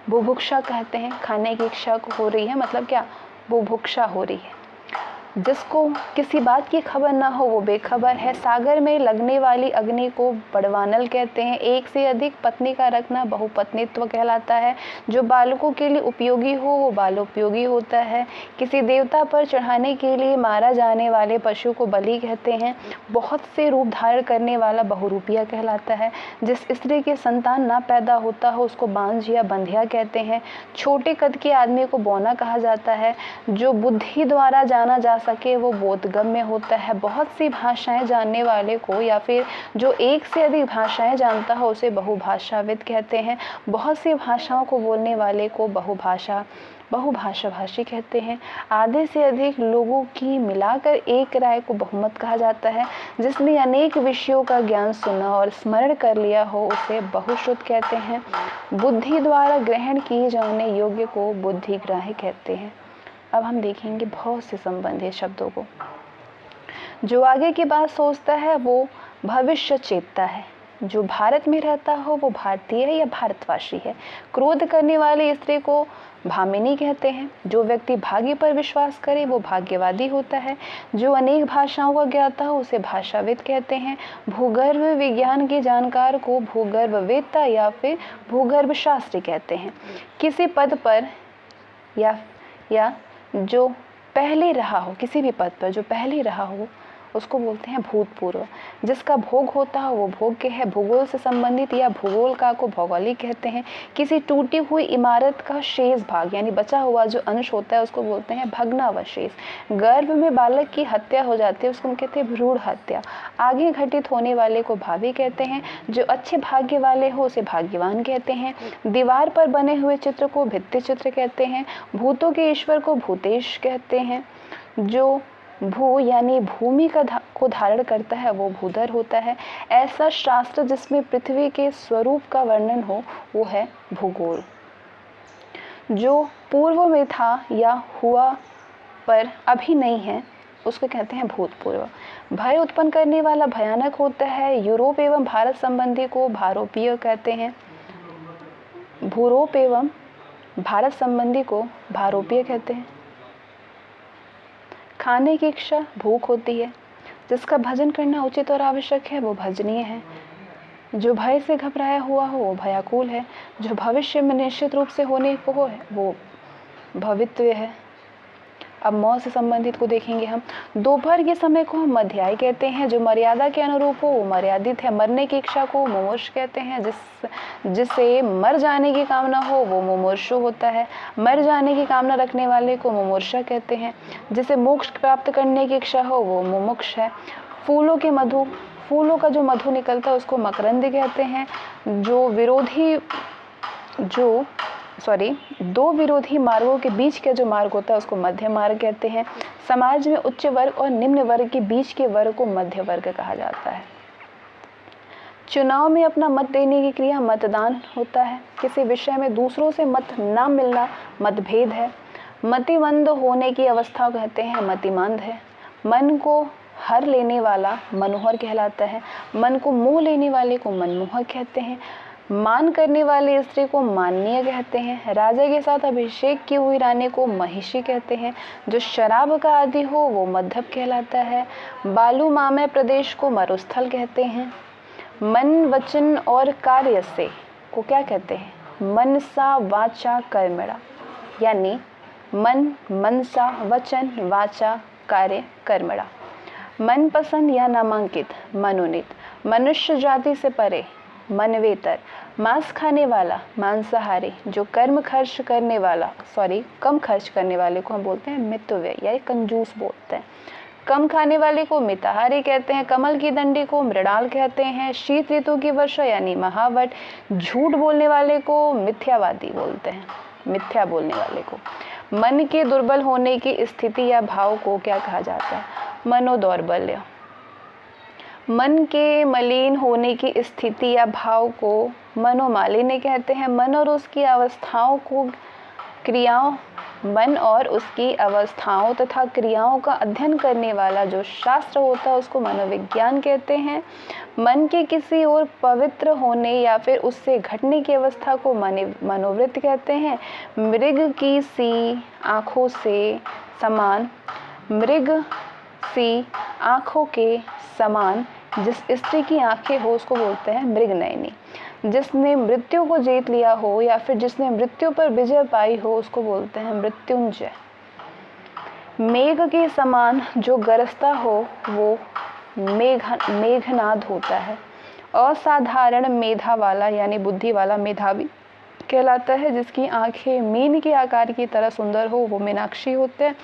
बुभुक्षा कहते हैं। खाने की इच्छा हो रही है मतलब क्या, बुभुक्षा हो रही है। जिसको किसी बात की खबर ना हो वो बेखबर है। सागर में लगने वाली अग्नि को बड़वानल कहते हैं। एक से अधिक पत्नी का रखना बहुपत्नीत्व कहलाता है। जो बालकों के लिए उपयोगी हो वो बालोपयोगी होता है। किसी देवता पर चढ़ाने के लिए मारा जाने वाले पशु को बलि कहते हैं। बहुत से रूप धारण करने वाला बहुरूपिया कहलाता है। जिस स्त्री के संतान ना पैदा होता हो उसको बांझ या बंधिया कहते हैं। छोटे कद के आदमी को बौना कहा जाता है। जो बुद्धि द्वारा जाना जा सके वो बोधगम्य होता है। बहुत सी भाषाएं जानने वाले को या फिर जो एक से अधिक भाषाएं जानता हो उसे बहुभाषाविद कहते हैं। बहुत सी भाषाओं को बोलने वाले को बहुभाषाभाषी कहते हैं। आधे से अधिक लोगों की मिलाकर एक राय को बहुमत कहा जाता है। जिसने अनेक विषयों का ज्ञान सुना और स्मरण कर लिया हो उसे बहुश्रुत कहते हैं। बुद्धि द्वारा ग्रहण किए जाने योग्य को बुद्धिग्राही कहते हैं। अब हम देखेंगे बहुत से संबंधित शब्दों को। जो आगे की बात सोचता है वो भविष्य चेतता है। जो भारत में रहता हो वो भारतीय है या भारतवासी है। क्रोध करने वाली स्त्री को भामिनी कहते हैं। जो व्यक्ति भाग्य पर विश्वास करे वो भाग्यवादी होता है। जो अनेक भाषाओं का ज्ञाता हो उसे भाषाविद कहते हैं। भूगर्भ विज्ञान के जानकार को भूगर्भवेत्ता या फिर भूगर्भ शास्त्री कहते हैं। किसी पद पर या जो पहले रहा हो, किसी भी पद पर जो पहले रहा हो उसको बोलते हैं भूतपूर्व। जिसका भोग होता हो वो भोग्य है। भूगोल से संबंधित या भूगोल का को भौगोलिक कहते हैं। किसी टूटी हुई इमारत का शेष भाग यानी बचा हुआ जो अंश होता है उसको बोलते हैं भग्नावशेष। गर्भ में बालक की हत्या हो जाती है उसको हम कहते हैं भ्रूण हत्या। आगे घटित होने वाले को भावी कहते हैं। जो अच्छे भाग्य वाले हो उसे भाग्यवान कहते हैं। दीवार पर बने हुए चित्र को भित्ति चित्र कहते हैं। भूतों के ईश्वर को भूतेश कहते हैं। जो भू यानी भूमि को धारण करता है वो भूधर होता है। ऐसा शास्त्र जिसमें पृथ्वी के स्वरूप का वर्णन हो वो है भूगोल। जो पूर्व में था या हुआ पर अभी नहीं है उसको कहते हैं भूतपूर्व। भय उत्पन्न करने वाला भयानक होता है। यूरोप एवं भारत संबंधी को भारोपीय कहते हैं। भूरोप एवं भारत संबंधी को भारोपीय कहते हैं। खाने की इच्छा भूख होती है। जिसका भजन करना उचित और आवश्यक है वो भजनीय है। जो भय से घबराया हुआ हो वो भयाकुल है। जो भविष्य में निश्चित रूप से होने को है वो भवित्व है। अब मौ से संबंधित को देखेंगे हम। दोपहर के समय को हम मध्याह्न कहते हैं। जो मर्यादा के अनुरूप हो वो मर्यादित है। मरने की इच्छा को मुमुर्ष कहते हैं। जिसे मर जाने की कामना हो वो मुमुर्षु होता है। मर जाने की कामना रखने वाले को मुमुर्षा कहते हैं। जिसे मोक्ष प्राप्त करने की इच्छा हो वो मुमुक्ष है। फूलों का जो मधु निकलता है उसको मकरंद कहते हैं। दो विरोधी मार्गों के बीच का जो मार्ग होता है उसको मध्य मार्ग कहते हैं। समाज में उच्च वर्ग और निम्न वर्ग के बीच के वर्ग को मध्य वर्ग कहा जाता है। चुनाव में अपना मत देने की क्रिया मतदान होता है। किसी विषय में दूसरों से मत ना मिलना मतभेद है। मतिमंद होने की अवस्था कहते हैं मतिमंद है। मन को हर लेने वाला मनोहर कहलाता है। मन को मोह लेने वाले को मनमोहक कहते हैं। मान करने वाली स्त्री को माननीय कहते हैं। राजा के साथ अभिषेक की हुई रानी को महिषी कहते हैं। जो शराब का आदि हो वो मध्यप कहलाता है। बालू मामय प्रदेश को मरुस्थल कहते हैं। मन वचन और कार्य से को क्या कहते हैं? मनसा वाचा कर्मणा, यानी मन मनसा वचन वाचा कार्य कर्मणा। मनपसंद या नामांकित, मनोनीत, मनुष्य जाति से परे, मनवेतर, मांस खाने वाला, मांसाहारी, जो कम खर्च करने वाले को हम बोलते हैं मितव्यय या कंजूस बोलते हैं। कम खाने वाले को मिताहारी कहते हैं। कमल की डंडी को मृणाल कहते हैं। शीत ऋतु की वर्षा यानी महावट। झूठ बोलने वाले को मिथ्यावादी बोलते हैं, मिथ्या बोलने वाले को। मन के दुर्बल होने की स्थिति या भाव को क्या कहा जाता है? मनोदौर्बल्य। मन के मलिन होने की स्थिति या भाव को मनोमालिन्य कहते हैं। मन और उसकी अवस्थाओं तथा क्रियाओं का अध्ययन करने वाला जो शास्त्र होता है उसको मनोविज्ञान कहते हैं। मन के किसी और पवित्र होने या फिर उससे घटने की अवस्था को मनोवृत्ति कहते हैं। मृग की सी आँखों के समान जिस स्त्री की आंखें हो उसको बोलते हैं मृगनयनी। जिसने मृत्यु को जीत लिया हो या फिर जिसने मृत्यु पर विजय पाई हो उसको बोलते हैं मृत्युंजय। मेघ के समान जो गरजता हो वो मेघनाद होता है। असाधारण मेधा वाला यानी बुद्धि वाला मेधावी कहलाता है। जिसकी आंखें मीन के आकार की तरह सुंदर हो वो मीनाक्षी होते हैं।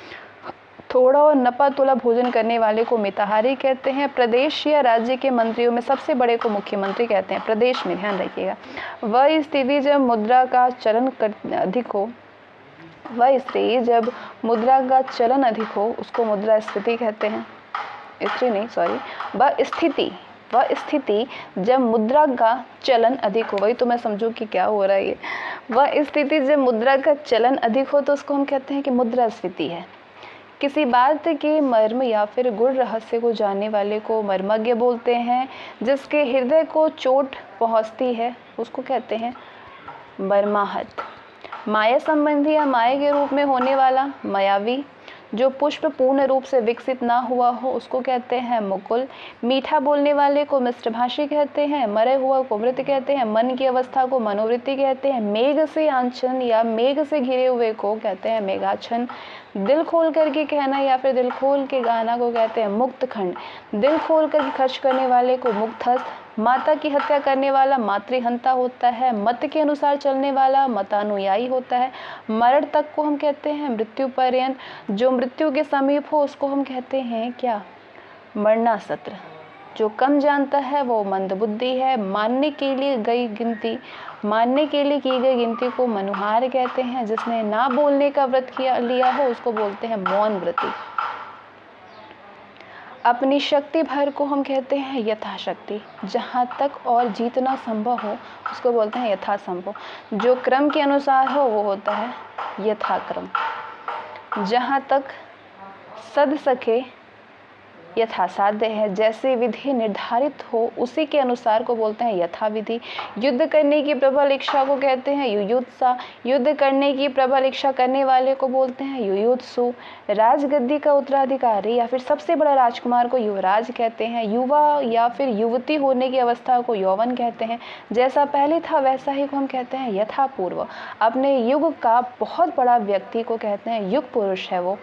थोड़ा और नपा तुला भोजन करने वाले को मिताहारी कहते हैं। प्रदेश या राज्य के मंत्रियों में सबसे बड़े को मुख्यमंत्री कहते हैं। प्रदेश में ध्यान रखिएगा। वह स्थिति जब मुद्रा का चलन अधिक हो उसको मुद्रास्फीति कहते हैं। वह स्थिति जब मुद्रा का चलन अधिक हो, वही तो मैं समझू कि क्या हो रहा है ये। वह स्थिति जब मुद्रा का चलन अधिक हो तो उसको हम कहते हैं कि मुद्रास्फीति है। किसी बात के मर्म या फिर गुण रहस्य को जानने वाले को मर्मज्ञ बोलते हैं। जिसके हृदय को चोट पहुंचती है उसको कहते हैं मर्माहत। माया संबंधी या माया के रूप में होने वाला मायावी। जो पुष्प पूर्ण रूप से विकसित ना हुआ हो उसको कहते हैं मुकुल। मीठा बोलने वाले को मिष्टभाषी कहते हैं। मरे हुआ को मृत कहते हैं। मन की अवस्था को मनोवृत्ति कहते हैं। मेघ से आंचन या मेघ से घिरे हुए को कहते हैं मेघाच्छन। दिल खोल करके कहना या फिर दिल खोल के गाना को कहते हैं मुक्त खंड। दिल खोल करके खर्च करने वाले को मुक्तस्थ। माता की हत्या करने वाला मातृहंता होता है। मत के अनुसार चलने वाला मतानुयायी होता है। मरण तक को हम कहते हैं मृत्यु पर्यंत। जो मृत्यु के समीप हो उसको हम कहते हैं क्या? मरणासत्र। जो कम जानता है वो मंदबुद्धि है। मानने के लिए की गई गिनती को मनुहार कहते हैं। जिसने ना बोलने का व्रत लिया हो उसको बोलते हैं मौन व्रती। अपनी शक्ति भर को हम कहते हैं यथाशक्ति। जहाँ तक और जीतना संभव हो उसको बोलते हैं यथासंभव। जो क्रम के अनुसार हो वो होता है यथाक्रम। जहाँ तक सद सके यथासाध्य है। जैसे विधि निर्धारित हो उसी के अनुसार को बोलते हैं यथाविधि। युद्ध करने की प्रबल इच्छा को कहते हैं युयुत्सा। युद्ध करने की प्रबल इच्छा करने वाले को बोलते हैं युयुत्सु। राजगद्दी का उत्तराधिकारी या फिर सबसे बड़ा राजकुमार को युवराज कहते हैं। युवा या फिर युवती होने की अवस्था को यौवन कहते हैं। जैसा पहले था वैसा ही को हम कहते हैं यथापूर्व। अपने युग का बहुत बड़ा व्यक्ति को कहते हैं युग पुरुष है वो।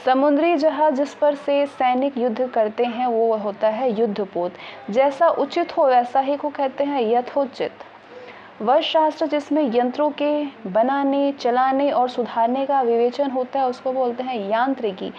समुद्री जहाज जिस पर से सैनिक युद्ध करते हैं वो होता है युद्धपोत। जैसा उचित हो वैसा ही को कहते हैं यथोचित। वह शास्त्र जिसमें यंत्रों के बनाने, चलाने और सुधारने का विवेचन होता है उसको बोलते हैं यांत्रिकी।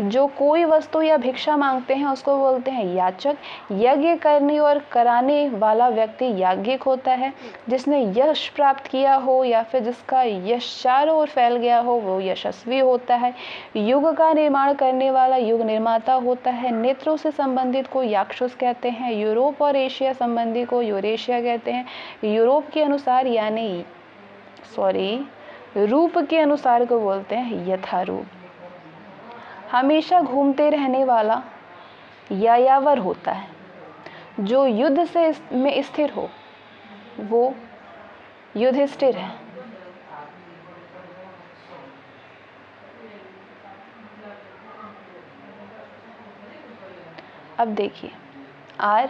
जो कोई वस्तु या भिक्षा मांगते हैं उसको बोलते हैं याचक। यज्ञ करने और कराने वाला व्यक्ति याज्ञिक होता है। जिसने यश प्राप्त किया हो या फिर जिसका यश चारों ओर फैल गया हो वो यशस्वी होता है। युग का निर्माण करने वाला युग निर्माता होता है। नेत्रों से संबंधित को याक्षुष कहते हैं। यूरोप और एशिया संबंधी को यूरेशिया कहते हैं। यूरोप के अनुसार रूप के अनुसार को बोलते हैं यथारूप। हमेशा घूमते रहने वाला यायावर होता है। जो युद्ध में स्थिर हो वो युधिष्ठिर है। अब देखिए आर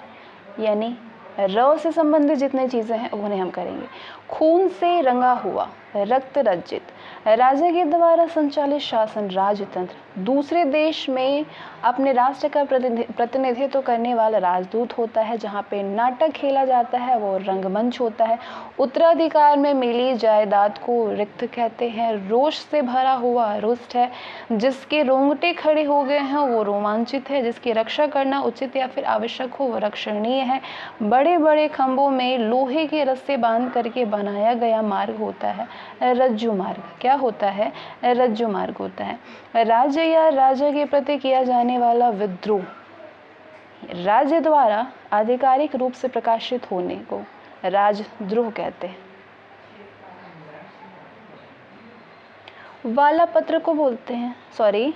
यानी र से संबंधित जितने चीज़ें हैं उन्हें हम करेंगे। खून से रंगा हुआ, रक्त रंजित, राजा के द्वारा संचालित शासन राजतंत्र, दूसरे देश में अपने राष्ट्र का प्रतिनिधित्व करने वाला राजदूत होता है। जहाँ पे नाटक खेला जाता है वो रंगमंच होता है। उत्तराधिकार में मिली जायदाद को रिक्त कहते हैं। रोष से भरा हुआ रुष्ट है। जिसके रोंगटे खड़े हो गए हैं वो रोमांचित है। जिसकी रक्षा करना उचित या फिर आवश्यक हो वो रक्षणीय है। बड़े बड़े खंभों में लोहे के रस्से बांध करके बनाया गया मार्ग होता है रज्जु मार्ग। क्या होता है? रज्जु मार्ग होता है। राज्य या राजा के प्रति किया जाने वाला विद्रोह राज्य द्वारा आधिकारिक रूप से प्रकाशित होने को राजद्रोह कहते हैं। वाला पत्र को बोलते हैं, सॉरी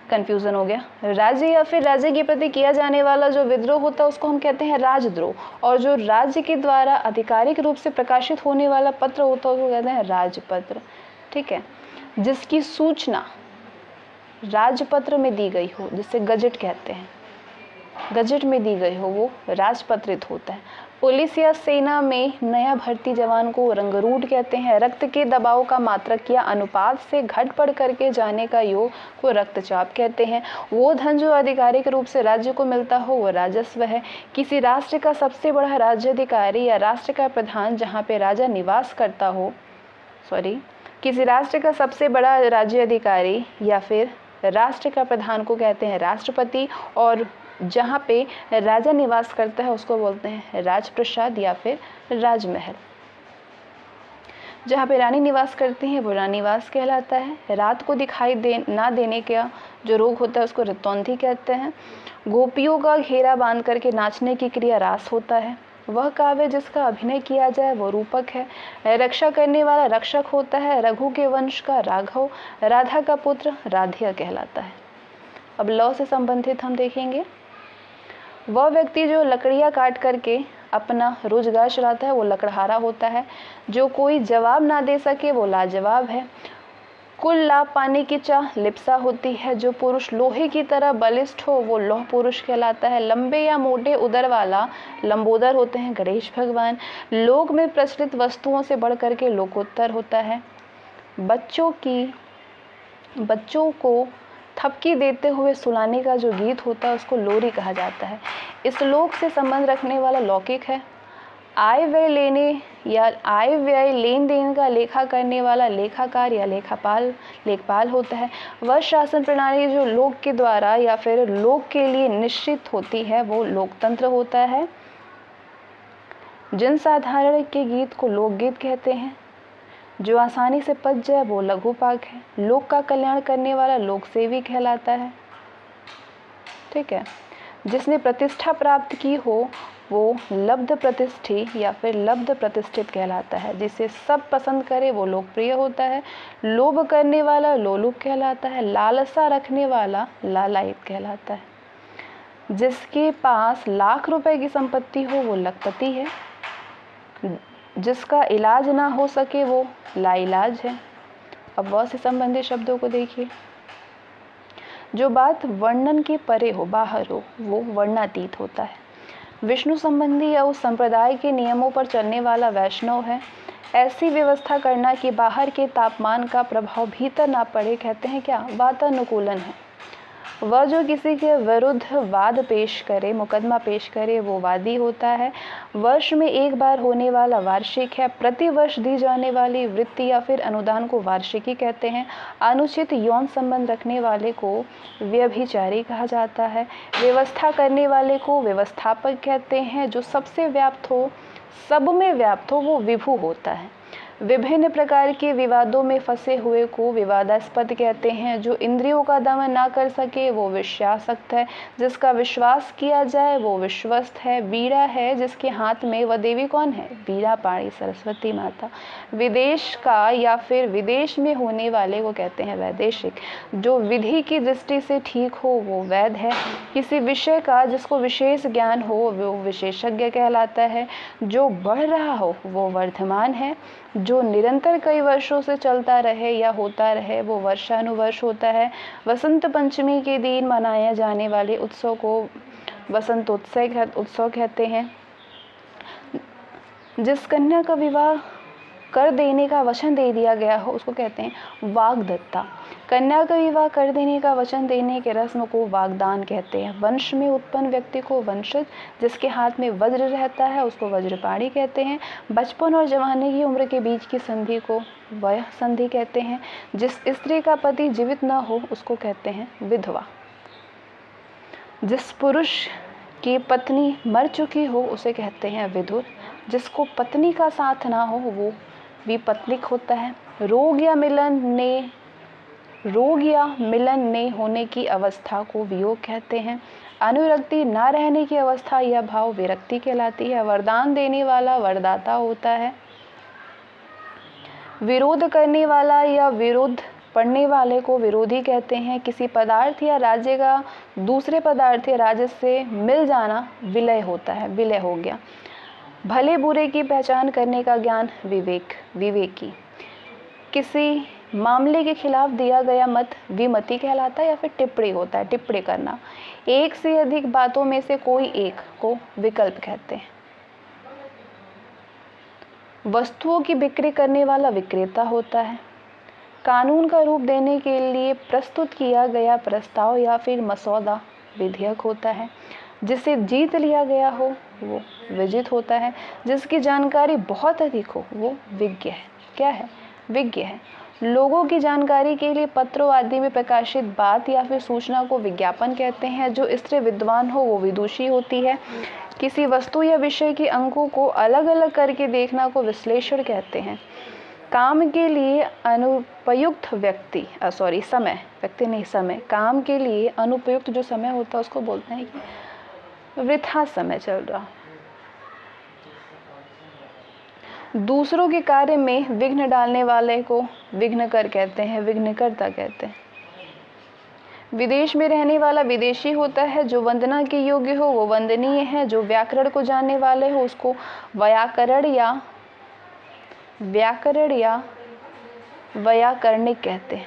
कंफ्यूजन हो गया। राज्य या फिर राज्य के प्रति किया जाने वाला जो विद्रोह होता है उसको हम कहते हैं राजद्रोह। और जो राज्य के द्वारा आधिकारिक रूप से प्रकाशित होने वाला पत्र होता है उसको कहते हैं राजपत्र। ठीक है। जिसकी सूचना राजपत्र में दी गई हो, जिसे गजट कहते हैं, गजट में दी गई हो वो राजपत्रित होता है। पुलिस या सेना में नया भर्ती जवान को रंगरूट कहते हैं। रक्त के दबाव का मात्रक या अनुपात से घट बढ़ करके जाने का योग को रक्तचाप कहते हैं। वो धन जो आधिकारिक रूप से राज्य को मिलता हो वो राजस्व है। किसी राष्ट्र का सबसे बड़ा राज्याधिकारी या राष्ट्र का प्रधान जहाँ पे राजा निवास करता हो, किसी राष्ट्र का सबसे बड़ा राज्याधिकारी या फिर राष्ट्र का प्रधान को कहते हैं राष्ट्रपति। और जहाँ पे राजा निवास करता है उसको बोलते हैं राजप्रसाद या फिर राजमहल। जहाँ पे रानी निवास करती हैं वो रानीवास कहलाता है। रात को दिखाई ना देने का जो रोग होता है उसको ऋतौंधी कहते हैं। गोपियों का घेरा बांध करके नाचने की क्रिया रास होता है। वह काव्य जिसका अभिनय किया जाए वो रूपक है। रक्षा करने वाला रक्षक होता है। रघु के वंश का राघव, राधा का पुत्र राधिया कहलाता है। अब लौ से संबंधित हम देखेंगे। वह व्यक्ति जो लकड़ियाँ काट करके अपना रोजगार चलाता है वो लकड़हारा होता है। जो कोई जवाब ना दे सके वो लाजवाब है। कुल लाभ पाने की चाह लिप्सा होती है। जो पुरुष लोहे की तरह बलिष्ठ हो वो लौह पुरुष कहलाता है। लंबे या मोटे उदर वाला लंबोदर होते हैं गणेश भगवान। लोक में प्रचलित वस्तुओं से बढ़ करके लोकोत्तर होता है। बच्चों को थपकी देते हुए सुलाने का जो गीत होता है उसको लोरी कहा जाता है। इस लोक से संबंध रखने वाला लौकिक है। आय व्यय लेन देन का लेखा करने वाला लेखाकार या लेखपाल होता है। वह शासन प्रणाली जो लोक के द्वारा या फिर लोक के लिए निश्चित होती है वो लोकतंत्र होता है। जन साधारण के गीत को लोकगीत कहते हैं। जो आसानी से पच जाए वो लघुपाक है। लोक का कल्याण करने वाला लोकसेवी कहलाता है। ठीक है। जिसने प्रतिष्ठा प्राप्त की हो वो लब्ध प्रतिष्ठी या फिर लब्ध प्रतिष्ठित कहलाता है। जिसे सब पसंद करे वो लोकप्रिय होता है। लोभ करने वाला लोलुप कहलाता है। लालसा रखने वाला लालायित कहलाता है। जिसके पास लाख रुपए की संपत्ति हो वो लखपति है। जिसका इलाज ना हो सके वो लाइलाज है। अब वह से संबंधित शब्दों को देखिए। जो बात वर्णन के परे हो, बाहर हो, वो वर्णातीत होता है। विष्णु संबंधी या उस संप्रदाय के नियमों पर चलने वाला वैष्णव है। ऐसी व्यवस्था करना कि बाहर के तापमान का प्रभाव भीतर ना पड़े कहते हैं क्या? वातानुकूलन है। वह जो किसी के विरुद्ध वाद पेश करे, मुकदमा पेश करे वो वादी होता है। वर्ष में एक बार होने वाला वार्षिक है। प्रति वर्ष दी जाने वाली वृत्ति या फिर अनुदान को वार्षिकी कहते हैं। अनुचित यौन संबंध रखने वाले को व्यभिचारी कहा जाता है। व्यवस्था करने वाले को व्यवस्थापक कहते हैं। जो सबसे व्याप्त हो, सब में व्याप्त हो वो विभु होता है। विभिन्न प्रकार के विवादों में फंसे हुए को विवादास्पद कहते हैं। जो इंद्रियों का दमन ना कर सके वो विषयासक्त है। जिसका विश्वास किया जाए वो विश्वस्त है। बीड़ा है जिसके हाथ में, वह देवी कौन है? बीड़ा पाणी सरस्वती माता। विदेश का या फिर विदेश में होने वाले को कहते हैं वैदेशिक। जो विधि की दृष्टि से ठीक हो वो वैद है। किसी विषय का जिसको विशेष ज्ञान हो वो विशेषज्ञ कहलाता है। जो बढ़ रहा हो वो वर्धमान है। जो निरंतर कई वर्षों से चलता रहे या होता रहे वो वर्षानुवर्ष होता है। वसंत पंचमी के दिन मनाए जाने वाले उत्सव को वसंतोत्सव कहते हैं। जिस कन्या का विवाह कर देने का वचन दे दिया गया हो उसको कहते हैं वाग्दत्ता। कन्या का विवाह कर देने का वचन देने के रस्म को वाग्दान कहते हैं। वंश में उत्पन्न व्यक्ति को वंशज, जिसके हाथ में वज्र रहता है उसको वज्रपाणी कहते हैं। बचपन और जवानी की उम्र के बीच की संधि को वय संधि कहते हैं। जिस स्त्री का पति जीवित न हो उसको कहते हैं विधवा। जिस पुरुष की पत्नी मर चुकी हो उसे कहते हैं विधुर। जिसको पत्नी का साथ ना हो वो विपत्निक होता है। रोग या मिलन ने होने की अवस्था को वियोग कहते हैं। अनुरक्ति ना रहने की अवस्था या भाव विरक्ति कहलाती है। वरदान देने वाला वरदाता होता है। विरोध करने वाला या विरुद्ध पढ़ने वाले को विरोधी कहते हैं। किसी पदार्थ या राज्य का दूसरे पदार्थ या राज्य से मिल जाना विलय होता है, विलय हो गया। भले बुरे की पहचान करने का ज्ञान विवेकी। किसी मामले के खिलाफ दिया गया मत विमति कहलाता है या फिर टिप्पणी होता है, टिप्पणी करना। एक से अधिक बातों में से कोई एक को विकल्प कहते हैं। वस्तुओं की बिक्री करने वाला विक्रेता होता है। कानून का रूप देने के लिए प्रस्तुत किया गया प्रस्ताव या फिर मसौदा विधेयक होता है। जिसे जीत लिया गया हो वो विजित होता है। जिसकी जानकारी बहुत अधिक हो वो विज्ञ है। क्या है? विज्ञ है। लोगों की जानकारी के लिए पत्रों आदि में प्रकाशित बात या फिर सूचना को विज्ञापन कहते हैं। जो स्त्री विद्वान हो वो विदुषी होती है। किसी वस्तु या विषय के अंकों को अलग अलग करके देखना को विश्लेषण कहते हैं। काम के लिए अनुपयुक्त समय काम के लिए अनुपयुक्त जो समय होता है उसको बोलते हैं कि वृथा समय चल रहा। दूसरों के कार्य में विघ्न डालने वाले को विघ्नकर कहते हैं, विघ्नकर्ता कहते हैं। विदेश में रहने वाला विदेशी होता है। जो वंदना के योग्य हो वो वंदनीय है। जो व्याकरण को जानने वाले हो उसको व्याकरण या व्याकरणिक कहते हैं।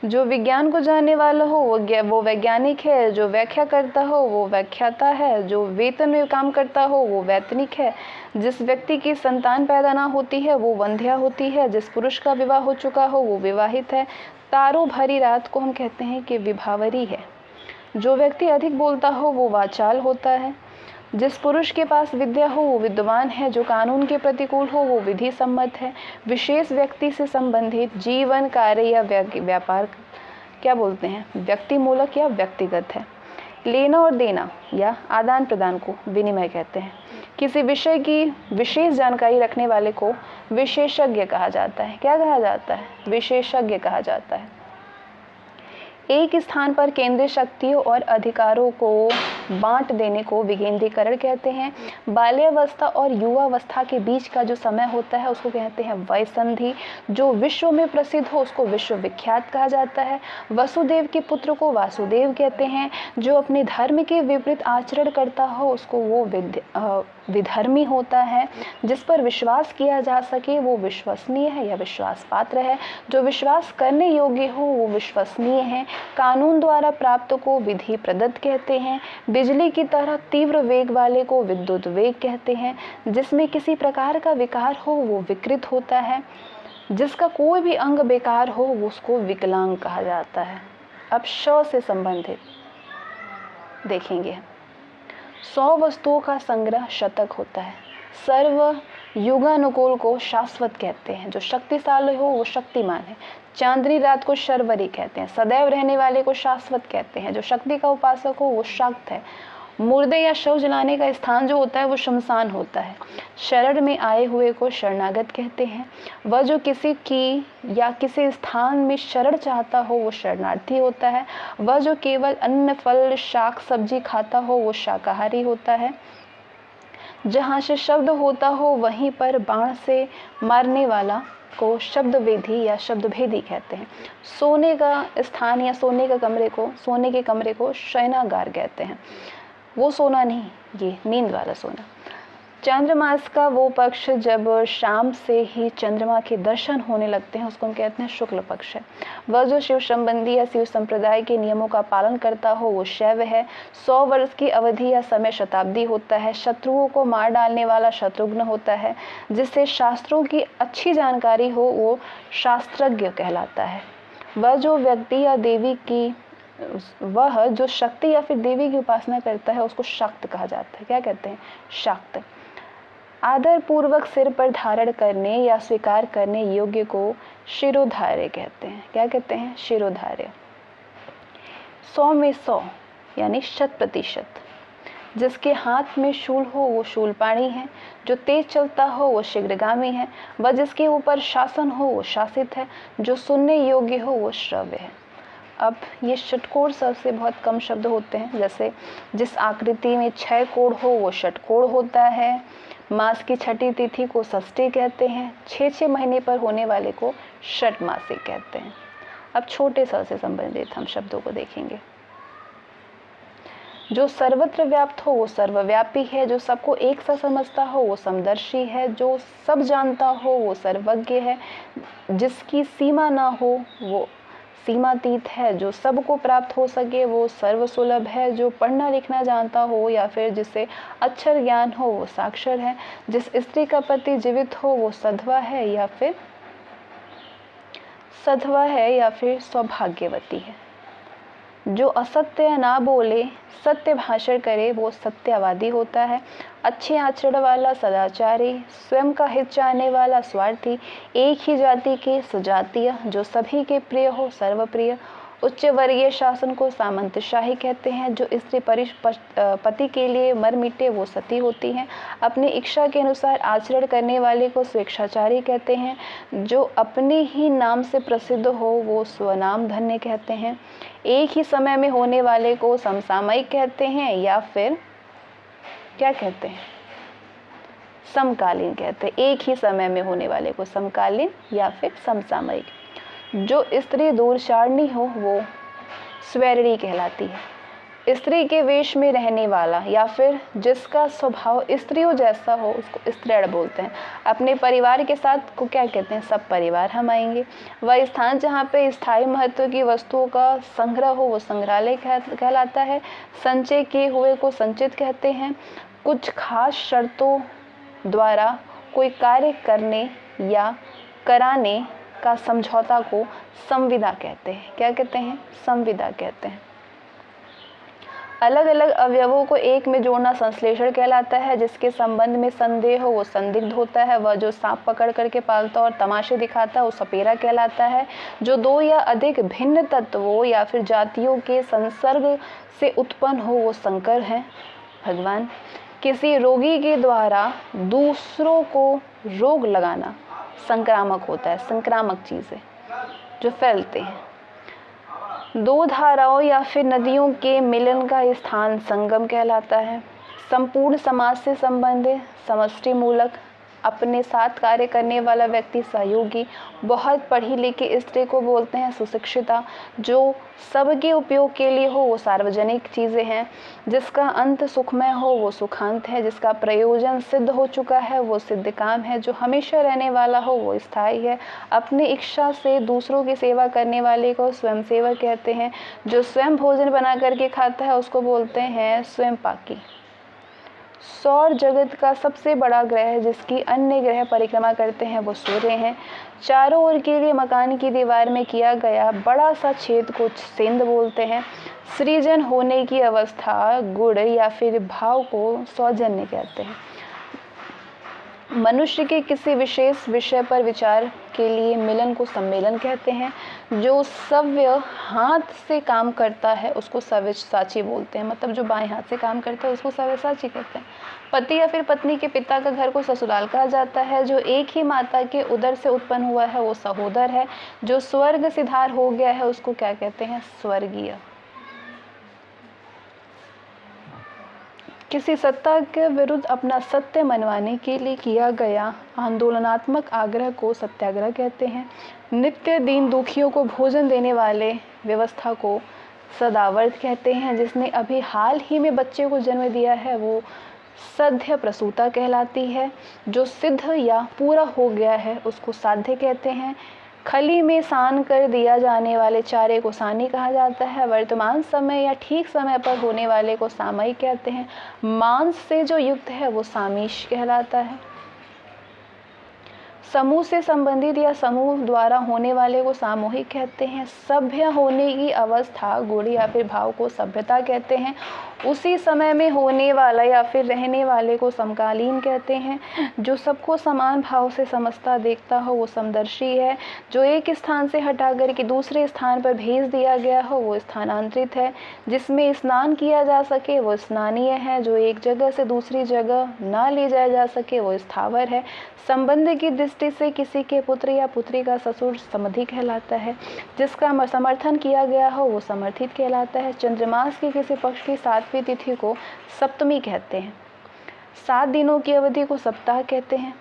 जो विज्ञान को जानने वाला हो वो वैज्ञानिक है। जो व्याख्या करता हो वो व्याख्याता है। जो वेतन में काम करता हो वो वैतनिक है। जिस व्यक्ति की संतान पैदा ना होती है वो वंध्या होती है। जिस पुरुष का विवाह हो चुका हो वो विवाहित है। तारों भरी रात को हम कहते हैं कि विभावरी है। जो व्यक्ति अधिक बोलता हो वो वाचाल होता है। जिस पुरुष के पास विद्या हो वो विद्वान है। जो कानून के प्रतिकूल हो वो विधि सम्मत है। विशेष व्यक्ति से संबंधित जीवन कार्य या व्यापार क्या बोलते हैं? व्यक्ति मूलक या व्यक्तिगत है। लेना और देना या आदान प्रदान को विनिमय कहते हैं। किसी विषय की विशेष जानकारी रखने वाले को विशेषज्ञ कहा जाता है। क्या कहा जाता है? विशेषज्ञ कहा जाता है। एक स्थान पर केंद्रित शक्तियों और अधिकारों को बांट देने को विकेंद्रीकरण कहते हैं। बाल्यावस्था और युवावस्था के बीच का जो समय होता है उसको कहते हैं वय संधि। जो विश्व में प्रसिद्ध हो उसको विश्व विख्यात कहा जाता है। वसुदेव के पुत्र को वासुदेव कहते हैं। जो अपने धर्म के विपरीत आचरण करता हो उसको वो विधर्मी होता है। जिस पर विश्वास किया जा सके वो विश्वसनीय है या विश्वास पात्र है। जो विश्वास करने योग्य हो वो विश्वसनीय है। कानून द्वारा प्राप्त को विधि प्रदत्त कहते हैं। बिजली की तरह तीव्र वेग वाले को विद्युत वेग कहते हैं। जिसमें किसी प्रकार का विकार हो वो विकृत होता है। जिसका कोई भी अंग बेकार हो उसको विकलांग कहा जाता है। अब श से संबंधित देखेंगे। 100 वस्तुओं का संग्रह शतक होता है। सर्व युगानुकूल को शाश्वत कहते हैं। जो शक्तिशाली हो वो शक्तिमान है। चांदनी रात को शर्वरी कहते हैं। सदैव रहने वाले को शाश्वत कहते हैं। जो शक्ति का उपासक हो वो शक्त है। मुर्दे या शव जलाने का स्थान जो होता है वो शमशान होता है। शरण में आए हुए को शरणागत कहते हैं। वह जो किसी की या किसी स्थान में शरण चाहता हो वो शरणार्थी होता है। वह जो केवल अन्न फल शाक सब्जी खाता हो वो शाकाहारी होता है। जहाँ से शब्द होता हो वहीं पर बाण से मारने वाला को शब्द वेदी या शब्द भेदी कहते हैं। सोने का स्थान या सोने के कमरे को शयनागार कहते हैं। वो सोना नहीं, ये नींद वाला सोना। चांद्रमास का वो पक्ष जब शाम से ही चंद्रमा के दर्शन होने लगते हैं उसको हम कहते हैं शुक्ल पक्ष है। वह जो शिव संबंधी या शिव संप्रदाय के नियमों का पालन करता हो वो शैव है। 100 वर्ष की अवधि या समय शताब्दी होता है। शत्रुओं को मार डालने वाला शत्रुघ्न होता है। जिससे शास्त्रों की अच्छी जानकारी हो वो शास्त्रज्ञ कहलाता है। वह जो व्यक्ति या देवी की वह जो शक्ति या फिर देवी की उपासना करता है उसको शाक्त कहा जाता है। क्या कहते हैं? शाक्त। आदर पूर्वक सिर पर धारण करने या स्वीकार करने योग्य को शिरोधार्य कहते हैं। क्या कहते हैं? शिरोधार्य। 100 में 100 यानी 100%। जिसके हाथ में शूल हो वो शूलपाणी है। जो तेज चलता हो वो शीघ्रगामी है। वह जिसके ऊपर शासन हो वो शासित है। जो सुनने योग्य हो वो श्रव्य है। अब ये षटकोण सबसे बहुत कम शब्द होते हैं। जैसे जिस आकृति में 6 कोण हो वो षटकोण होता है। मास की छठी तिथि को षष्ठी कहते हैं। 6 महीने पर होने वाले को षटमासिक कहते हैं। अब छोटे स से संबंधित हम शब्दों को देखेंगे। जो सर्वत्र व्याप्त हो वो सर्वव्यापी है। जो सबको एक सा समझता हो वो समदर्शी है। जो सब जानता हो वो सर्वज्ञ है। जिसकी सीमा ना हो वो सीमातीत है। जो सबको प्राप्त हो सके वो सर्वसुलभ है। जो पढ़ना लिखना जानता हो या फिर जिसे अक्षर ज्ञान हो वो साक्षर है। जिस स्त्री का पति जीवित हो वो सधवा है या फिर सौभाग्यवती है। जो असत्य ना बोले सत्य भाषण करे वो सत्यवादी होता है। अच्छे आचरण वाला सदाचारी। स्वयं का हित चाहने वाला स्वार्थी। एक ही जाति के सजातीय। जो सभी के प्रिय हो सर्वप्रिय। उच्च वर्गीय शासन को सामंतशाही कहते हैं। जो स्त्री पति के लिए मर मिटे वो सती होती हैं। अपनी इच्छा के अनुसार आचरण करने वाले को स्वेच्छाचारी कहते हैं। जो अपने ही नाम से प्रसिद्ध हो वो स्वनाम धन्य कहते हैं। एक ही समय में होने वाले को समसामयिक कहते हैं या फिर क्या कहते हैं? समकालीन कहते हैं। एक ही समय में होने वाले को समकालीन या फिर समसामयिक। जो स्त्री दूरचारिणी हो वो स्वैरिणी कहलाती है। स्त्री के वेश में रहने वाला या फिर जिसका स्वभाव स्त्रियों जैसा हो उसको स्त्रीण बोलते हैं। अपने परिवार के साथ को क्या कहते हैं? सब परिवार हम आएंगे। वह स्थान जहाँ पे स्थायी महत्व की वस्तुओं का संग्रह हो वो संग्रहालय कहलाता है। संचय किए हुए को संचित कहते हैं। कुछ खास शर्तों द्वारा कोई कार्य करने या कराने का समझौता को संविदा कहते हैं। क्या कहते हैं? संविदा कहते हैं। अलग अलग अवयवों को एक में जोड़ना संश्लेषण कहलाता है। जिसके संबंध में संदेह हो वो संदिग्ध होता है। वह जो सांप पकड़ करके पालता और तमाशे दिखाता है वो सपेरा कहलाता है। जो 2 या अधिक भिन्न तत्वों या फिर जातियों के संसर्ग से उत्पन्न हो वो संकर है भगवान। किसी रोगी के द्वारा दूसरों को रोग लगाना संक्रामक होता है। संक्रामक चीज़ें जो फैलते हैं। 2 धाराओं या फिर नदियों के मिलन का स्थान संगम कहलाता है। संपूर्ण समाज से संबंधित समष्टि मूलक अपने साथ कार्य करने वाला व्यक्ति सहयोगी। बहुत पढ़ी लिखी स्त्री को बोलते हैं सुशिक्षिता। जो सबके उपयोग के लिए हो वो सार्वजनिक चीज़ें हैं। जिसका अंत सुखमय हो वो सुखांत है। जिसका प्रयोजन सिद्ध हो चुका है वो सिद्ध काम है। जो हमेशा रहने वाला हो वो स्थायी है। अपनी इच्छा से दूसरों की सेवा करने वाले को स्वयं सेवक कहते हैं। जो स्वयं भोजन बना करके खाता है उसको बोलते हैं स्वयं पाकी। सौर जगत का सबसे बड़ा ग्रह जिसकी अन्य ग्रह परिक्रमा करते हैं वो सूर्य हैं। चारों ओर के लिए मकान की दीवार में किया गया बड़ा सा छेद को सेंध बोलते हैं। सृजन होने की अवस्था गुण या फिर भाव को सौजन्य कहते हैं। मनुष्य के किसी विशेष विषय पर विचार के लिए मिलन को सम्मेलन कहते हैं। जो सव्य हाथ से काम करता है उसको सव्यसाची बोलते हैं। मतलब जो बाएं हाथ से काम करता है उसको सव्यसाची कहते हैं। पति या फिर पत्नी के पिता का घर को ससुराल कहा जाता है। जो एक ही माता के उदर से उत्पन्न हुआ है वो सहोदर है। जो स्वर्ग सिधार हो गया है उसको क्या कहते हैं? स्वर्गीय। किसी सत्ता के विरुद्ध अपना सत्य मनवाने के लिए किया गया आंदोलनात्मक आग्रह को सत्याग्रह कहते हैं। नित्य दीन दुखियों को भोजन देने वाले व्यवस्था को सदावर्त कहते हैं। जिसने अभी हाल ही में बच्चे को जन्म दिया है वो सध्य प्रसूता कहलाती है। जो सिद्ध या पूरा हो गया है उसको साध्य कहते हैं। खली में सान कर दिया जाने वाले चारे को सानी कहा जाता है। वर्तमान समय या ठीक समय पर होने वाले को सामयिक कहते हैं। मांस से जो युक्त है वो सामीश कहलाता है। समूह से संबंधित या समूह द्वारा होने वाले को सामूहिक कहते हैं। सभ्य होने की अवस्था, गुण या फिर भाव को सभ्यता कहते हैं। उसी समय में होने वाला या फिर रहने वाले को समकालीन कहते हैं। जो सबको समान भाव से समझता देखता हो वो समदर्शी है। जो एक स्थान से हटाकर के दूसरे स्थान पर भेज दिया गया हो वो स्थानांतरित है। जिसमें स्नान किया जा सके वो स्नानीय है। जो एक जगह से दूसरी जगह ना ले जाया जा सके वो स्थावर है। संबंध की दृष्टि से किसी के पुत्र या पुत्री का ससुर समधि कहलाता है। जिसका समर्थन किया गया हो वो समर्थित कहलाता है। चंद्रमास के किसी पक्ष की 7वीं तिथि को सप्तमी कहते हैं। 7 दिनों की अवधि को सप्ताह कहते हैं।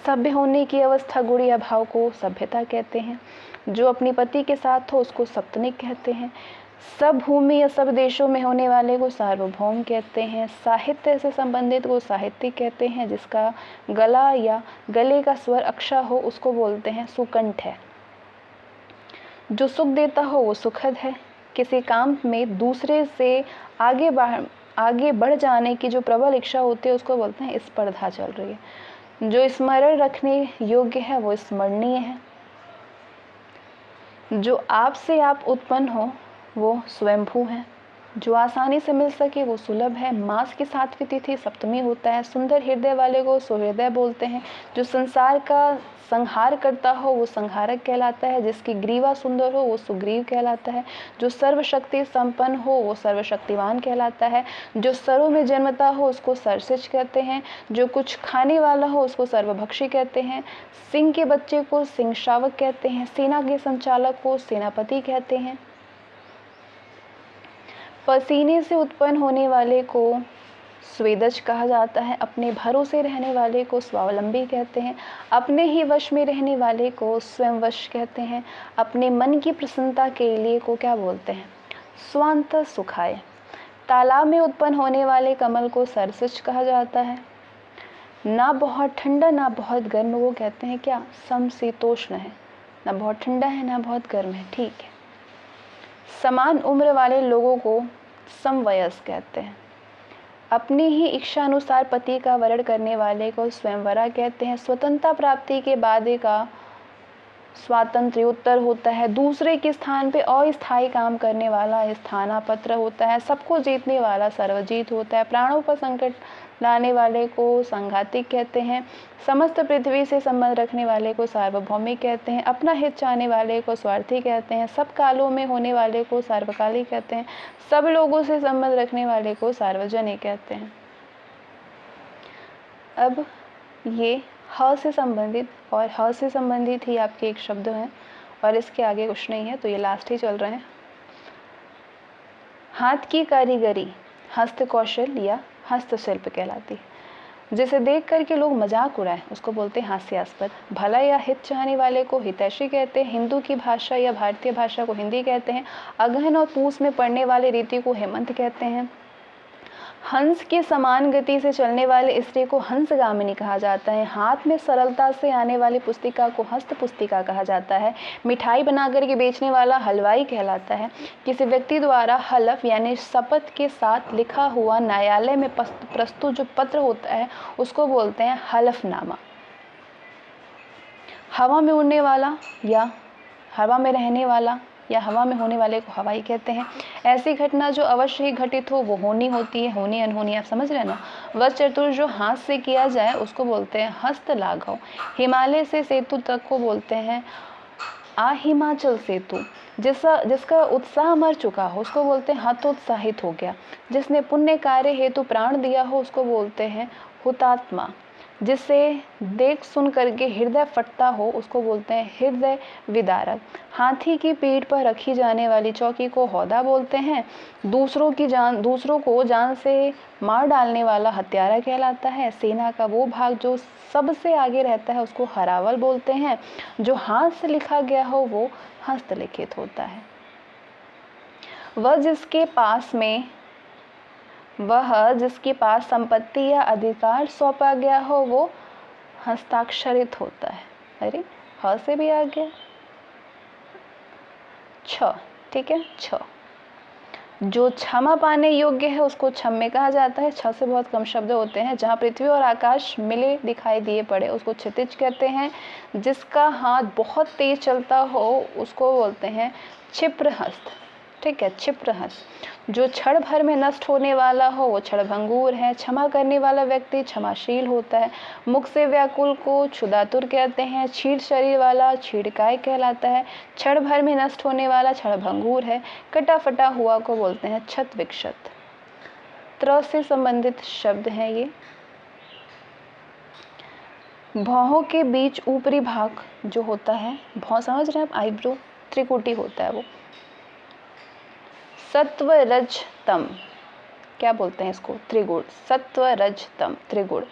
सभ्य होने की अवस्था, गुण या भाव को सभ्यता कहते हैं। जो अपनी पति के साथ हो उसको सप्तमिक कहते हैं। सब भूमि या सब देशों में होने वाले को सार्वभौम कहते हैं। साहित्य से संबंधित को साहित्यिक कहते हैं। जिसका गला या गले का स्वर अक्षा हो उसको बोलते हैं सुकंठ है। जो सुख देता हो वो सुखद है। किसी काम में दूसरे से आगे बढ़ जाने की जो प्रबल इच्छा होती है उसको बोलते हैं स्पर्धा चल रही है। जो स्मरण रखने योग्य है वो स्मरणीय है। जो आप से आप उत्पन्न हो वो स्वयंभू है। जो आसानी से मिल सके वो सुलभ है। मास की 7वीं तिथि सप्तमी होता है। सुंदर हृदय वाले को सुहृदय बोलते हैं। जो संसार का संहार करता हो वो संहारक कहलाता है। जिसकी ग्रीवा सुंदर हो वो सुग्रीव कहलाता है। जो सर्वशक्ति संपन्न हो वो सर्वशक्तिवान कहलाता है। जो सरों में जन्मता हो उसको सरसिज कहते हैं। जो कुछ खाने वाला हो उसको सर्वभक्षी कहते हैं। सिंह के बच्चे को सिंह शावक कहते हैं। सेना के संचालक को सेनापति कहते हैं। पसीने से उत्पन्न होने वाले को स्वेदज कहा जाता है। अपने भरोसे रहने वाले को स्वावलंबी कहते हैं। अपने ही वश में रहने वाले को स्वयं वश कहते हैं। अपने मन की प्रसन्नता के लिए को क्या बोलते हैं? स्वांत सुखाय। तालाब में उत्पन्न होने वाले कमल को सरसिज कहा जाता है। ना बहुत ठंडा ना बहुत गर्म वो कहते हैं क्या? समशीतोष्ण है। ना बहुत ठंडा है ना बहुत गर्म है, ठीक है। समान उम्र वाले लोगों को समवयस्क कहते हैं। अपनी ही इच्छा अनुसार पति का वरण करने वाले को स्वयंवरा कहते हैं। स्वतंत्रता प्राप्ति के बाद का स्वातंत्र्योत्तर होता है। दूसरे के स्थान पे अस्थायी काम करने वाला स्थानापत्र होता है। सबको जीतने वाला सर्वजीत होता है। प्राणों पर संकट लाने वाले को संघातिक कहते हैं। समस्त पृथ्वी से संबंध रखने वाले को सार्वभौमिक कहते हैं। अपना हित चाहने वाले को स्वार्थी कहते हैं। सब कालों में होने वाले को सार्वकालिक कहते हैं। सब लोगों से संबंध रखने वाले को सार्वजनिक कहते हैं। अब ये ह से संबंधित और ह से संबंधित ही आपके एक शब्द हैं और इसके आगे कुछ नहीं है, तो ये लास्ट ही चल रहे हैं। हाथ की कारीगरी हस्त कौशल या हस्तशिल्प कहलाती है। जिसे देख करके लोग मजाक उड़ाएं उसको बोलते हैं हास्यास्पद। भला या हित चाहने वाले को हितैषी कहते हैं। हिंदू की भाषा या भारतीय भाषा को हिंदी कहते हैं। अगहन और पूस में पड़ने वाले रीति को हेमंत कहते हैं। हंस के समान गति से चलने वाले स्त्री को हंसगामिनी कहा जाता है। हाथ में सरलता से आने वाली पुस्तिका को हस्त पुस्तिका कहा जाता है। मिठाई बनाकर के बेचने वाला हलवाई कहलाता है। किसी व्यक्ति द्वारा हलफ यानी शपथ के साथ लिखा हुआ न्यायालय में प्रस्तुत जो पत्र होता है उसको बोलते हैं हलफनामा। हवा में उड़ने वाला या हवा में रहने वाला या हवा में होने वाले को हवाई कहते हैं। ऐसी घटना जो अवश्य ही घटित हो वो होनी होती है। होनी अनहोनी आप समझ रहे ना। वश चतुर जो हाथ से किया जाए उसको बोलते हैं हस्त लाघव। हिमालय से सेतु तक को बोलते हैं हिमाचल सेतु। जिसका उत्साह मर चुका हो उसको बोलते हैं हतोत्साहित हो गया। जिसने पुण्य कार्य हेतु प्राण दिया हो उसको बोलते हैं हुतात्मा। जिसे देख सुन करके हृदय फटता हो उसको बोलते हैं हृदय विदारक। हाथी की पीठ पर रखी जाने वाली चौकी को हौदा बोलते हैं। दूसरों को जान से मार डालने वाला हत्यारा कहलाता है। सेना का वो भाग जो सबसे आगे रहता है उसको हरावल बोलते हैं। जो हाथ से लिखा गया हो वो हस्तलिखित होता है। वह जिसके पास में वह जिसके पास संपत्ति या अधिकार सौंपा गया हो वो हस्ताक्षरित होता है। अरे ह से भी आ गया, छ, ठीक है, छ। जो क्षमा पाने योग्य है उसको क्षम्य कहा जाता है। छ से बहुत कम शब्द होते हैं। जहाँ पृथ्वी और आकाश मिले दिखाई दिए पड़े उसको क्षितिज कहते हैं। जिसका हाथ बहुत तेज चलता हो उसको बोलते हैं क्षिप्रहस्त, ठीक है, क्षिप्रहस्त। जो क्षण भर में नष्ट होने वाला हो वो क्षणभंगुर है। क्षमा करने वाला व्यक्ति क्षमाशील होता है। मुख से व्याकुल को क्षुधातुर कहते हैं। क्षीण शरीर वाला क्षीणकाय कहलाता है। क्षण भर में नष्ट होने वाला क्षणभंगुर है। कटा फटा हुआ को बोलते हैं क्षत विक्षत। त्र से संबंधित शब्द हैं ये। भौहों के बीच ऊपरी भाग जो होता है, भौं समझ रहे हैं आप, आईब्रो, त्रिकुटी होता है वो। सत्व रज तम, क्या बोलते हैं इसको, त्रिगुण। सत्व रज तम त्रिगुण।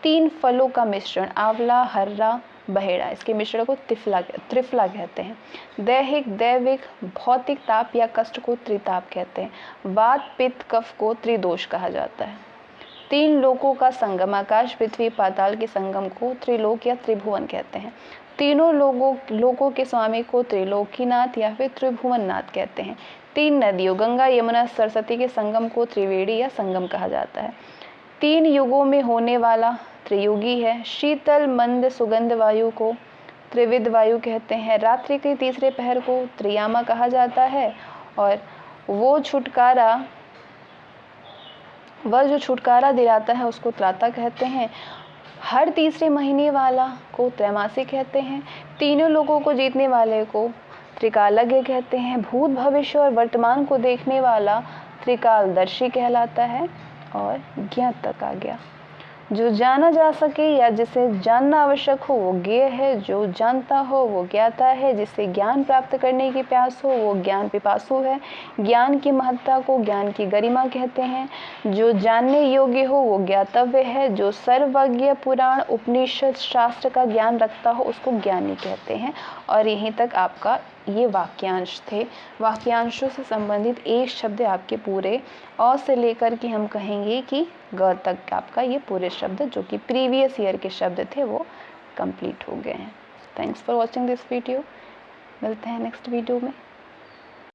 3 फलों का मिश्रण, आंवला, हर्रा, बहेड़ा, इसके मिश्रण को त्रिफला कहते हैं। दैहिक दैविक भौतिक ताप या कष्ट को त्रिताप कहते हैं। वात पित्त कफ को त्रिदोष कहा जाता है। 3 लोकों का संगम, आकाश पृथ्वी पाताल के संगम को त्रिलोक या त्रिभुवन कहते हैं। तीनों लोकों के स्वामी को त्रिलोकीनाथ या फिर त्रिभुवननाथ कहते हैं। 3 नदियों गंगा यमुना सरस्वती के संगम को त्रिवेणी या संगम कहा जाता है। 3 युगों में होने वाला त्रियुगी है। शीतल मंद सुगंध वायु को त्रिविध वायु कहते हैं। रात्रि के तीसरे पहर को त्रियामा कहा जाता है। और वह जो छुटकारा दिलाता है उसको त्राता कहते हैं। हर तीसरे महीने वाला को त्रैमासिक कहते हैं। तीनों लोगों को जीतने वाले को त्रिकालज्ञ कहते हैं। भूत भविष्य और वर्तमान को देखने वाला त्रिकालदर्शी कहलाता है। और ज्ञात तक आ गया। जो जाना जा सके या जिसे जानना आवश्यक हो वो ज्ञेय है। जो जानता हो वो ज्ञाता है। जिसे ज्ञान प्राप्त करने की प्यास हो वो ज्ञान पिपासु है। ज्ञान की महत्ता को ज्ञान की गरिमा कहते हैं। जो जानने योग्य हो वो ज्ञातव्य है। जो सर्वज्ञ पुराण उपनिषद शास्त्र का ज्ञान रखता हो उसको ज्ञानी कहते हैं। और यहीं तक आपका ये वाक्यांश थे। वाक्यांशों से संबंधित एक शब्द आपके पूरे अ से लेकर के हम कहेंगे कि ग तक आपका ये पूरे शब्द जो कि प्रीवियस ईयर के शब्द थे वो कंप्लीट हो गए हैं। Thanks for watching this video. मिलते हैं नेक्स्ट वीडियो में।